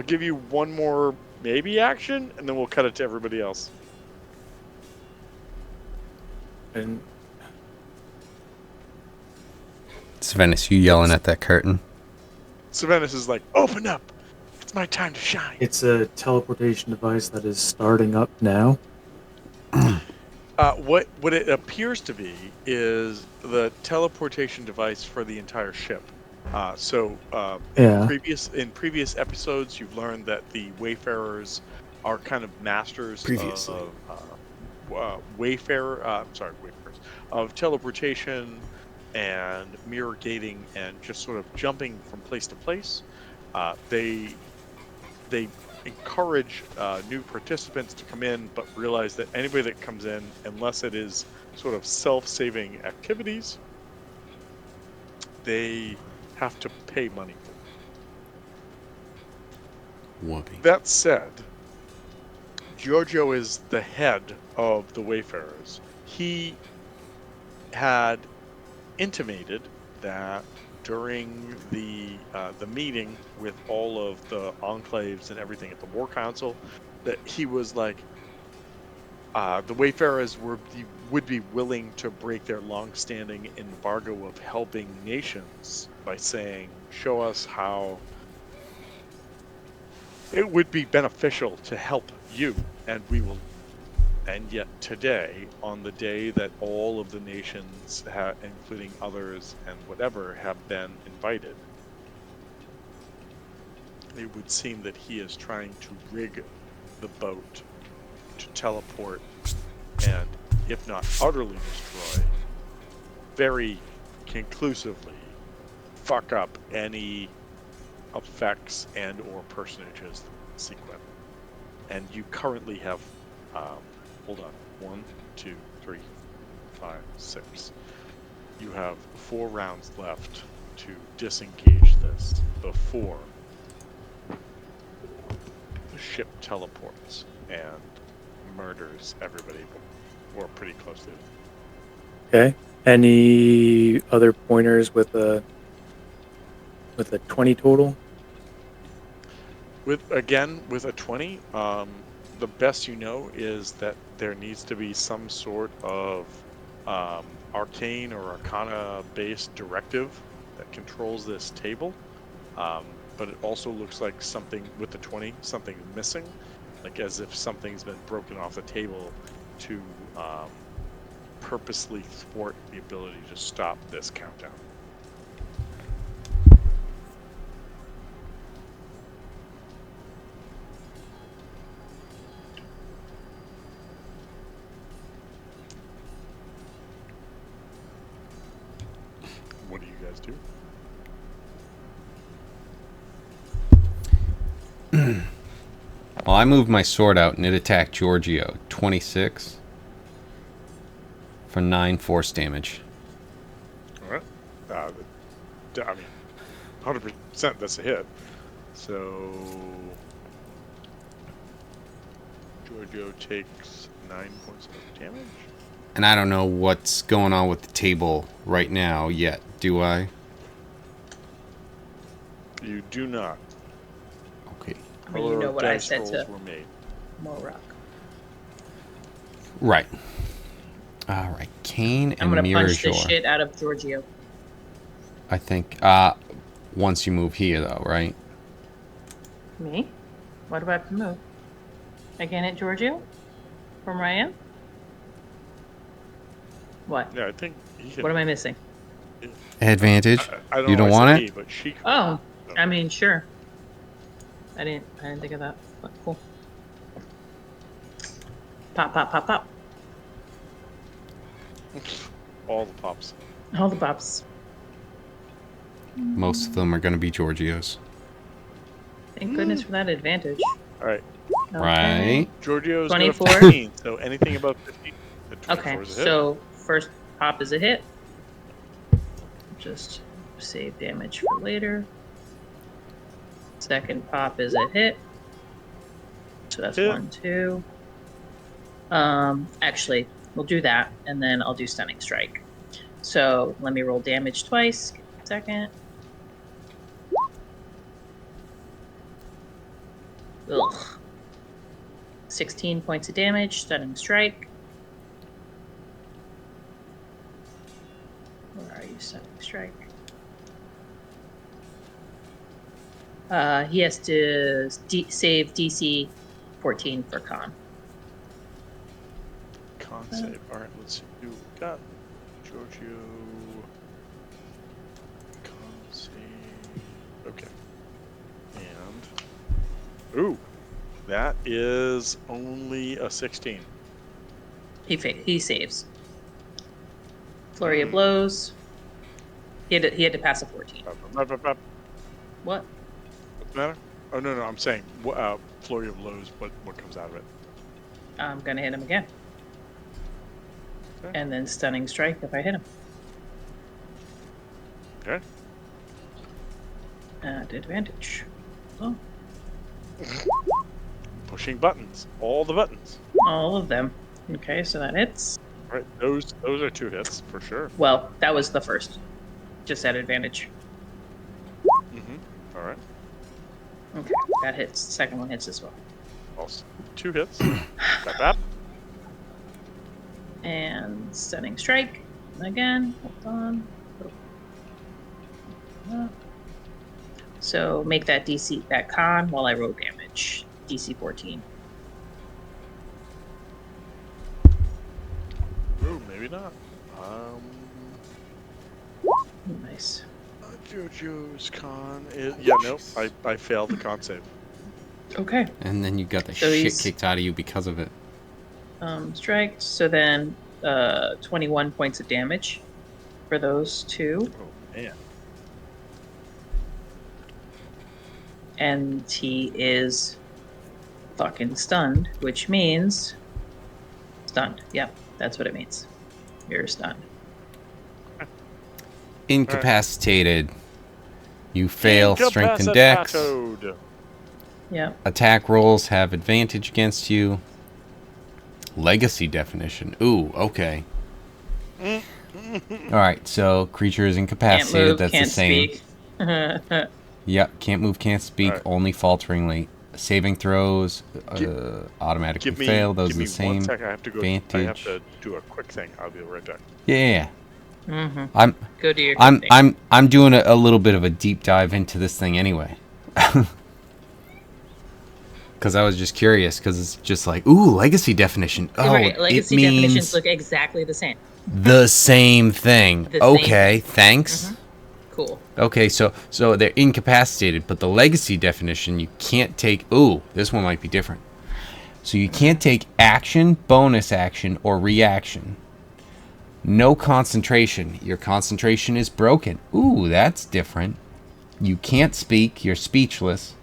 give you one more maybe action, and then we'll cut it to everybody else. And Svennis, you yelling at that curtain? Sylvanus is like, open up. It's my time to shine. it's a teleportation device that is starting up now. What it appears to be is the teleportation device for the entire ship. Yeah. In previous episodes, you've learned that the Wayfarers are kind of masters Previously. of Wayfarers of teleportation and mirror gating and just sort of jumping from place to place. They encourage new participants to come in, but realize that anybody that comes in, unless it is sort of self-saving activities, they have to pay money for. Whoopee. That said, Giorgio is the head of the Wayfarers. He had intimated that during the meeting with all of the enclaves and everything at the War Council, that he was like, the Wayfarers would be willing to break their long-standing embargo of helping nations by saying, show us how it would be beneficial to help you, and we will. And yet today, on the day that all of the nations, including others and whatever, have been invited, it would seem that he is trying to rig the boat to teleport and, if not utterly destroy, very conclusively fuck up any effects and or personages sequence. And you currently have, hold on, 1, 2, 3, 5, 6. You have 4 rounds left to disengage this before the ship teleports and murders everybody, or pretty closely. Okay. Any other pointers with a 20 total? With a 20, the best you know is that there needs to be some sort of arcane or arcana based directive that controls this table. But it also looks like something with the 20, something missing, like as if something's been broken off the table to purposely thwart the ability to stop this countdown. What do you guys do? Well, I moved my sword out and it attacked Giorgio. 26 for 9 force damage. All right. I mean, 100%, that's a hit. So Giorgio takes 9 points of damage. And I don't know what's going on with the table right now yet, do I? You do not. Okay. I mean, you know what I said to were made. Morok. Right. All right. Kane I'm and gonna punch the Mirazor. shit out of Giorgio. I think. Once you move here, though, right? Me? What do I have to move? I can't hit Giorgio? From where I am? What? Yeah, I think he can. What am I missing? Advantage. I don't You know don't why I want said it? he, but she. Oh, I mean, sure. I didn't think of that. But cool. Pop, pop, pop, pop. All the pops. All the pops. Most of them are going to be Giorgio's. Thank goodness for that advantage. All right. Okay. Right? Giorgio's got a 24? 15, so anything above 15. The 24 Okay, is a hit. so first pop is a hit. Just save damage for later. Second pop is a hit. So that's Hit. 1, 2. Actually, we'll do that, and then I'll do stunning strike. So let me roll damage twice. Give me a second. Ugh. 16 points of damage, stunning strike. Where are you, stunning strike? He has to save DC 14 for con. Con save. All right, let's see who we got. Giorgio. Con save. Okay. And. Ooh. That is only a 16. He saves. Flurry of blows. He had to pass a 14. What's What? the matter? Oh, no, I'm saying flurry of blows, what comes out of it? I'm gonna hit him again. Okay. And then stunning strike if I hit him. Okay. At advantage. Oh, Pushing buttons. All the buttons. all of them. Okay, so that hits. All right, those are 2 hits for sure. Well, that was the first. Just at advantage. All right. Okay, that hits. Second one hits as well. Also 2 hits. Got that. And stunning strike again. Hold on. So make that DC that con while I roll damage. DC 14. Ooh, maybe not. Nice. Jojo's con is... Yeah, nope. I failed the con save. Okay. And then you got the So shit he's- kicked out of you because of it. Strike. So then 21 points of damage. for those two. Oh man. And he is fucking stunned, which means stunned. Yep, that's what it means. You're stunned. Incapacitated. You fail strength and dex. Incapacitatoed. Yep. Attack rolls have advantage against you. Legacy definition. Ooh, okay. Alright, so creature is Can't incapacitated. move, That's can't the same. speak. Yep, can't move, can't speak, Alright. only falteringly. Saving throws automatically fail. Those give are me the same. 1 second. I have to go. I have Advantage. to do a quick thing. I'll be right back. Yeah. Mm-hmm. I'm Go do your I'm thing. I'm doing a little bit of a deep dive into this thing anyway. Because I was just curious, because it's just like, ooh, legacy definition. Oh, Right, legacy it means definitions look exactly the same. the same thing. The same Okay, thing. thanks. Mhm. Cool. Okay, so they're incapacitated, but the legacy definition, you can't take. Ooh, this one might be different. So you can't take action, bonus action, or reaction. No concentration. Your concentration is broken. Ooh, that's different. You can't speak. You're speechless.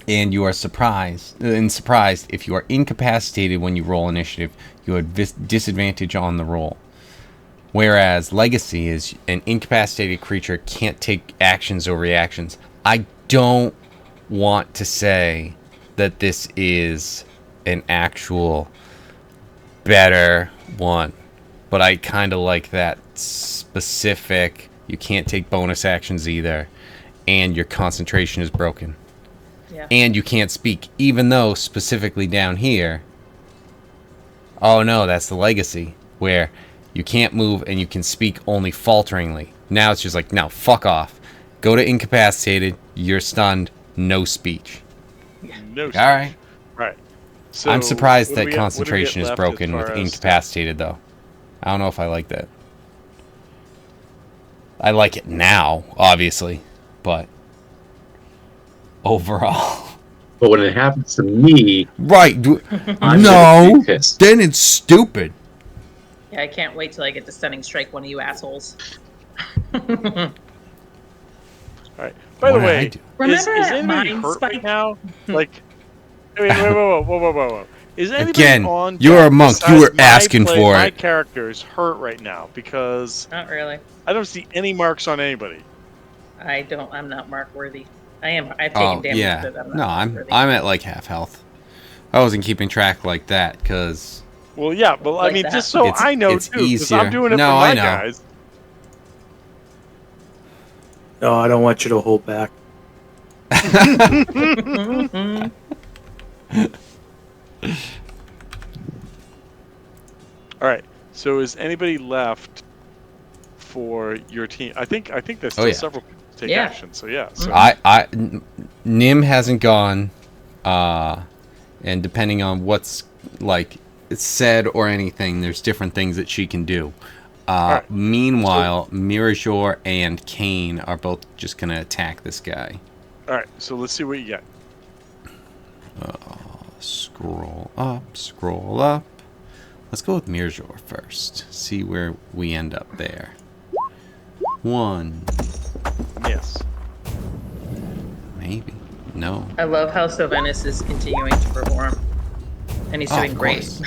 And you are surprised if you are incapacitated when you roll initiative, you have disadvantage on the roll. Whereas legacy is an incapacitated creature can't take actions or reactions. I don't want to say that this is an actual better one, but I kind of like that specific. You can't take bonus actions either, and your concentration is broken. Yeah. And you can't speak, even though specifically down here. Oh no, that's the legacy, where you can't move and you can speak only falteringly. Now it's just like, no, fuck off. Go to incapacitated, you're stunned, no speech. No. All right. Right. So I'm surprised what do that we got- what do we concentration get is left broken as with far as- incapacitated, though. I don't know if I like that. I like it now, obviously, but overall. But when it happens to me, Right. I'm No, gonna be pissed. then it's stupid. Yeah, I can't wait till I get to stunning strike one of you assholes. All right. By the What did I way, do? Remember is that anybody mind hurt spike? right now? Like, I mean, whoa. Is anybody Again, on you're deck a monk. You besides were my asking for my it. character's hurt right now because Not really. I don't see any marks on anybody. I'm not mark worthy. I've taken Oh damage, yeah. but I'm not No, mark worthy. I'm at like half health. I wasn't keeping track like that because Well, yeah, but I Like mean, that. just so I know it's too, because easier. I'm doing it No, for I my know. guys. No, I don't want you to hold back. Mhm. All right. So is anybody left for your team? I think there's still Oh, yeah. several people to take Yeah. action. So yeah. So Nim hasn't gone, and depending on what's like said or anything, there's different things that she can do. Alright. Meanwhile, Mirazor and Kane are both just gonna attack this guy. all right. So let's see what you get. Scroll up. Let's go with Mirazor first. See where we end up there. 1, Yes. maybe. No. I love how Sylvanas is continuing to perform. And he's doing of great. course.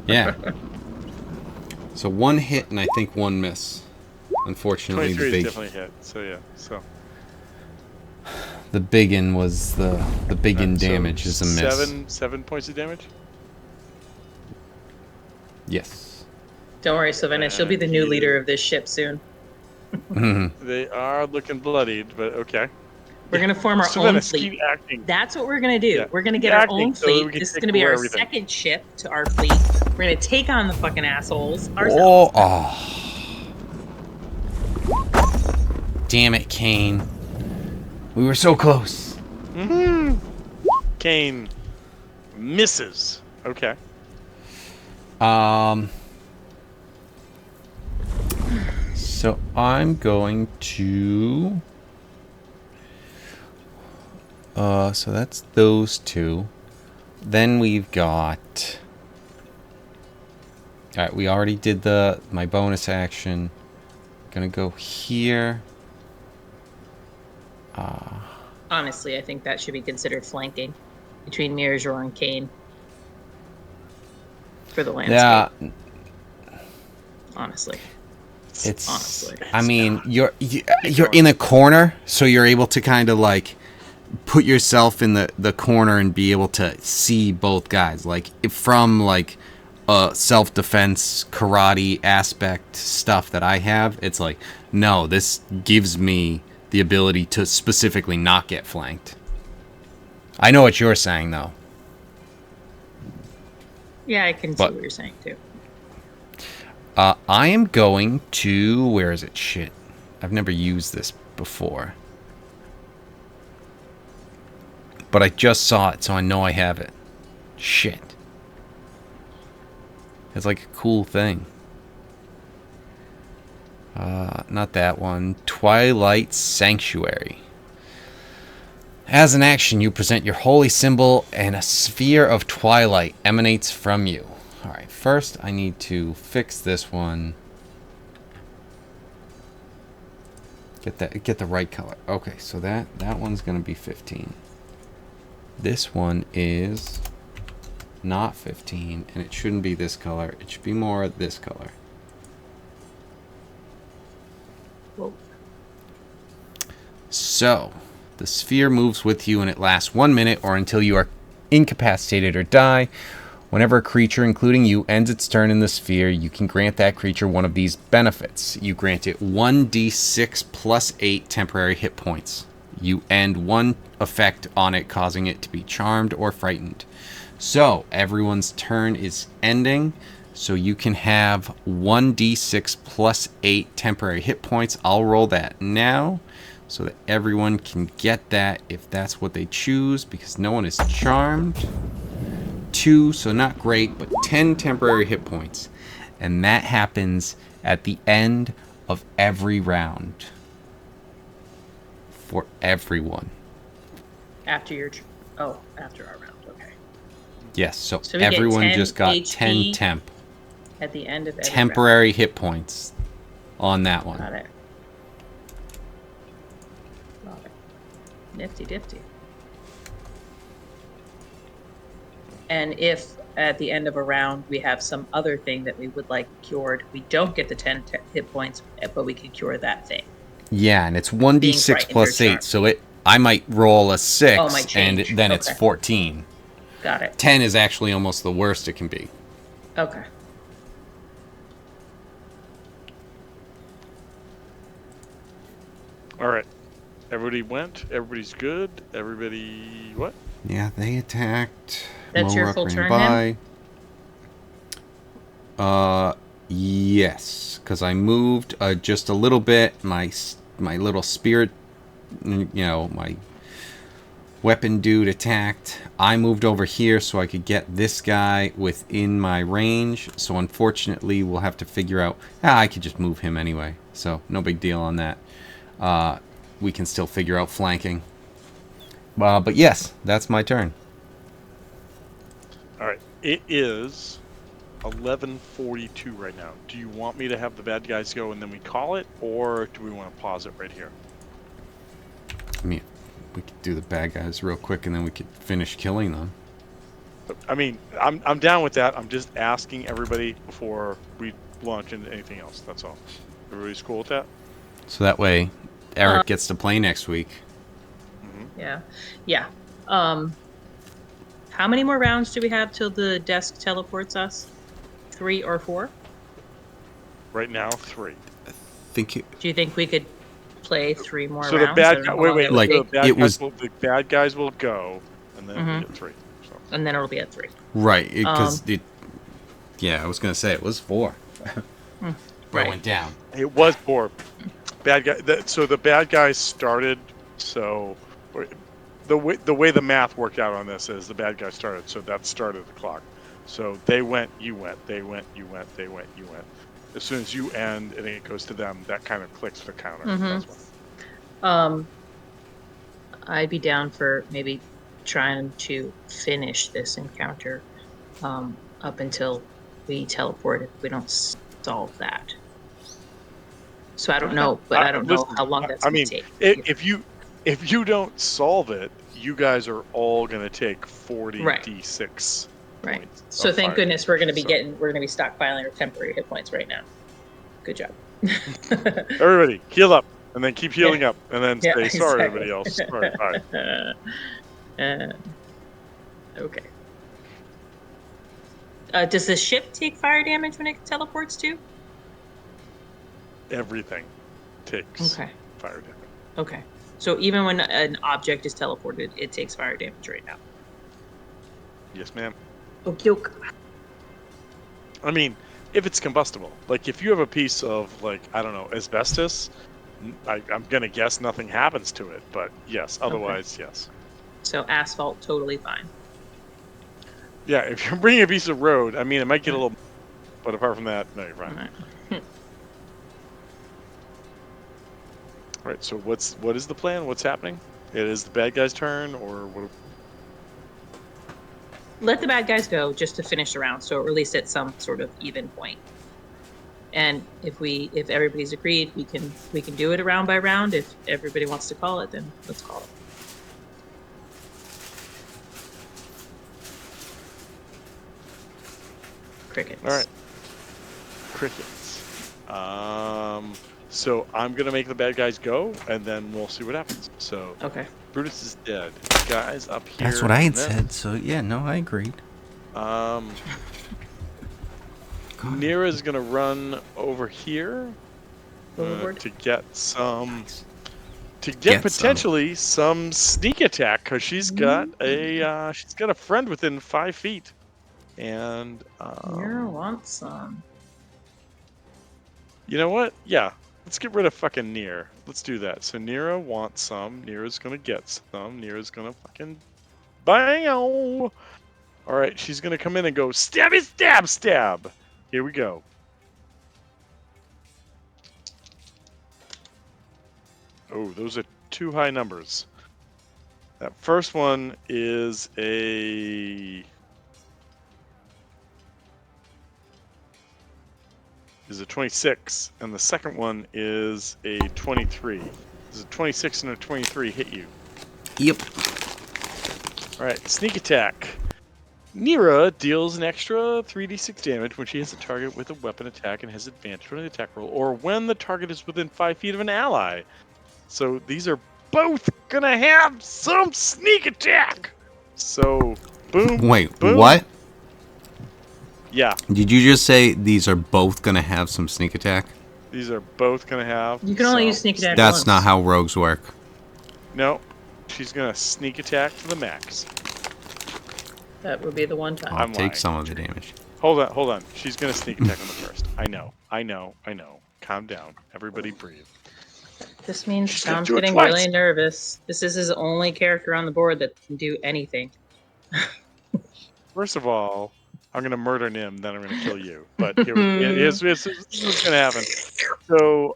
Yeah. So 1 hit and I think 1 miss. Unfortunately, 23 is definitely hit. So yeah. So the biggin was the biggin so damage is a miss. 7 points of damage. Yes. Don't worry, Sylvanas. She'll be the new leader of this ship soon. Mhm. They are looking bloodied, but okay. We're going to form our own Savannah, fleet. keep acting. That's what we're going to do. Yeah. We're going to Keep get our acting own so that we fleet. can This is take going to be over our everything. second ship to our fleet. We're going to take on the fucking assholes ourselves. Damn it, Kane. We were so close. Kane misses. Okay. So I'm going to so that's those two. Then we've got Alright, we already did my bonus action. Gonna go here. Honestly, I think that should be considered flanking between Mirazor and Kane for the landscape. Yeah, Honestly. it's. Honestly. I mean, you're in a corner, so you're able to kind of like put yourself in the corner and be able to see both guys. Like from like a self-defense karate aspect stuff that I have, it's like, no, this gives me the ability to specifically not get flanked. I know what you're saying though. Yeah, I can see But- what you're saying too. I am going to, where is it? Shit, I've never used this before, but I just saw it, so I know I have it. Shit. It's like a cool thing. Not that one. Twilight Sanctuary. As an action, you present your holy symbol, and a sphere of twilight emanates from you. Alright, first I need to fix this one. Get the right color. Okay, so that one's gonna be 15. This one is not 15, and it shouldn't be this color. It should be more this color. Whoa. So, the sphere moves with you and it lasts 1 minute or until you are incapacitated or die. Whenever a creature, including you, ends its turn in the sphere, you can grant that creature one of these benefits. You grant it 1d6 plus 8 temporary hit points. You end one effect on it, causing it to be charmed or frightened. So, everyone's turn is ending. So you can have 1d6 plus 8 temporary hit points. I'll roll that now so that everyone can get that if that's what they choose, because no one is charmed. 2, so not great, but 10 temporary hit points. And that happens at the end of every round. For everyone. After your after our round, okay. Yes, so So we get everyone 10 just got HP 10 temp. At the end of every Temporary hit points on that one. round. Got it. Love it. Nifty difty. And if at the end of a round we have some other thing that we would like cured, we don't get the 10 hit points, but we can cure that thing. Yeah, and it's 1d6 frightened plus or 8, charmed. so I might roll a 6, Oh, it might and change. then it's Okay. 14. Got it. 10 is actually almost the worst it can be. Okay. All right. Everybody went. Everybody's good. Everybody what? Yeah, they attacked. That's your Morak full ran turn, by. Yes, because I moved just a little bit. My little spirit, my weapon dude attacked. I moved over here so I could get this guy within my range. So unfortunately, we'll have to figure out. I could just move him anyway, so no big deal on that. We can still figure out flanking. But yes, that's my turn. All right. It is 11:42 right now. Do you want me to have the bad guys go and then we call it, or do we want to pause it right here? I mean, we could do the bad guys real quick and then we could finish killing them. I mean, I'm down with that. I'm just asking everybody before we launch into anything else. That's all. Everybody's cool with that? So that way, Eric gets to play next week. Yeah. Yeah. How many more rounds do we have till the desk teleports us? 3 or 4? Right now, 3. Think it, Do you think we could play 3 more So rounds? the I bad don't guy, know how wait, long wait, it would like, take. the bad guys will go, and then we get 3. So. And then it'll be at 3. right, because yeah, I was going to say it was 4. But Right. it went down. It was 4. Bad guy. So the bad guys started. So the way the math worked out on this is the bad guy started. So that started the clock. So they went, you went, they went, you went, they went, you went. As soon as you end and it goes to them, that kind of clicks the counter. That's why. I'd be down for maybe trying to finish this encounter up until we teleport if we don't solve that. So I don't know, but I don't know Listen, how long that's I going mean, to take. if you don't solve it, you guys are all gonna take 40 Right. d6 Right. points. So of thank fire goodness we're going to be damage, we're going to be stockpiling our temporary hit points right now. Good job. everybody, heal up, and then keep Yeah. healing up, and then Yeah, say sorry, exactly. everybody else. Sorry, bye. Okay. Does the ship take fire damage when it teleports too? Everything takes Okay. fire damage. Okay. So even when an object is teleported, it takes fire damage right now. Yes, ma'am. Okie doke. I mean, if it's combustible, like if you have a piece of like I don't know asbestos, I'm gonna guess nothing happens to it. But yes, otherwise yes. So asphalt, totally fine. Yeah, if you're bringing a piece of road, I mean, it might get a Right. little, but apart from that, no, you're All fine. right. All right. So what is the plan? What's happening? It is the bad guy's turn, or what? Let the bad guys go just to finish the round, so at least at some sort of even point. And if everybody's agreed, we can do it round by round. If everybody wants to call it, then let's call it. Crickets. All right. Crickets. So I'm gonna make the bad guys go, and then we'll see what happens. So Okay. Brutus is dead. Guys up here. That's what I had and then, said. So yeah, no, I agreed. Nira's gonna run over here Overboard. to get some, Get potentially some sneak attack because she's got a friend within 5 feet, and You want some? you know what? Yeah, let's get rid of fucking Near. Let's do that. So Nira wants some. Nira's gonna get some. Nira's gonna fucking bang. All right, she's gonna come in and go stabby stab stab. Here we go. Oh, those are 2 high numbers. That first one is a 26, and the second one is a 23. Does a 26 and a 23 hit you? Yep. All right, sneak attack. Nira deals an extra 3d6 damage when she hits a target with a weapon attack and has advantage on the attack roll, or when the target is within 5 feet of an ally. So these are both gonna have some sneak attack. So, boom. Wait, boom. what? Yeah, Did you just say these are both gonna have some sneak attack? these are both gonna have. You can only some use sneak attack That's once. not how rogues work. No, she's gonna sneak attack to the max. That would be the one I'll time. I'm take lying. some of the damage. Hold on. She's gonna sneak attack on the first. I know. Calm down. Everybody breathe. This means She's gonna Tom's do it getting twice. really nervous. This is his only character on the board that can do anything. First of all, I'm gonna murder Nim, then I'm gonna kill you. But this is gonna happen. So,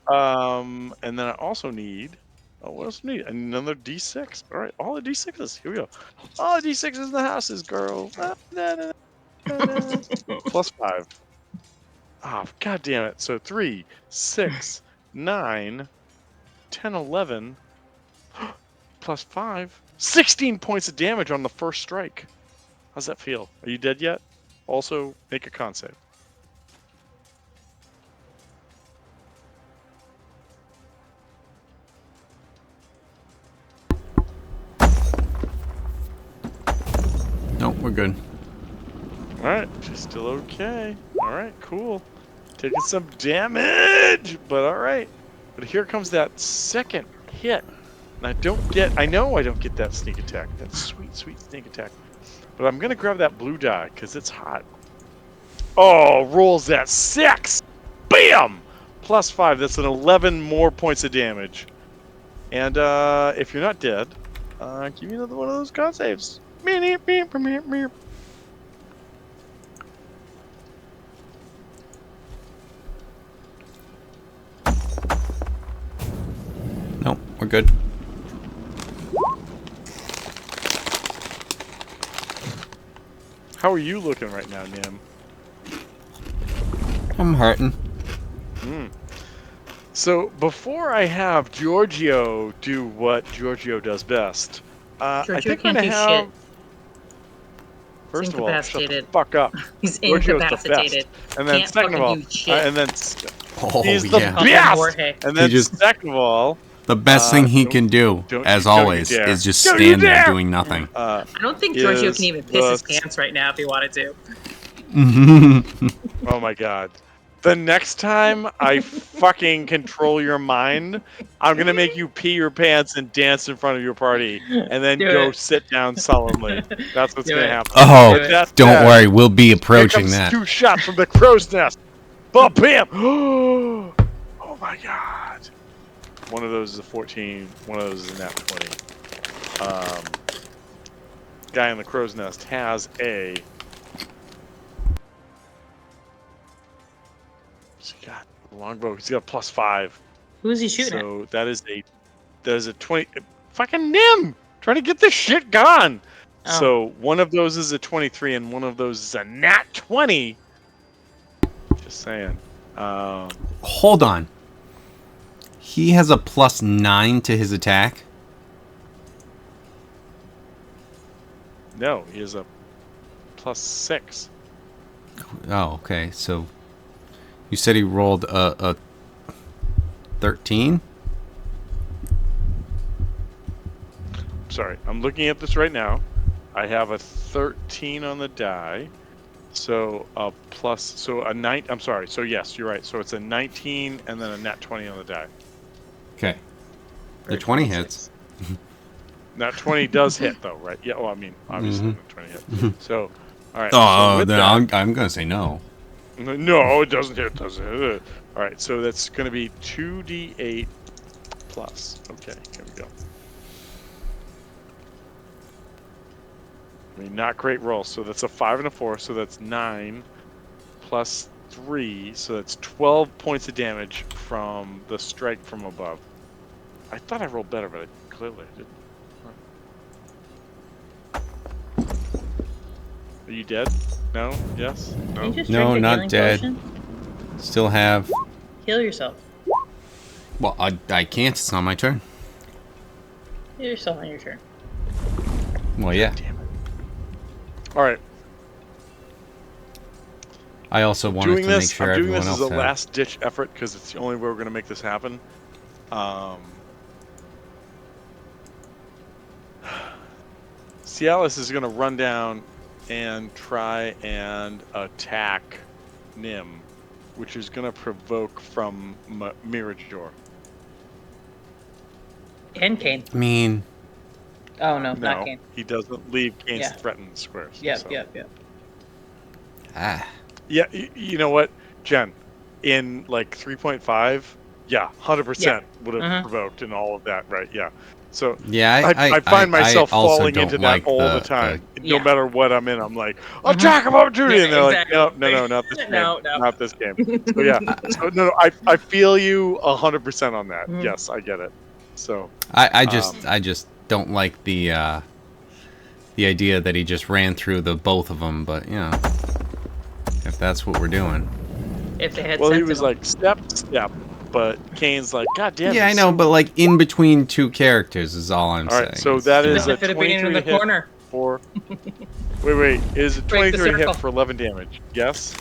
and then I also need. Oh, what else do I need? Another D6. All right, all the D6s. Here we go. All the D6s in the houses, girl. +5. Oh, god damn it. So 3, 6, 9, 10, 11, +5. 16 points of damage on the first strike. How's that feel? Are you dead yet? Also, make a con save. Nope, we're good. Alright, she's still okay. Alright, cool. Taking some damage! But alright. But here comes that second hit. And I know I don't get that sneak attack. That sweet, sweet sneak attack. But I'm gonna grab that blue die, because it's hot. Oh, rolls that 6! Bam! +5, that's an 11 more points of damage. And if you're not dead, give me another one of those con saves. Nope, we're good. How are you looking right now, Nim? I'm hurting. So before I have Giorgio do what Giorgio does best, I Giorgio think we're can't gonna do have. shit. First of all, shut the incapacitated. fuck up. He's Giorgio's the incapacitated. best, and then Can't second of fucking all, do shit. and then Oh he's the yeah. Fucking best. Jorge. And then just- second of all, The best thing he don't- can do, don't as you always, dare. is just Don't you stand there dare! doing nothing. I don't think Giorgio is can even piss his the- pants right now if he wanted to. oh my god. The next time I fucking control your mind, I'm gonna make you pee your pants and dance in front of your party, and then Do go it. sit down sullenly. That's what's Do gonna it. happen. Oh, Do With it. that don't said, worry, we'll be Here approaching comes that. 2 shots from the crow's nest. Bam, bam. Oh my god. One of those is a 14. One of those is a nat 20. Guy in the crow's nest has a. What's he got? A longbow. He's got +5. Who's he shooting at? So that is a 20. Fucking Nim! Trying to get this shit gone. Oh. So one of those is a 23 and one of those is a nat 20. Just saying. Hold on. He has a +9 to his attack. No, he has a +6. Oh, okay. So you said he rolled a 13? Sorry, I'm looking at this right now. I have a 13 on the die. So so a 9. I'm sorry. So yes, you're right. So it's a 19 and then a nat 20 on the die. Okay. The 20 hits. Nat 20 does hit though, right? Yeah. Well, I mean, obviously the 20 hit. So, all right. so Oh, with then that- I'm going to say no. No, it doesn't hit. It doesn't hit. All right. So that's going to be 2d8 plus. Okay. Here we go. I mean, not great rolls. So that's a 5 and a 4. So that's 9 plus 3. So that's 12 points of damage from the strike from above. I thought I rolled better, but I clearly didn't. Are you dead? No? Yes? Can No? you just No, drink a not healing dead. potion? Still have... Heal yourself. Well, I can't. It's not my turn. Heal yourself on your turn. Well, yeah. Damn it. All right. I also wanted Doing to make this, sure I'm doing everyone this else as a had. last-ditch effort because it's the only way we're going to make this happen. Cialis is going to run down and try and attack Nim, which is going to provoke from Mirajor. And Kane. I mean, Oh, no, No, not Kane. he doesn't leave Kane's Yeah. threatened squares. Yep, so. yep, yep. Yeah, you know what, Jen? In like 3.5, yeah, 100% would have Mhm. provoked and all of that, right? Yeah. So yeah, I find myself also falling don't into that like all the the time. Yeah. No matter what I'm in, I'm like, attack of opportunity, and they're Exactly. like, no, not this game, No. not this game. So yeah, so no, I feel you 100% on that. Mhm. Yes, I get it. So I just don't like the idea that he just ran through the both of them. But you know, if that's what we're doing. If they had well, he sense was in them. like step, but Kane's like, God damn. Yeah, I he's know, so but like in between two characters is all I'm All saying. right, so It's that just- is a Benefit of being in 23 the hit corner. for. Wait, is it Break the 23 hit circle. for 11 damage? Yes.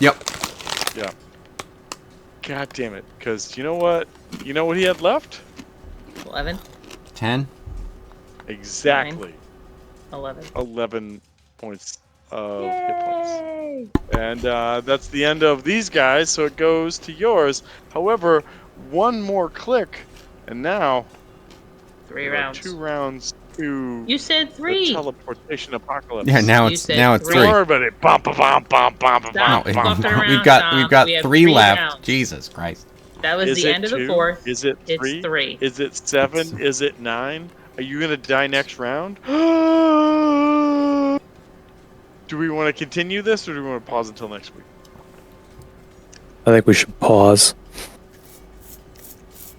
Yep. Yeah. God damn it! Because you know what? You know what he had left? 11, 10. Exactly 11. 11 points of hit points. Yay! And that's the end of these guys, so it goes to yours. However, one more click, and now 3 there are rounds. 2 rounds to You said the 3. teleportation apocalypse. Yeah, now You it's said now 3. three. Don't worry about it. Bum, ba, bum, bum, bum, ba, Stop bum, No, bum, fucking bum. around. we've got Tom. We have 3 3 left. rounds. Jesus Christ. That was Is the it end of the 2? 4th. Is it 3? It's 3. Is it 7? Is it 9? Are you gonna die next round? Do we want to continue this, or do we want to pause until next week I think we should pause.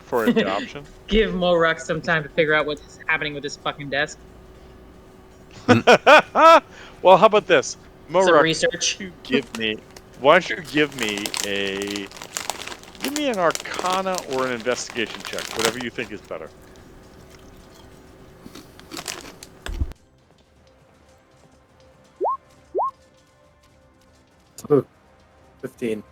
for adoption? Give Morux some time to figure out what's happening with this fucking desk. Well, how about this, Some Moruk? research. Why don't you give me a Give me an Arcana or an Investigation check, whatever you think is better. Ooh, 15.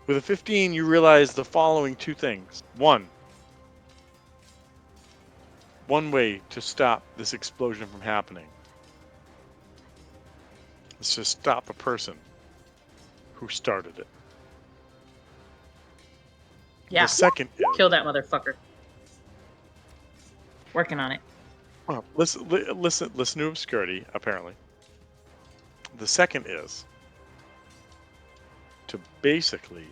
With a 15, you realize the following two things. One way to stop this explosion from happening is to stop a person who started it. Yeah. The second is... Kill that motherfucker. Working on it. Oh, listen to Obscurity, apparently. The second is to basically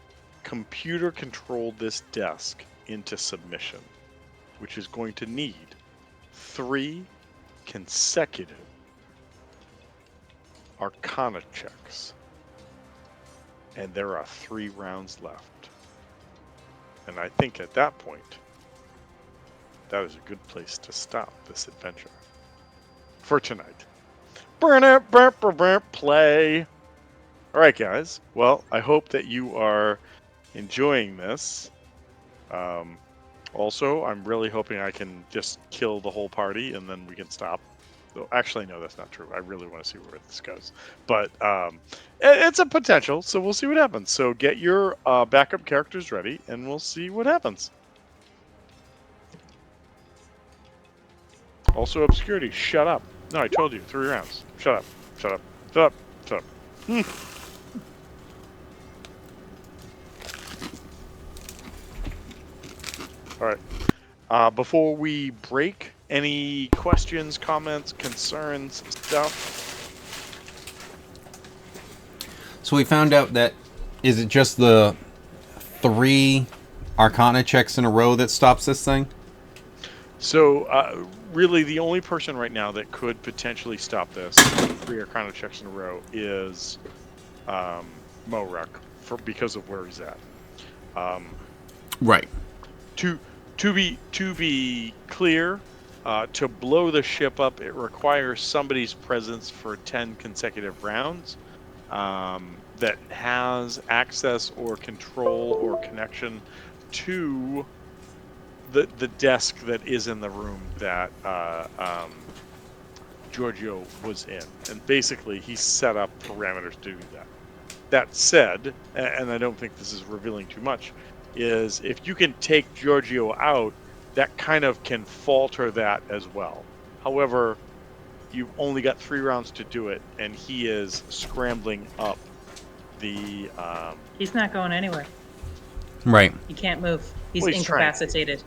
computer control this desk into submission, which is going to need 3 consecutive Arcana checks. And there are 3 rounds left. And I think at that point, that is a good place to stop this adventure for tonight. Play. All right, guys. Well, I hope that you are enjoying this. Also, I'm really hoping I can just kill the whole party and then we can stop. Though, actually, no, that's not true. I really want to see where this goes. But it's a potential, so we'll see what happens. So get your backup characters ready, and we'll see what happens. Also, Obscurity, shut up. No, I told you, 3 rounds. Shut up. Shut up. Shut up. Shut up. All right. Before we break, any questions, comments, concerns, stuff? So we found out that, is it just the 3 Arcana checks in a row that stops this thing? So, really, the only person right now that could potentially stop this, 3 Arcana checks in a row, is Morek, because of where he's at. Right. To be clear, to blow the ship up, it requires somebody's presence for 10 consecutive rounds that has access or control or connection to the desk that is in the room that Giorgio was in. And basically, he set up parameters to do that. That said, and I don't think this is revealing too much, is if you can take Giorgio out, that kind of can falter that as well. However, you've only got 3 rounds to do it, and he is scrambling up the... He's not going anywhere. Right. He can't move. He's Well, he's trying. incapacitated.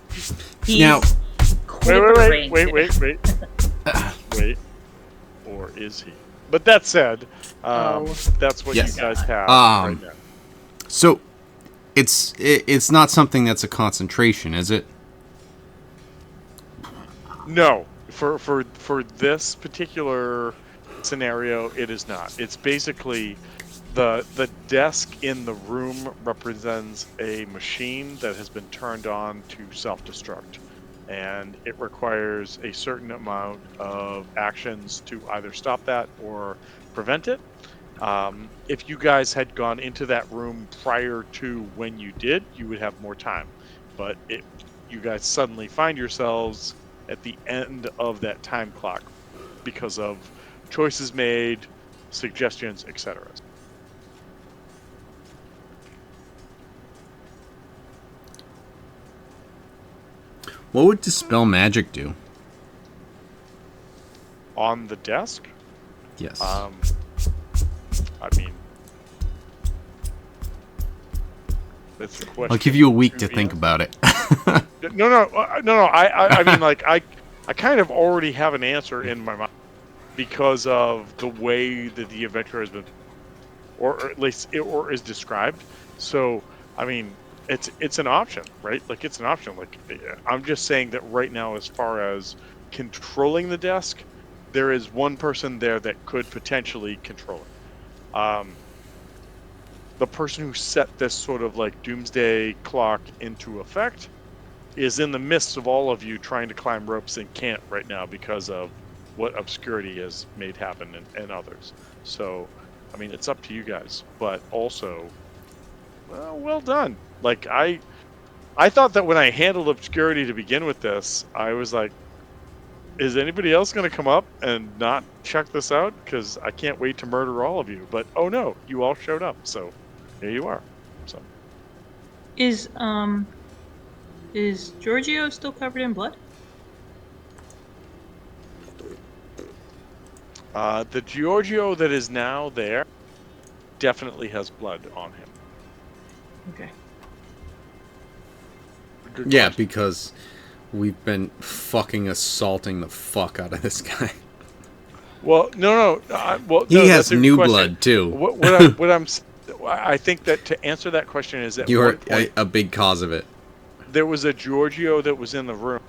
He's Now- quivering. Wait. Wait. Or is he? But that said, that's what Yes. you guys have right now. So, it's not something that's a concentration, is it? No, for this particular scenario, it is not. It's basically the desk in the room represents a machine that has been turned on to self-destruct, and it requires a certain amount of actions to either stop that or prevent it. If you guys had gone into that room prior to when you did, you would have more time. But you guys suddenly find yourselves at the end of that time clock because of choices made, suggestions, etc. What would Dispel Magic do? On the desk, Yes. I mean, that's a question. I'll give you a week to Yeah. think about it. No. I mean, like, I kind of already have an answer in my mind because of the way that the adventure has been, or at least or is described. So, I mean, it's an option, right? Like, it's an option. Like, I'm just saying that right now, as far as controlling the desk, there is one person there that could potentially control it. The person who set this sort of like doomsday clock into effect is in the midst of all of you trying to climb ropes and can't right now because of what Obscurity has made happen and others. So, I mean, it's up to you guys. But also, well done. Like I thought that when I handled obscurity to begin with this, I was like, is anybody else going to come up and not check this out? Because I can't wait to murder all of you. But oh no, you all showed up, so here you are. So Is Giorgio still covered in blood? the Giorgio that is now there definitely has blood on him. Okay. Good Yeah, question. because we've been fucking assaulting the fuck out of this guy. Well, no. Well, He no, has that's a good new question. blood too. I think that to answer that question is that You're a big cause of it. there was a Giorgio that was in the room,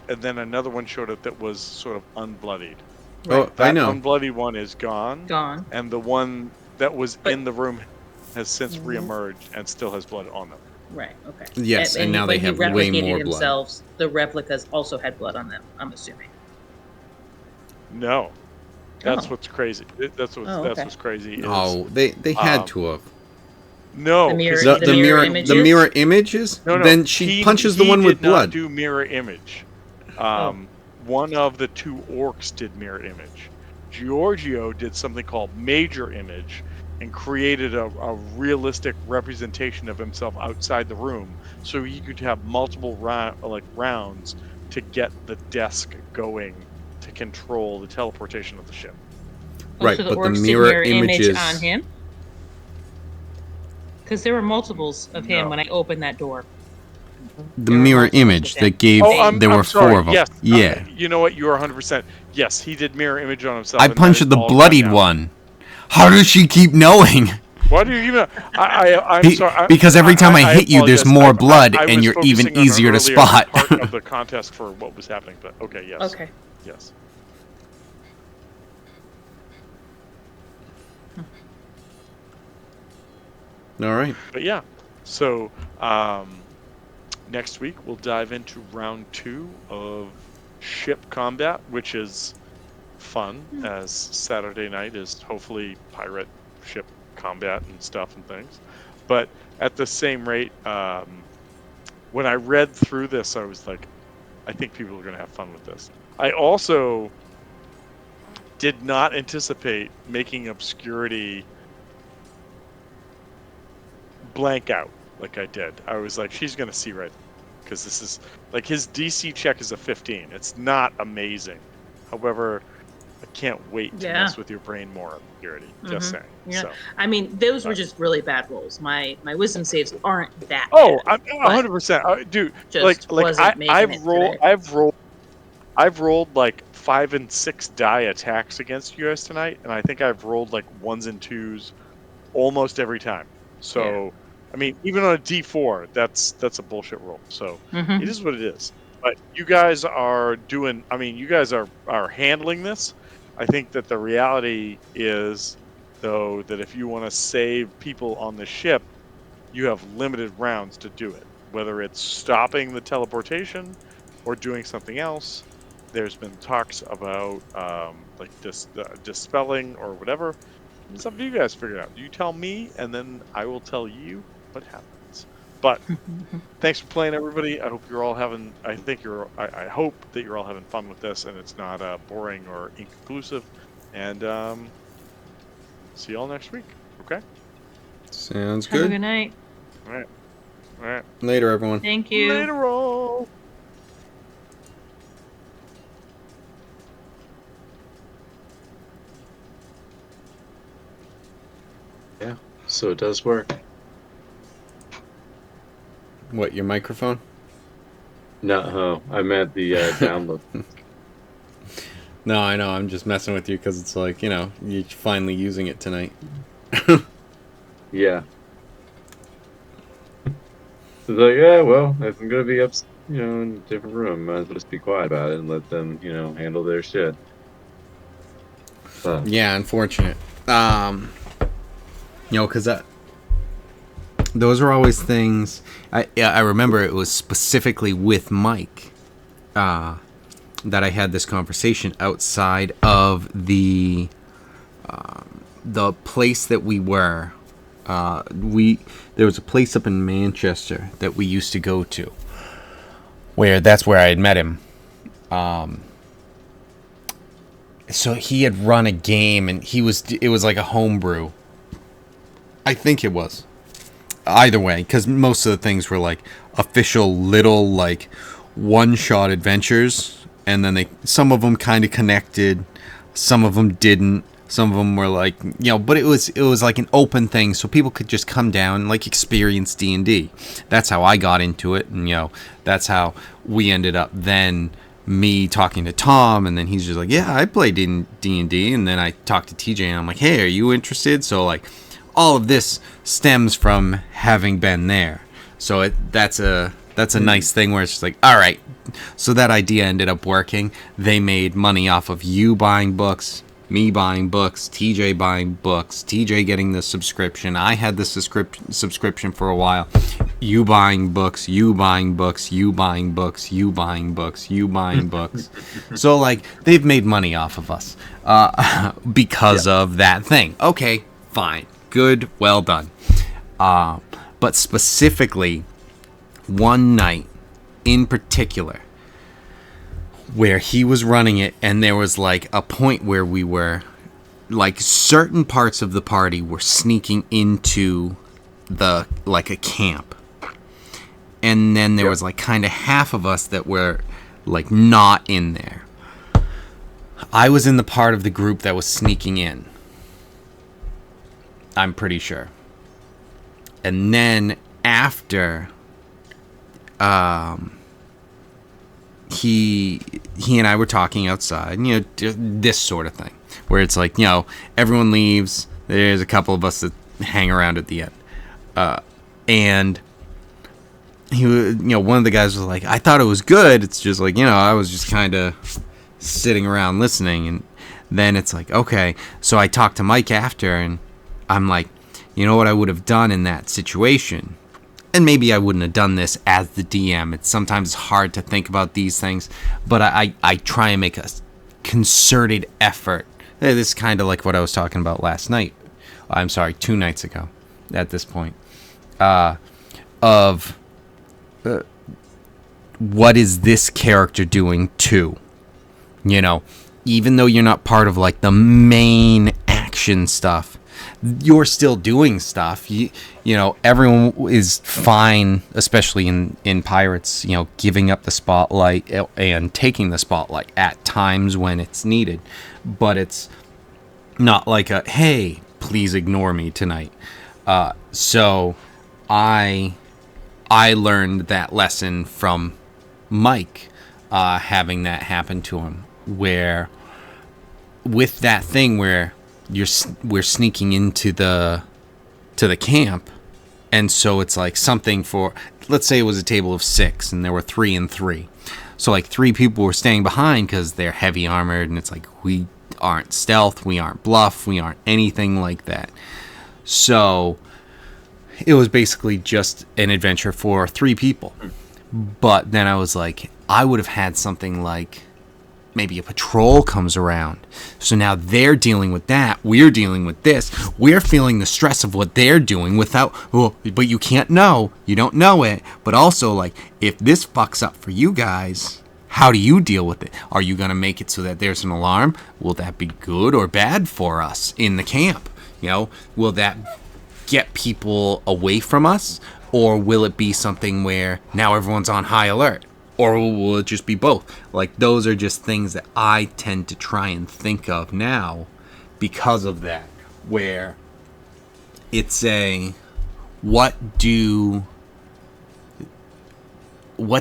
and then another one showed up that was sort of unbloodied. Oh, That I know. unbloodied one is gone, Gone. and the one that was But- in the room has since reemerged and still has blood on them. Right. Okay. Yes, and now when they he have way replicated more blood. themselves, the replicas also had blood on them. I'm assuming. No, that's Oh. what's crazy. That's okay. what's crazy. Is, Oh, they had um, to have. no, The mirror- 'cause the mirror images? The mirror images. No, Then she punches the one with did not blood. do mirror image. Oh. One of the two orcs did mirror image. Giorgio did something called major image and created a realistic representation of himself outside the room, so he could have multiple rounds to get the desk going to control the teleportation of the ship. Right, so the but the orcs did mirror image images- on him. Because there were multiples of him No. when I opened that door. The There were mirror multiples image of that him. gave. I'm there were sorry. 4 of them. Yes. Yeah. You know what? You are 100%. Yes, he did mirror image on himself. I and that punched is the all bloodied done now. one. How does she keep knowing? Why do you even? I'm He- sorry. because every time I hit you, there's apologize. more blood, and was you're even focusing on an easier to earlier spot. Part of the contest for what was happening, but okay, yes, Okay. yes. All right. But yeah, so next week we'll dive into round 2 of ship combat, which is fun, as Saturday night is hopefully pirate ship combat and stuff and things. But at the same rate, when I read through this, I was like, I think people are going to have fun with this. I also did not anticipate making obscurity blank out like I did. I was like, she's going to see right, because this is like his DC check is a 15. It's not amazing. However, I can't wait to Yeah. mess with your brain more on obscurity. Just saying. Yeah. So. I mean, those were just really bad rolls. My wisdom saves aren't that. Oh, bad, I'm 100%. Dude, just wasn't making it today. I've rolled like 5 and 6 die attacks against you guys tonight, and I think I've rolled like 1s and 2s almost every time. So, I mean, even on a D4, that's a bullshit roll. So Mhm. it is what it is. But you guys are doing. I mean, you guys are handling this. I think that the reality is, though, that if you want to save people on the ship, you have limited rounds to do it. Whether it's stopping the teleportation or doing something else. There's been talks about like dispelling or whatever. It's up to you guys to figure it out. You tell me, and then I will tell you what happens. But thanks for playing, everybody. I hope you're all having. I hope that you're all having fun with this, and it's not boring or inconclusive. And see you all next week. Okay. Sounds Have a good. good night. All right. All right. Later, everyone. Thank you. Later, all. Yeah, so it does work. What, your microphone? No, I meant the download. No, I know. I'm just messing with you because it's like, you know, you're finally using it tonight. Yeah. It's like, yeah, well, if I'm gonna be up, in a different room, might as well just be quiet about it and let them, handle their shit. But, Yeah, unfortunate. Because those are always things. I remember it was specifically with Mike that I had this conversation outside of the place that we were There was a place up in Manchester that we used to go to, where that's where I had met him. So he had run a game, and it was like a homebrew. I think it was. Either way, because most of the things were like official little like one-shot adventures, and then some of them kind of connected, some of them didn't. Some of them were like, but it was like an open thing, so people could just come down and like experience D&D. That's how I got into it, and that's how we ended up then. Me talking to Tom, and then he's just like, yeah, I played in D&D, and then I talked to TJ, and I'm like, hey, are you interested? So like all of this stems from having been there. So that's a nice thing where it's just like, all right. So that idea ended up working. They made money off of you buying books, me buying books, TJ buying books, TJ getting the subscription. I had the subscription for a while. You buying books, you buying books, you buying books, you buying books, you buying books. So like they've made money off of us because of that thing. Okay, fine, good, well done. But specifically, one night in particular, where he was running it, and there was like a point where we were like certain parts of the party were sneaking into the like a camp, and then there was like kind of half of us that were like not in there. I was in the part of the group that was sneaking in, I'm pretty sure. And then after he and I were talking outside, this sort of thing, where it's like, everyone leaves. There's a couple of us that hang around at the end. And he, one of the guys was like, I thought it was good. It's just like, I was just kind of sitting around listening. And then it's like, okay. So I talked to Mike after, and I'm like, you know what I would have done in that situation? And maybe I wouldn't have done this as the DM. It's sometimes hard to think about these things, but I try and make a concerted effort. This is kind of like what I was talking about last night. I'm sorry, 2 nights ago at this point. Of what is this character doing too? Even though you're not part of like the main action stuff, you're still doing stuff. Everyone is fine, especially in Pirates, giving up the spotlight and taking the spotlight at times when it's needed. But it's not like a, hey, please ignore me tonight. So I learned that lesson from Mike, having that happen to him, where with that thing where we're sneaking into the camp, and so it's like something for, let's say it was a table of 6 and there were 3 and 3, so like 3 people were staying behind because they're heavy armored, and it's like we aren't stealth, we aren't bluff, we aren't anything like that. So it was basically just an adventure for 3 people. But then I was like, I would have had something like maybe a patrol comes around. So now they're dealing with that. We're dealing with this. We're feeling the stress of what they're doing without, but you can't know. You don't know it. But also, like, if this fucks up for you guys, how do you deal with it? Are you going to make it so that there's an alarm? Will that be good or bad for us in the camp? Will that get people away from us? Or will it be something where now everyone's on high alert? Or will it just be both? Like, those are just things that I tend to try and think of now because of that. Where it's what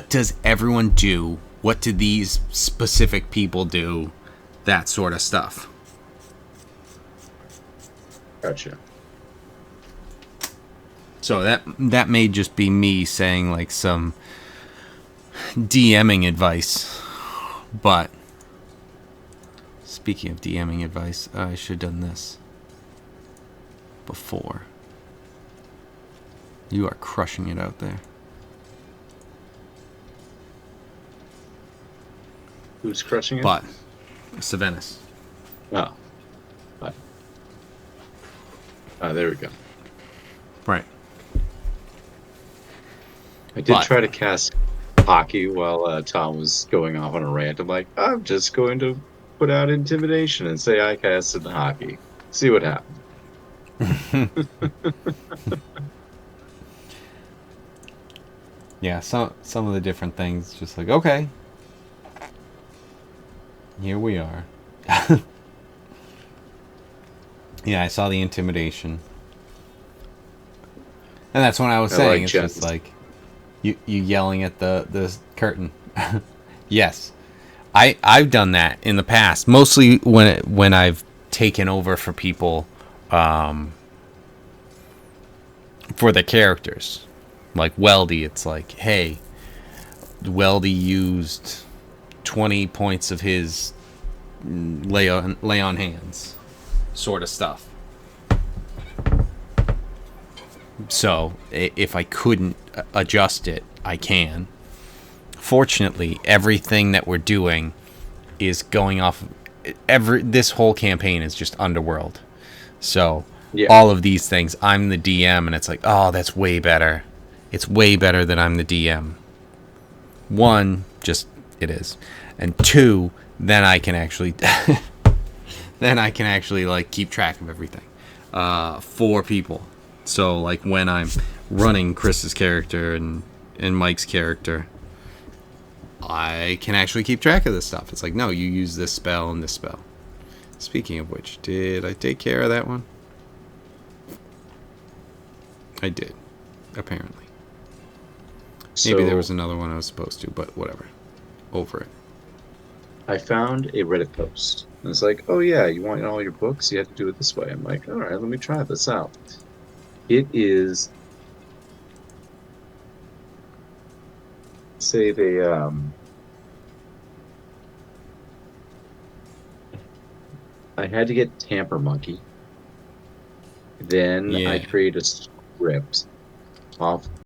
does everyone do? What do these specific people do? That sort of stuff. Gotcha. So that may just be me saying like some DMing advice, but speaking of DMing advice, I should have done this before. You are crushing it out there. Who's crushing it? But Savannis. Oh. There we go. Right. I did But- try to cast hockey while Tom was going off on a rant. I'm like, I'm just going to put out intimidation and say I casted the hockey. See what happens. Yeah, some of the different things, just like, okay, here we are. Yeah, I saw the intimidation, and that's when I was I saying like it's Jen's. just like you yelling at the curtain. Yes, I've done that in the past, mostly when I've taken over for people, for the characters, like Weldy. It's like, hey, Weldy used 20 points of his lay on hands sort of stuff. So if I couldn't adjust it, I can. Fortunately, everything that we're doing is going off this whole campaign is just Underworld. So Yeah. all of these things, I'm the DM, and it's like, oh, that's way better. It's way better that I'm the DM. One, just it is, and two, then I can actually like keep track of everything. 4 people. So like when I'm running Chris's character and Mike's character, I can actually keep track of this stuff. It's like, no, you use this spell and this spell. Speaking of which, did I take care of that one? I did, apparently. Maybe there was another one I was supposed to, but whatever. Over it. I found a Reddit post. And it's like, oh yeah, you want all your books? You have to do it this way. I'm like, all right, let me try this out. It is, say they I had to get Tamper Monkey. Then I Yeah. create a script off